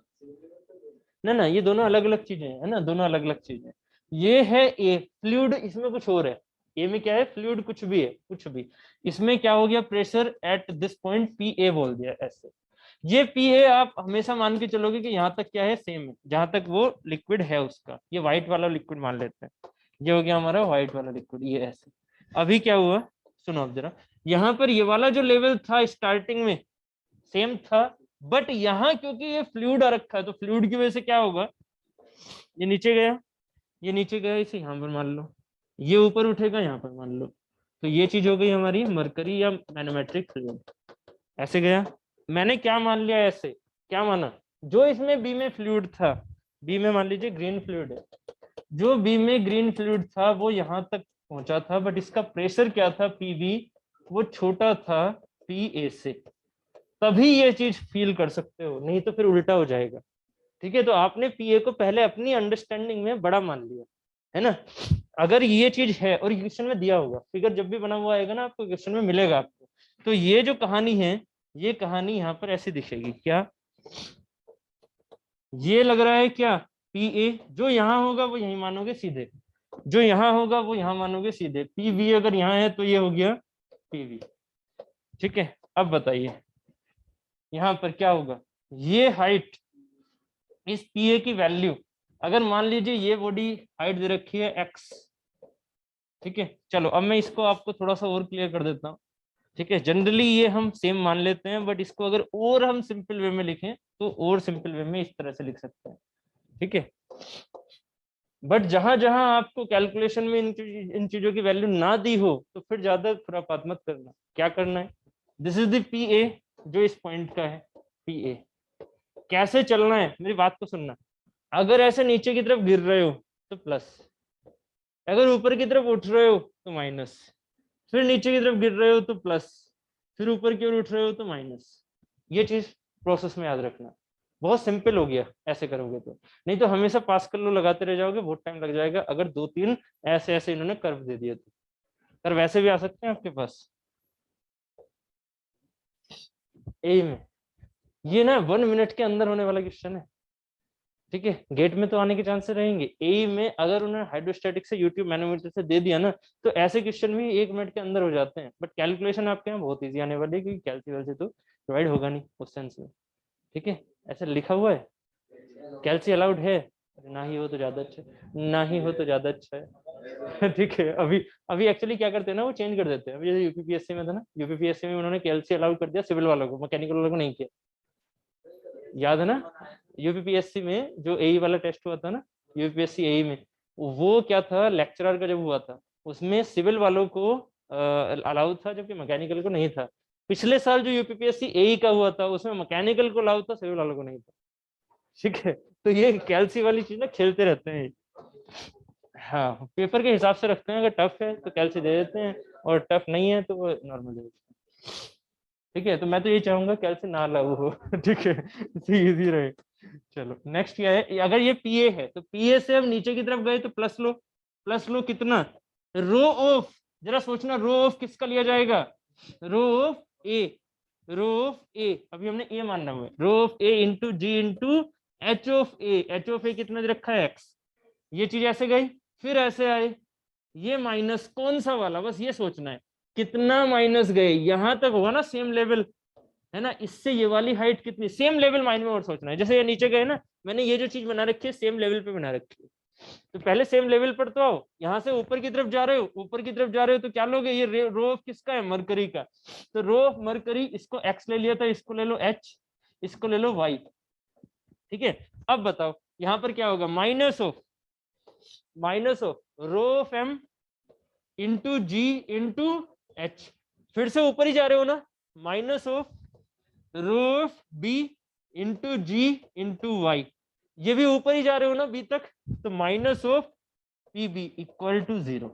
S1: ना ना ये दोनों अलग अलग चीजें है ना, दोनों अलग अलग चीजें। ये है ए फ्लूइड, इसमें कुछ और है, ए में क्या है, फ्लूइड कुछ भी है, कुछ भी। इसमें क्या हो गया, pressure at this point P A बोल दिया ऐसे। ये पी ए आप हमेशा मान के चलोगे कि यहाँ तक क्या है, सेम है, जहां तक वो लिक्विड है उसका, ये व्हाइट वाला लिक्विड मान लेते हैं, ये हो गया हमारा व्हाइट वाला लिक्विड, ये ऐसे। अभी क्या हुआ, सुनो अब जरा, यहाँ पर ये वाला जो लेवल था स्टार्टिंग में सेम था, बट यहाँ क्योंकि ये फ्लूइड आ रखा है, तो फ्लूइड की वजह से क्या होगा, ये नीचे गया, ये नीचे गया, इसे यहाँ पर मान लो, ये ऊपर उठेगा यहाँ पर मान लो, तो ये चीज हो गई हमारी मरकरी या मैनोमेट्रिक फ्लूइड। ऐसे गया, मैंने क्या मान लिया ऐसे, क्या माना, जो इसमें बी में फ्लूइड था, बी में मान लीजिए ग्रीन फ्लूइड है, जो बी में ग्रीन फ्लूइड था वो यहाँ तक पहुंचा था, बट इसका प्रेशर क्या था, पीबी, वो छोटा था पी ए से, तभी ये चीज फील कर सकते हो, नहीं तो फिर उल्टा हो जाएगा। ठीक है, तो आपने पीए को पहले अपनी अंडरस्टैंडिंग में बड़ा मान लिया, है ना। अगर ये चीज है, और क्वेश्चन में दिया होगा, फिगर जब भी बना हुआ आएगा ना आपको क्वेश्चन में मिलेगा आपको, तो ये जो कहानी है, ये कहानी यहाँ पर ऐसी दिखेगी, क्या ये लग रहा है क्या, पी ए, जो यहाँ होगा वो यही मानोगे सीधे, जो यहाँ होगा वो यहाँ मानोगे सीधे, पी वी अगर यहाँ है तो ये हो गया पीवी। ठीक है, अब बताइए यहाँ पर क्या होगा, ये हाइट, इस पी ए की वैल्यू, अगर मान लीजिए ये बॉडी हाइट दे रखी है एक्स, ठीक है, चलो अब मैं इसको आपको थोड़ा सा और क्लियर कर देता हूँ। ठीक है, जनरली ये हम सेम मान लेते हैं, बट इसको अगर और हम सिंपल वे में लिखें तो और सिंपल वे में इस तरह से लिख सकते हैं। ठीक है, बट जहां जहां आपको कैलकुलेशन में इन चीजों की वैल्यू ना दी हो तो फिर ज्यादा खुरापात मत करना। क्या करना है, this is the P A जो इस पॉइंट का है, पी ए। कैसे चलना है, मेरी बात को सुनना। अगर ऐसे नीचे की तरफ गिर रहे हो तो प्लस, अगर ऊपर की तरफ उठ रहे हो तो माइनस, फिर नीचे की तरफ गिर रहे हो तो प्लस, फिर ऊपर की ओर उठ रहे हो तो माइनस। ये चीज प्रोसेस में याद रखना। बहुत सिंपल हो गया ऐसे करोगे तो। नहीं तो हमेशा पास कर लो लगाते रह जाओगे, बहुत टाइम लग जाएगा। अगर दो तीन ऐसे ऐसे इन्होंने कर्व दे दिए तो कर वैसे भी आ सकते हैं आपके पास ए में। ये ना 1 मिनट के अंदर होने वाला क्वेश्चन है, ठीक है। गेट में तो आने के चांसेस रहेंगे, ए में अगर उन्होंने हाइड्रोस्टैटिक से यूट्यूब मैनोमीटर से दे दिया ना तो ऐसे क्वेश्चन भी 1 मिनट के अंदर हो जाते हैं। बट कैलकुलेशन आपके यहाँ बहुत इजी आने वाली है, क्योंकि कैलसी वैल्सी तो प्रोवाइड होगा नहीं उस सेंस में, ठीक है। ऐसे लिखा हुआ है कैलसी अलाउड है, ना ही हो तो ज्यादा अच्छा है, ना ही हो तो ज्यादा अच्छा है ठीक है। अभी अभी एक्चुअली क्या करते हैं ना, वो चेंज कर देते हैं। अभी जैसे यूपीपीएससी में था ना, यूपीपीएससी में उन्होंने कैलसी अलाउड कर दिया सिविल वालों को, मैकेनिकल वालों को नहीं किया, याद है ना। यूपीपीएससी में जो एई वाला टेस्ट हुआ था ना, यूपीएससी एई में, वो क्या था, लेक्चरर का जब हुआ था उसमें सिविल वालों को अलाउड था जबकि मैकेनिकल को नहीं था। पिछले साल जो यूपीपीएससी एई का हुआ था उसमें मैकेनिकल को अलाउड था, सिविल वालों को नहीं था, ठीक है। तो ये कैलसी वाली चीज ना खेलते रहते हैं। हाँ, पेपर के हिसाब से रखते हैं, अगर टफ है तो कैलसी दे देते हैं और टफ नहीं है तो वो नॉर्मल दे देते हैं, ठीक है। तो मैं तो ये चाहूंगा कैलसी ना लागू हो ठीक है, इसे इजी रहे। चलो नेक्स्ट क्या है, अगर ये पीए है तो पीए से अब नीचे की तरफ गए तो प्लस लो। प्लस लो कितना, रो ऑफ, जरा सोचना रो ऑफ किसका लिया जाएगा, रो ऑफ ए, रो ऑफ ए। अभी हमने ए मानना हुआ है, rho of A into ji into H of A. H of A कितना दे रखा है एक्स, ये चीज ऐसे गई, फिर ऐसे आए, ये माइनस कौन सा वाला, बस ये सोचना है कितना माइनस गए, यहां तक होगा ना सेम लेवल, है ना। इससे ये वाली हाइट कितनी, सेम लेवल माइंड में और सोचना है। जैसे ये नीचे गए ना, मैंने ये जो चीज बना रखी है सेम लेवल पे बना रखी है, तो पहले सेम लेवल पर तो आओ। यहाँ से ऊपर की तरफ जा रहे हो, ऊपर की तरफ जा रहे हो तो क्या लोगे, ये रो ऑफ किसका है, मरकरी का। तो रो ऑफ मरकरी, इसको एक्स ले लिया था, इसको ले लो एच, इसको ले लो वाई, ठीक है। अब बताओ यहाँ पर क्या होगा, minus of rho of M into ji into h. फिर से ऊपर ही जा रहे हो ना, minus of rho of B into ji into y, ये भी ऊपर ही जा रहे हो ना बी तक, तो minus of P B equal to 0।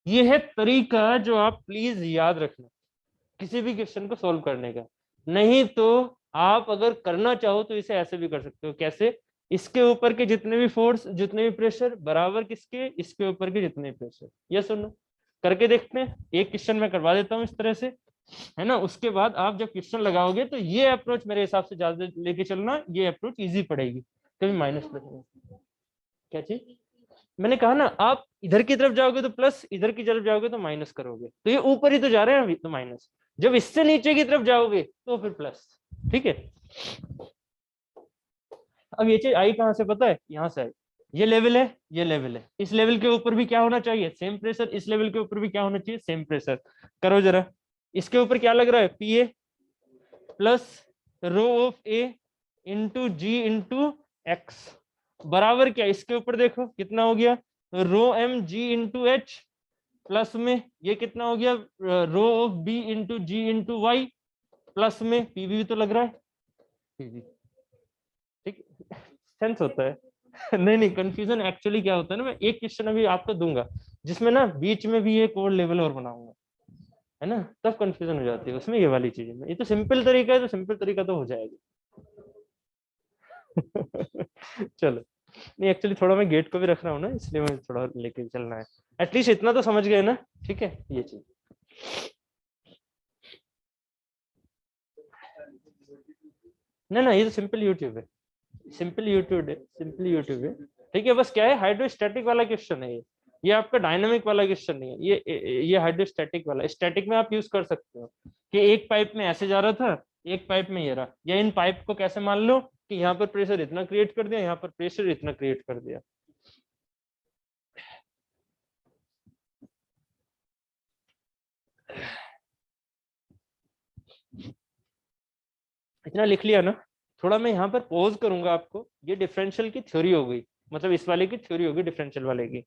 S1: ये है तरीका जो आप प्लीज याद रखना किसी भी क्वेश्चन को सॉल्व करने का। नहीं तो आप अगर करना चाहो तो इसे ऐसे भी कर सकते हो, कैसे, इसके ऊपर के जितने भी फोर्स जितने भी प्रेशर बराबर किसके, इसके ऊपर के जितने भी प्रेशर। ये सुनो करके देखते हैं, एक क्वेश्चन मैं करवा देता हूँ इस तरह से, है ना। उसके बाद आप जब क्वेश्चन लगाओगे तो ये अप्रोच मेरे हिसाब से ज्यादा लेके चलना, ये अप्रोच इजी पड़ेगी। कभी माइनस प्लस क्या चीज, मैंने कहा ना, आप इधर की तरफ जाओगे तो प्लस, इधर की तरफ जाओगे तो माइनस करोगे, तो ये ऊपर ही तो जा रहे हैं अभी तो माइनस, जब इससे नीचे की तरफ जाओगे तो फिर प्लस, ठीक है। अब ये चीज आई कहां से पता है, यहां से आई, ये लेवल है, ये लेवल है, इस लेवल के ऊपर भी क्या होना चाहिए, सेम प्रेशर, इस लेवल के ऊपर भी क्या होना चाहिए, सेम प्रेशर। करो जरा, इसके ऊपर क्या लग रहा है, P A plus rho of A into ji into X, बराबर क्या, इसके ऊपर देखो कितना हो गया, rho M G into H, plus में ये कितना हो गया, rho of B into ji into Y, plus में पीवी भी तो लग रहा है, पीवी, ठीक, सेंस होता है नहीं नहीं, कंफ्यूजन एक्चुअली क्या होता है ना, मैं एक क्वेश्चन अभी आपको दूंगा जिसमें ना बीच में भी एक और लेवल और बनाऊंगा, है ना, तब कंफ्यूजन हो जाती है उसमें ये वाली चीजें में। ये तो सिंपल तरीका है, तो सिंपल तरीका तो हो जाएगा चलो, नहीं एक्चुअली थोड़ा मैं गेट को भी रख रहा हूँ ना, इसलिए मैं थोड़ा लेके चलना है। एटलीस्ट इतना तो समझ गए ना, ठीक है ये चीज। ना ना, ये तो सिंपल यूट्यूब है, सिंपल यूट्यूब है, सिंपल यूट्यूब है, ठीक है। बस क्या है, हाइड्रोस्टैटिक वाला क्वेश्चन है ये आपका डायनामिक वाला क्वेश्चन नहीं है। ये हाइड्रोस्टैटिक वाला, स्टैटिक में आप यूज कर सकते हो कि एक पाइप में ऐसे जा रहा था, एक पाइप में ये रहा, या इन पाइप को कैसे मान लो कि यहाँ पर प्रेशर इतना क्रिएट कर दिया, यहाँ पर प्रेशर इतना क्रिएट कर दिया। इतना लिख लिया ना, थोड़ा मैं यहाँ पर पॉज करूंगा आपको, ये डिफरेंशियल की थ्योरी हो गई, मतलब इस वाले की थ्योरी होगी डिफरेंशियल वाले की,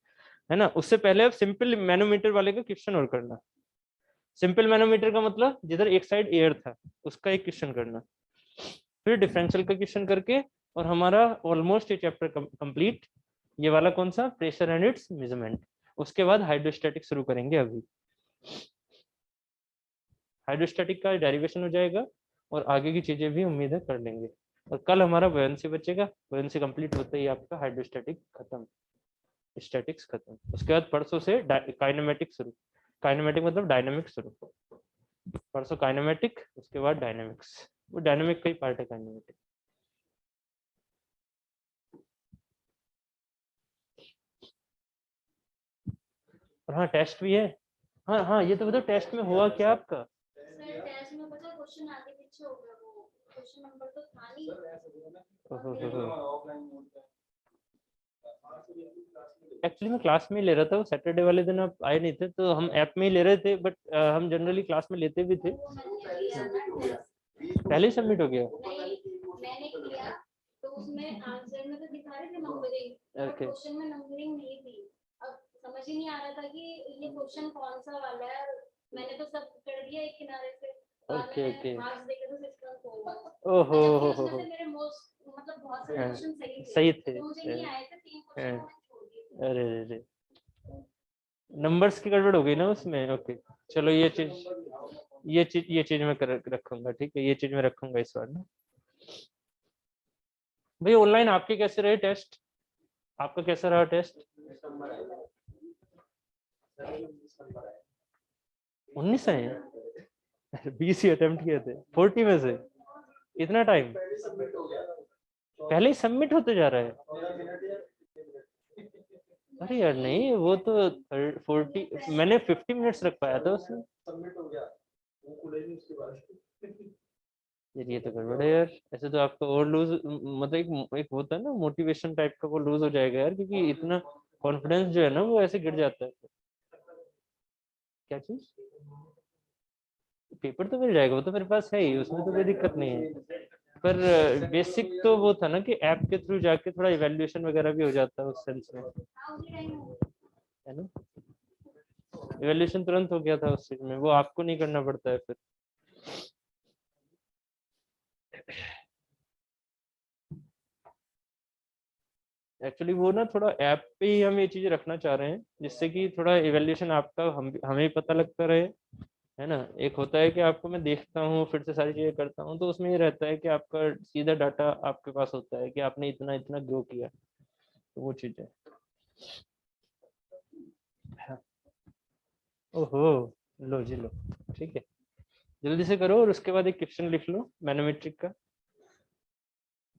S1: है ना। उससे पहले अब सिंपल मैनोमीटर वाले का क्वेश्चन और करना। सिंपल मैनोमीटर का मतलब जिधर एक साइड एयर था उसका एक क्वेश्चन करना, फिर डिफरेंशियल का क्वेश्चन करके, और हमारा ऑलमोस्ट ये चैप्टर कंप्लीट। ये वाला कौन सा, प्रेशर एंड इट्स मेजरमेंट। उसके बाद हाइड्रोस्टैटिक शुरू करेंगे। अभी हाइड्रोस्टैटिक का डेरिवेशन हो जाएगा और आगे की चीजें भी उम्मीद है कर लेंगे। और कल हमारा बुयांसी बचेगा, बुयांसी कंप्लीट होते ही आपका हाइड्रोस्टैटिक खत्म, स्टैटिक्स खत्म। उसके बाद परसों से काइनेमेटिक शुरू। काइनेमेटिक मतलब डायनामिक शुरू। परसों काइनेमेटिक, उसके बाद डायनामिक्स। वो डायनामिक का ही पार्ट है काइनेमेटिक। और हाँ टेस्ट भी है। हाँ हाँ, ये तो बताओ टेस्ट में हुआ क्या आपका।
S2: सर टेस्ट में पता क्वेश्चन आगे पीछे हो गया, वो क्वेश्चन नंबर तो था नहीं।
S1: एक्चुअली मैं क्लास में ही ले रहा था, वो सैटरडे वाले दिन आप आए नहीं थे, तो हम ऐप में ही ले रहे थे, बट हम जनरली क्लास में लेते भी थे।
S2: वो मैंने लिया ना
S1: पहले ही सबमिट हो गया।
S2: नहीं मैंने किया तो उसमें आंसर में तो दिखा रहे थे नंबरिंग, बट
S1: ओके
S2: क्वेश्चन में नंबरिंग नहीं थी। अब समझ ही नहीं आ रहा था कि ये क्वेश्चन कौन सा वाला है। मैंने तो सब कर दिया एक किनारे से, बाद
S1: ओके
S2: में
S1: ओके।
S2: मार्क्स देखे तो सिस्टम होगा।
S1: ओहो
S2: जबकि
S1: हो
S2: उसमें
S1: हो।
S2: से मेरे मोस्ट मतलब बहुत सारे
S1: हाँ,
S2: क्वेश्चन सही थे,
S1: सही थे।
S2: तो मुझे नहीं आए थे 3 क्वेश्चन
S1: हाँ,
S2: मैंने छोड़ दिए थे।
S1: अरे अरे, नंबर्स की गड़बड़ हो गई ना उसमें। ओके चलो, ये चीज मैं रखूंगा, ठीक है, ये चीज मैं रखूंगा इस बार ना। भाई ऑनलाइन आपके कैसे रहे टेस्ट, आपका कैसा रहा टेस्ट। 19 है, 20 ही अटेम्प्ट किए थे 40 में से, इतना टाइम पहले ही सबमिट होते जा रहा है। अरे यार नहीं, वो तो 40, मैंने 50 मिनट्स रख पाया था उसमें। यार ये तो गड़बड़ है यार, ऐसे तो आपका और लूज, मतलब एक होता है ना मोटिवेशन टाइप का, वो लूज हो जाएगा यार, क्योंकि इतना कॉन्फिडेंस जो है ना वो ऐसे गिर जाता है। क्या चीज, पेपर तो मिल जाएगा, वो तो मेरे पास है ही, उसमें तो कोई दिक्कत नहीं है। पर बेसिक तो वो था ना कि ऐप के थ्रू जाके थोड़ा इवैल्यूएशन वगैरह भी हो जाता है उस सेंस में, है ना। इवैल्यूएशन तुरंत हो गया था उस चीज में, वो आपको नहीं करना पड़ता है फिर। एक्चुअली वो ना थोड़ा ऐप पे ही हम ये चीजें रखना चाह रहे हैं, जिससे कि थोड़ा इवैल्यूएशन आपका हमें पता लगता रहे, है ना। एक होता है कि आपको मैं देखता हूँ फिर से सारी चीजें करता हूँ, तो उसमें ये रहता है कि आपका सीधा डाटा आपके पास होता है कि आपने इतना इतना ग्रो किया, तो वो चीज है। हाँ। ओहो, लो जी लो, ठीक है, जल्दी से करो और उसके बाद एक क्वेश्चन लिख लो मैनोमेट्रिक का।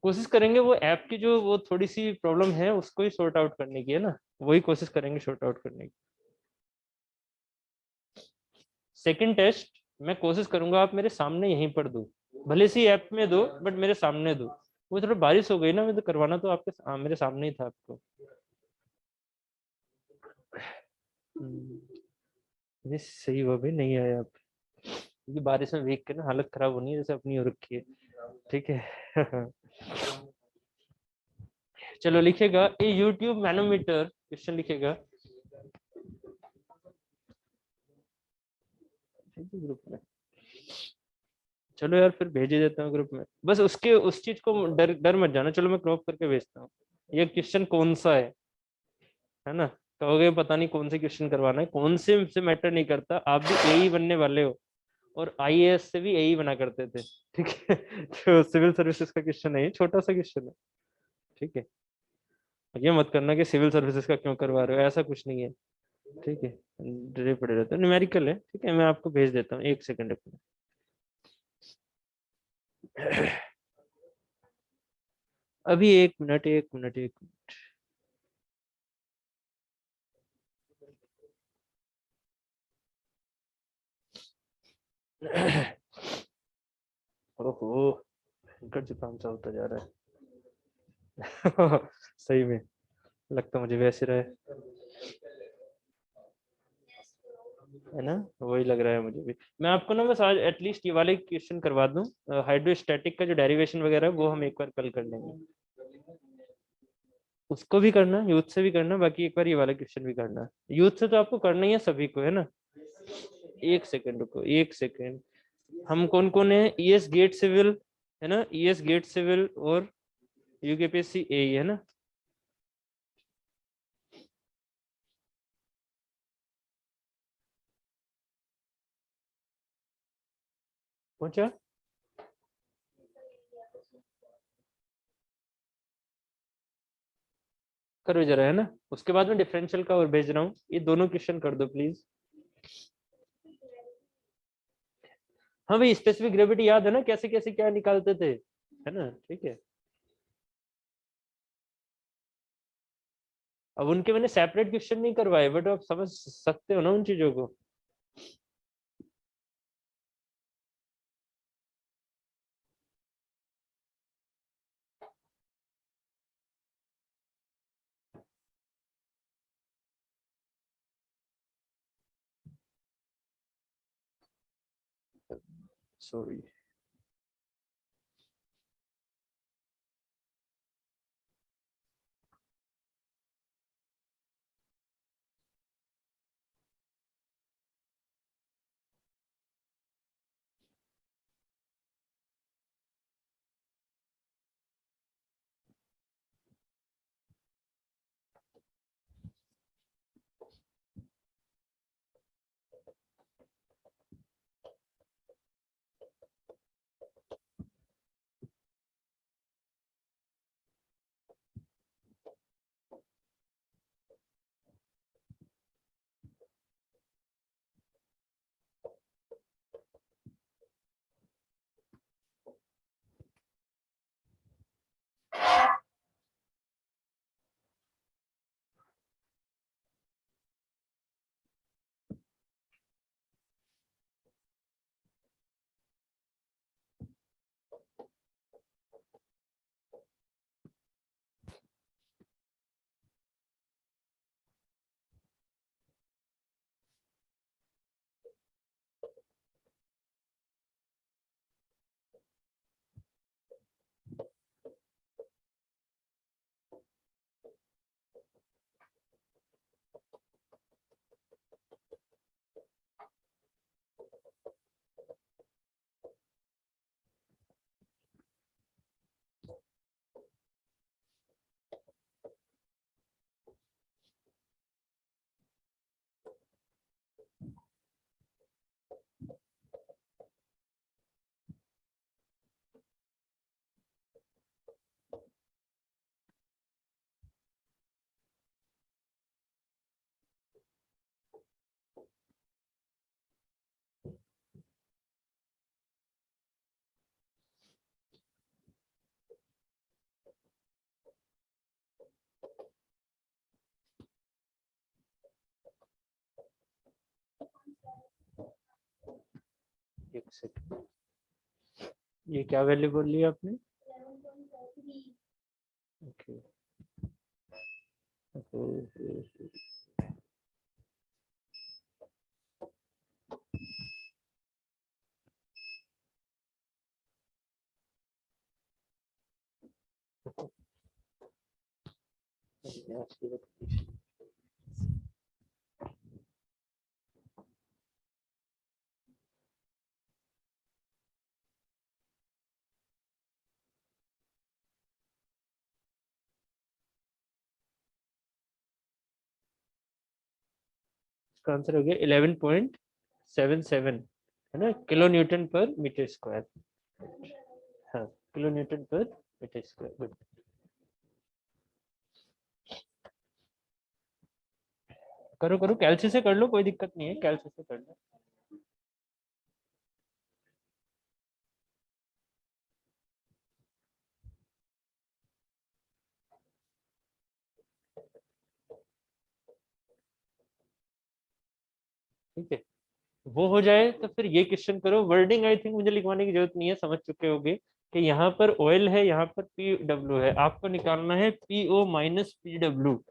S1: कोशिश करेंगे वो ऐप की जो वो थोड़ी सी प्रॉब्लम है उसको ही सॉर्ट आउट करने की, है ना, वही कोशिश करेंगे सॉर्ट आउट करने की। सेकंड टेस्ट मैं कोशिश करूंगा आप मेरे सामने यहीं पर दो, भले सी ऐप में दो बट मेरे सामने दो। वो थोड़ा बारिश हो गई ना, मैं तो करवाना तो आपके मेरे सामने ही था आपको। ये सही हुआ भाई नहीं आया आप, क्योंकि बारिश में भीग के ना हालत खराब होनी है जैसे अपनी हो रखी है, ठीक है। चलो लिखेगा ये यूट्यूब मैनोमीटर क्वेश्चन लिखेगा ग्रुप में। चलो यार फिर भेज ही देता हूँ ग्रुप में, बस उसके उस चीज को डर डर मत जाना। चलो मैं क्रॉप करके भेजता हूँ। ये क्वेश्चन कौन सा है ना। कहोगे पता नहीं कौन से क्वेश्चन करवाना है, कौन से मैटर नहीं करता, आप भी यही बनने वाले हो, और आईएएस से भी यही बना करते थे, ठीक है। तो सिविल सर्विसेज का क्वेश्चन है, ये छोटा सा क्वेश्चन है, ठीक है। ये मत करना कि सिविल सर्विसेज का क्यों करवा रहे हो, ऐसा कुछ नहीं है, ठीक है। डरे पड़े रहते हैं, न्यूमेरिकल है, ठीक है, मैं आपको भेज देता हूँ, 1 सेकंड अपने। अभी 1 मिनट 1 मिनट 1 मिनट। ओहो, संकट जुकाम सा होता जा रहा है। सही में लगता मुझे वैसे रहा है ना, वही लग रहा है मुझे भी। मैं आपको ना बस आज एटलीस्ट ये वाले क्वेश्चन करवा दूं, हाइड्रोस्टैटिक का जो डेरिवेशन वगैरह है वो हम एक बार कल कर लेंगे। उसको भी करना, यूथ से भी करना, बाकी एक बार ये वाला क्वेश्चन भी करना। यूथ से तो आपको करना ही है सभी को, है ना। एक सेकंड रुको, एक सेकंड। हम कौन कौन है, ईएस गेट सिविल है ना, ईएस गेट सिविल और यूकेपीएससी ए है ना। पहुंचा, करो जरा, है ना। उसके बाद में डिफरेंशियल का और भेज रहा हूँ, ये दोनों क्वेश्चन कर दो प्लीज। हाँ भाई, स्पेसिफिक ग्रेविटी याद है ना, कैसे कैसे क्या निकालते थे, है ना, ठीक है। अब उनके मैंने सेपरेट क्वेश्चन नहीं करवाए, बट आप समझ सकते हो ना उन चीजों को। सॉरी। एक सेकंड, ये क्या वैल्यू बोल ली आपने।
S2: 11.3।
S1: ओके। इसका आंसर हो गया 11.77, है ना, किलो न्यूटन पर मीटर स्क्वायर। हाँ, किलो न्यूटन पर मीटर स्क्वायर, गुड। करो करो, कैलसी से कर लो, कोई दिक्कत नहीं है, कैलसी से कर लो। ठीक है, वो हो जाए तो फिर ये क्वेश्चन करो। वर्डिंग आई थिंक मुझे लिखवाने की जरूरत नहीं है, समझ चुके होगे कि यहाँ पर ऑयल है, यहाँ पर पी डब्ल्यू है, आपको निकालना है P O minus P W,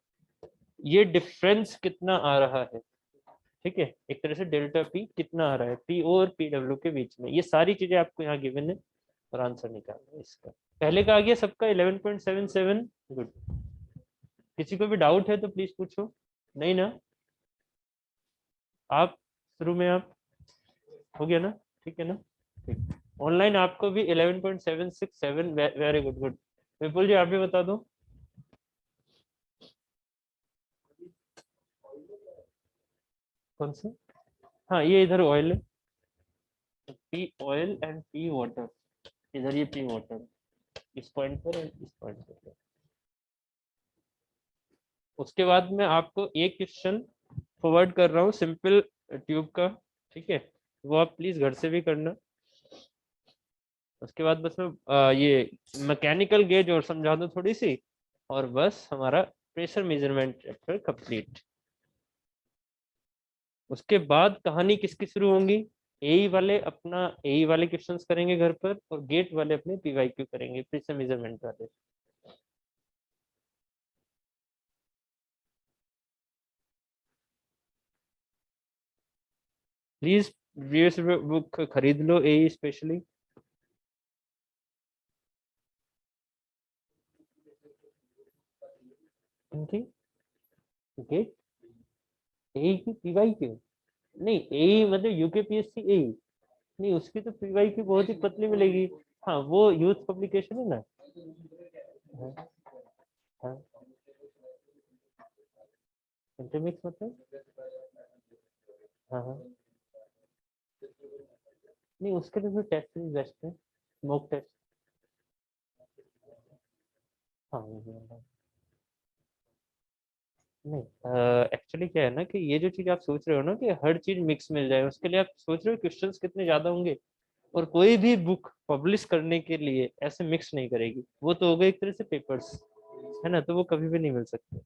S1: ये डिफरेंस कितना आ रहा है। ठीक है, एक तरह से डेल्टा पी कितना आ रहा है पी ओ और पी डब्ल्यू के बीच में, ये सारी चीजें आपको यहाँ गिवन है और आंसर निकालना है इसका। पहले का आ गया सबका 11.77, गुड। किसी को भी डाउट है तो प्लीज पूछो। नहीं ना, आप शुरू में आप हो गया ना, ठीक है ना, ठीक। ऑनलाइन आपको भी 11.767, वेरी गुड गुड। विपुल जी आप भी बता दो। कौन सा? हाँ ये इधर ऑयल है, P oil and P water, इधर ये पी वाटर, इस पॉइंट पर और इस पॉइंट पर। उसके बाद मैं आपको एक क्वेश्चन फॉरवर्ड कर रहा हूँ सिंपल ट्यूब का, ठीक है, वो आप प्लीज घर से भी करना। उसके बाद बस मैं ये मैकेनिकल गेज और समझा दूं थोड़ी सी, और बस हमारा प्रेशर मेजरमेंट चैप्टर कंप्लीट। उसके बाद कहानी किसकी शुरू होंगी? एई वाले अपना एई वाले क्वेश्चंस करेंगे घर पर, और गेट वाले अपने पीवाईक्यू करेंगे, प्रेशर मेजरमेंट वाले। प्लीज प्रीवियस बुक खरीद लो, एई स्पेशली। गेट एई की पीवाईक्यू? नहीं, एई मतलब यूकेपीएससी एई, नहीं उसकी तो पीवाईक्यू बहुत ही पतली मिलेगी। हाँ वो यूथ पब्लिकेशन है ना। हाँ, हाँ। इंटरमिक्स मतलब? हाँ हाँ। नहीं उसके लिए तो टेस्ट सीरीज बेस्ट है, मॉक टेस्ट। हाँ वो भी है। नहीं एक्चुअली क्या है ना कि ये जो चीज आप सोच रहे हो ना कि हर चीज मिक्स मिल जाए, उसके लिए आप सोच रहे हो क्वेश्चंस कितने ज्यादा होंगे, और कोई भी बुक पब्लिश करने के लिए ऐसे मिक्स नहीं करेगी, वो तो हो गए एक तरह से पेपर्स, है ना, तो वो कभी भी नहीं मिल सकते।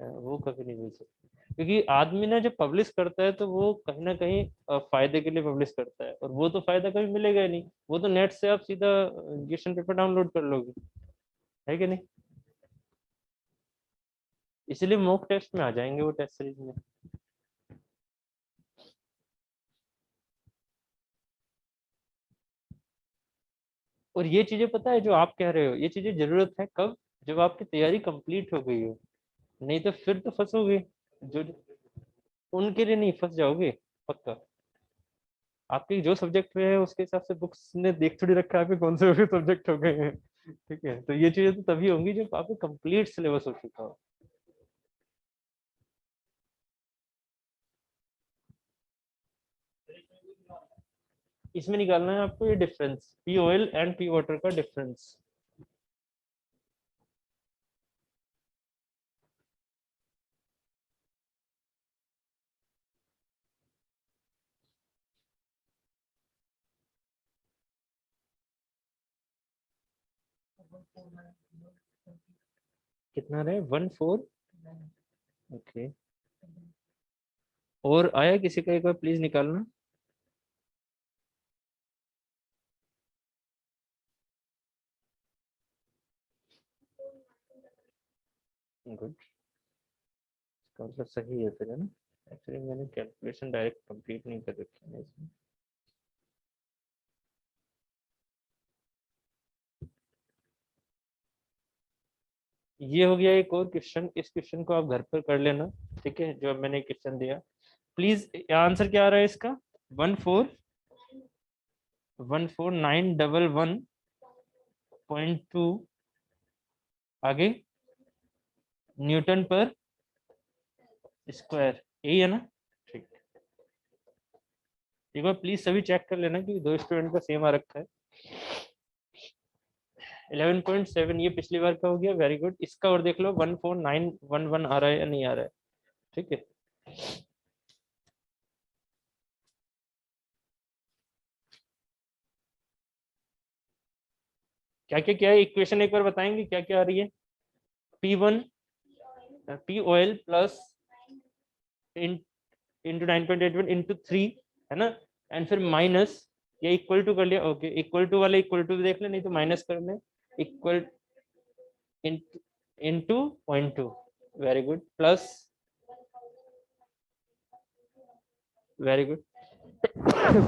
S1: वो कभी नहीं मिल सकते, क्योंकि आदमी ना जब पब्लिश करता है तो वो कहीं ना कहीं फायदे के लिए पब्लिश करता है, और वो तो फायदा कभी मिलेगा ही नहीं, वो तो नेट से आप सीधा क्वेश्चन पेपर डाउनलोड कर लोगे, है कि नहीं। इसलिए मॉक टेस्ट में आ जाएंगे वो टेस्ट सीरीज में। और ये चीजें पता है जो आप कह रहे हो, ये चीजें जरूरत है कब? जब आपकी तैयारी कंप्लीट हो गई हो, नहीं तो फिर तो फंसोगे। जो उनके लिए नहीं, फंस जाओगे पक्का। आपके जो सब्जेक्ट में है उसके हिसाब से बुक्स ने देख थोड़ी रखा है आपके कौन से सब्जेक्ट हो गए हैं, ठीक है, तो ये चीजें तो तभी होंगी जब आपका कंप्लीट सिलेबस हो चुका हो। इसमें निकालना है आपको ये difference, P oil and P water का डिफरेंस। कितना रहे? 1 4? ओके। और आया किसी का? एक बार प्लीज निकालना। गुड, इसका मतलब सही है फिर, है ना। एक्चुअली मैंने कैलकुलेशन डायरेक्ट कंप्लीट नहीं कर रखी है इसमें। ये हो गया एक और क्वेश्चन, इस क्वेश्चन को आप घर पर कर लेना, ठीक है, जो मैंने क्वेश्चन दिया। प्लीज आंसर क्या आ रहा है इसका? 1414911.2 आगे न्यूटन पर स्क्वायर, यही है ना। ठीक, एक बार प्लीज सभी चेक कर लेना कि दो स्टूडेंट का सेम आ रखा है। 11.7 ये पिछली बार का हो गया, वेरी गुड। इसका और देख लो 14911 आ रहा है या नहीं आ रहा है, ठीक है। क्या क्या क्या है इक्वेशन, एक बार बताएंगे क्या क्या आ रही है? P1 P oil plus into 9.81 into 3, है ना, एंड फिर माइनस, ये इक्वल टू कर लिया, ओके, इक्वल टू वाले इक्वल टू देख ले, नहीं तो माइनस कर ले, equal into 0.2, very good, plus, very good,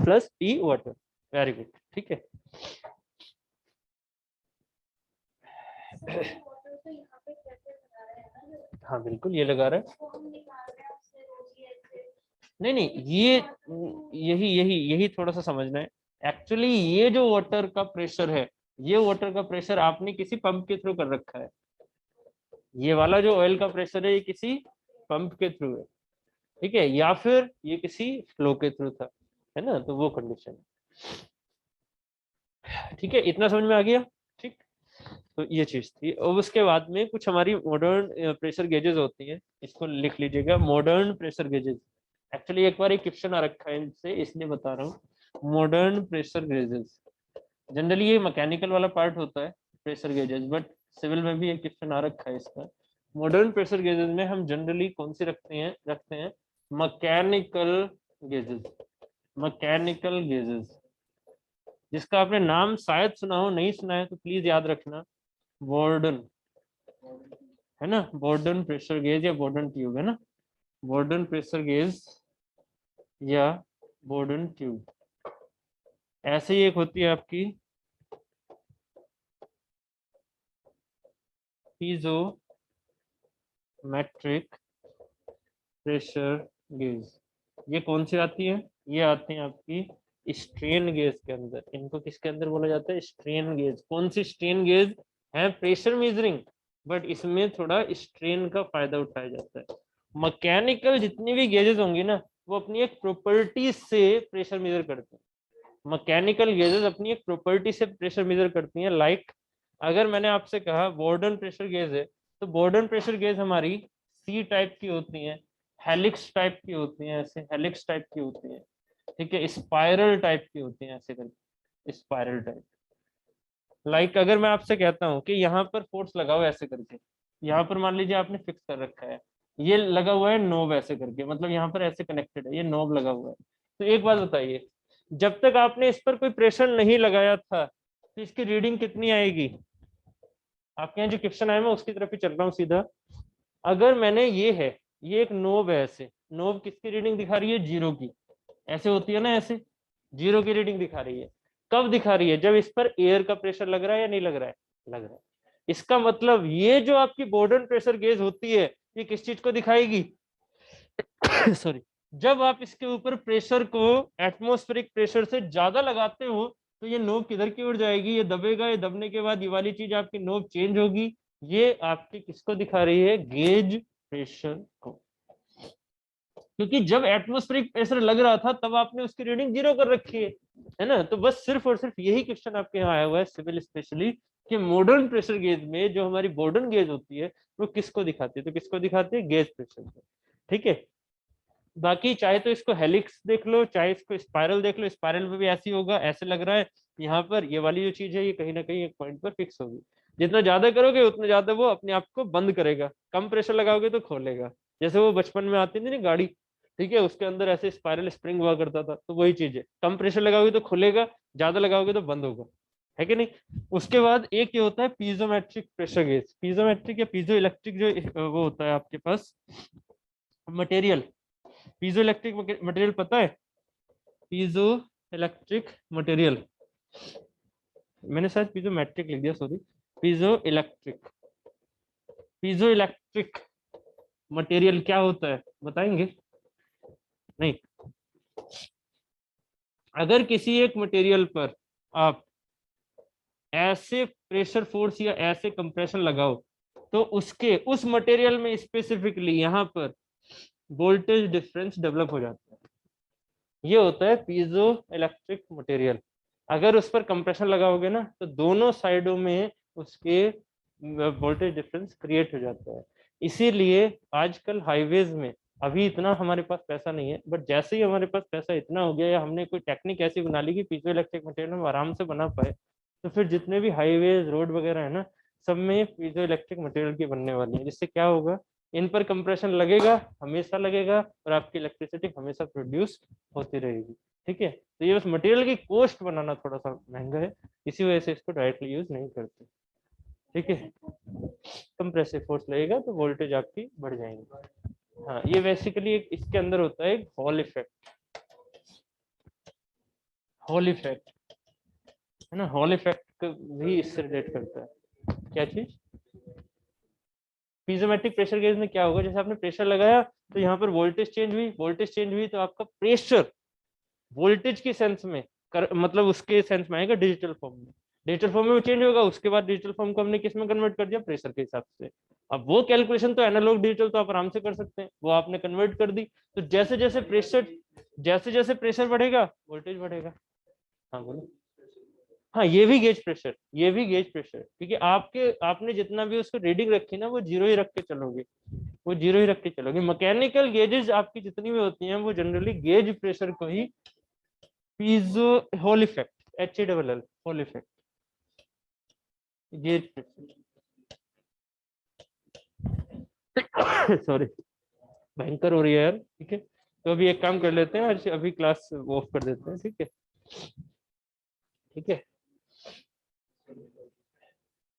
S1: plus P water, very good, ठीक है।
S2: वाटर तो यहाँ पे कैसे बता रहे हैं ना,
S1: हाँ बिल्कुल ये लगा रहा है।
S2: उसको हम निकाल रहे हैं उससे रोज ऐसे।
S1: नहीं नहीं, ये यही यही यही थोड़ा सा समझना है। एक्चुअली ये जो वाटर का प्रेशर है, ये वाटर का प्रेशर आपने किसी पंप के थ्रू कर रखा है। ये वाला जो ऑयल का प्रेशर है ये किसी पंप के थ्रू है, ठीक है, या फिर ये किसी फ्लो के थ्रू था, है ना, तो वो कंडीशन है। ठीक है, इतना समझ में आ गया। ठीक, तो ये चीज थी। और उसके बाद में कुछ हमारी मॉडर्न प्रेशर गेजेस होती हैं, इसको लिख लीजिएगा, मॉडर्न प्रेशर गेजेस। एक्चुअली एक बार एक क्वेश्चन आ रखा है इनसे, इसलिए बता रहा हूँ। मॉडर्न प्रेशर गेजेस, जनरली ये मैकेनिकल वाला पार्ट होता है प्रेशर गेजेस, बट सिविल में भी एक क्वेश्चन आ रखा है इसका। मॉडर्न प्रेशर गेजेस में हम जनरली कौन सी रखते हैं मैकेनिकल गेजेस। मैकेनिकल गेजेस, जिसका आपने नाम शायद सुना हो, नहीं सुना है तो प्लीज याद रखना, बोर्डन, है ना, बोर्डन प्रेशर गेज या बोर्डन ट्यूब, है ना, बोर्डन प्रेशर गेज या बोर्डन ट्यूब। ऐसे ही एक होती है आपकी पीजोमेट्रिक प्रेशर गेज। ये कौन सी आती है? ये आती है आपकी स्ट्रेन गेज के अंदर। इनको किसके अंदर बोला जाता है? Strain gauge. कौन सी स्ट्रेन गेज है? प्रेशर मेजरिंग, बट इसमें थोड़ा स्ट्रेन का फायदा उठाया जाता है। मैकेनिकल जितनी भी गेजेस होंगी ना, वो अपनी एक प्रॉपर्टी से प्रेशर मेजर करते हैं। मैकेनिकल गेजेस अपनी एक प्रॉपर्टी से प्रेशर मेजर करती हैं। लाइक अगर मैंने आपसे कहा बोर्डन प्रेशर गेज है, तो बोर्डन प्रेशर गेज हमारी सी टाइप की होती हैं, हेलिक्स टाइप की होती हैं, ऐसे हेलिक्स टाइप की होती हैं, ठीक है, स्पाइरल टाइप की होती हैं, ऐसे करके स्पाइरल टाइप। लाइक अगर मैं आपसे कहता हूँ कि यहाँ पर फोर्स लगाओ ऐसे करके, यहाँ पर मान लीजिए आपने फिक्स कर रखा है, ये लगा हुआ है नोब ऐसे करके, मतलब यहाँ पर ऐसे कनेक्टेड है, ये नोब लगा हुआ है। तो एक बात बताइए, जब तक आपने इस पर कोई प्रेशर नहीं लगाया था, तो इसकी रीडिंग कितनी आएगी? आपके यहाँ जो क्वेश्चन आया मैं उसकी तरफ ही चल रहा हूँ सीधा। अगर मैंने ये एक नोब है, ऐसे नोब किसकी रीडिंग दिखा रही है? जीरो की। ऐसे होती है ना, ऐसे जीरो की रीडिंग दिखा रही है। कब दिखा रही है? जब इस पर एयर का प्रेशर लग रहा है या नहीं लग रहा है? लग रहा है। इसका मतलब ये जो आपकी बोर्डन प्रेशर गेज होती है, ये किस चीज को दिखाएगी? सॉरी, जब आप इसके ऊपर प्रेशर को एटमॉस्फेरिक प्रेशर से ज्यादा लगाते हो, तो ये नोब किधर की ओर जाएगी? ये दबेगा, ये दबने के बाद ये वाली चीज आपकी नोब चेंज होगी। ये आपकी किसको दिखा रही है? गेज प्रेशर को। क्योंकि जब एटमॉस्फेरिक प्रेशर लग रहा था तब आपने उसकी रीडिंग जीरो कर रखी है ना। तो बस सिर्फ और सिर्फ यही क्वेश्चन आपके यहाँ आया हुआ है सिविल स्पेशली, कि मॉडर्न प्रेशर गेज में जो हमारी बोर्डन गेज होती है वो किसको दिखाती है? तो किसको दिखाती है? गेज प्रेशर को। ठीक है, बाकी चाहे तो इसको हेलिक्स देख लो, चाहे इसको स्पाइरल देख लो, स्पाइरल में भी ऐसी होगा, ऐसे लग रहा है यहाँ पर, ये वाली जो चीज है ये कहीं ना कहीं एक पॉइंट पर फिक्स होगी। जितना ज्यादा करोगे उतना ज्यादा वो अपने आप को बंद करेगा, कम प्रेशर लगाओगे तो खोलेगा। जैसे वो बचपन में आती थी ना गाड़ी, ठीक है, उसके अंदर ऐसे स्पाइरल स्प्रिंग हुआ करता था, तो वही चीज है, कम प्रेशर लगाओगे तो खुलेगा, ज्यादा लगाओगे तो बंद होगा, है कि नहीं। उसके बाद एक ये होता है पीजोमेट्रिक प्रेशर गेज। पीजोमेट्रिक या पीजो इलेक्ट्रिक जो वो होता है आपके पास मटेरियल, पीजो इलेक्ट्रिक मटेरियल पता है? पीजो इलेक्ट्रिक मटेरियल, मैंने शायद पीजो मैट्रिक लिख दिया, sorry. Piezo electric, piezo electric material क्या होता है बताएंगे? नहीं, अगर किसी एक मटेरियल पर आप ऐसे प्रेशर फोर्स या ऐसे कंप्रेशन लगाओ, तो उसके उस मटेरियल में स्पेसिफिकली यहाँ पर वोल्टेज डिफरेंस डेवलप हो जाता है। ये होता है पीजो इलेक्ट्रिक मटेरियल। अगर उस पर कंप्रेशन लगाओगे ना, तो दोनों साइडों में उसके वोल्टेज डिफरेंस क्रिएट हो जाता है। इसीलिए आजकल हाईवेज में अभी इतना हमारे पास पैसा नहीं है, बट जैसे ही हमारे पास पैसा इतना हो गया या हमने कोई टेक्निक ऐसी बना ली कि पीजो इलेक्ट्रिक मटेरियल हम आराम से बना पाए, तो फिर जितने भी हाईवेज रोड वगैरह है ना, सब में पीजो इलेक्ट्रिक मटेरियल की बनने वाली है। जिससे क्या होगा, इन पर कंप्रेशन लगेगा, हमेशा लगेगा, और आपकी इलेक्ट्रिसिटी हमेशा प्रोड्यूस होती रहेगी। ठीक है, तो ये बस मटेरियल की कॉस्ट बनाना थोड़ा सा महंगा है, इसी वजह से इसको डायरेक्टली यूज नहीं करते। ठीक है, कंप्रेसिव फोर्स लगेगा तो वोल्टेज आपकी बढ़ जाएंगी। हाँ, ये बेसिकली एक इसके अंदर होता है एक हॉल इफेक्ट। हॉल इफेक्ट, है ना, हॉल इफेक्ट भी इससे रिलेट करता है। क्या चीज? पीजोमेट्रिक प्रेशर गेज में क्या होगा, जैसे आपने प्रेशर लगाया तो यहाँ पर वोल्टेज चेंज हुई तो आपका प्रेशर वोल्टेज के सेंस में मतलब उसके सेंस में आएगा डिजिटल फॉर्म में, डिजिटल फॉर्म में चेंज होगा, उसके बाद डिजिटल फॉर्म को हमने किस में कन्वर्ट कर दिया, प्रेशर के हिसाब से। अब वो कैलकुलेशन तो एनालॉग डिजिटल तो आप आराम से कर सकते हैं, वो आपने कन्वर्ट कर दी। तो जैसे जैसे प्रेशर बढ़ेगा वोल्टेज बढ़ेगा। हाँ बोलो। हाँ ये भी गेज प्रेशर, क्योंकि आपने जितना भी उसको रीडिंग रखी ना वो जीरो ही रख के चलोगे, वो जीरो ही रख के चलोगे। मैकेनिकल गेजेस आपकी जितनी भी होती हैं वो जनरली गेज प्रेशर को ही piezo hole effect HELL hole effect gauge pressure sorry भयंकर हो रही है यार। ठीक है, तो अभी एक काम कर लेते हैं, अभी क्लास ऑफ कर देते हैं। ठीक है, ठीक है।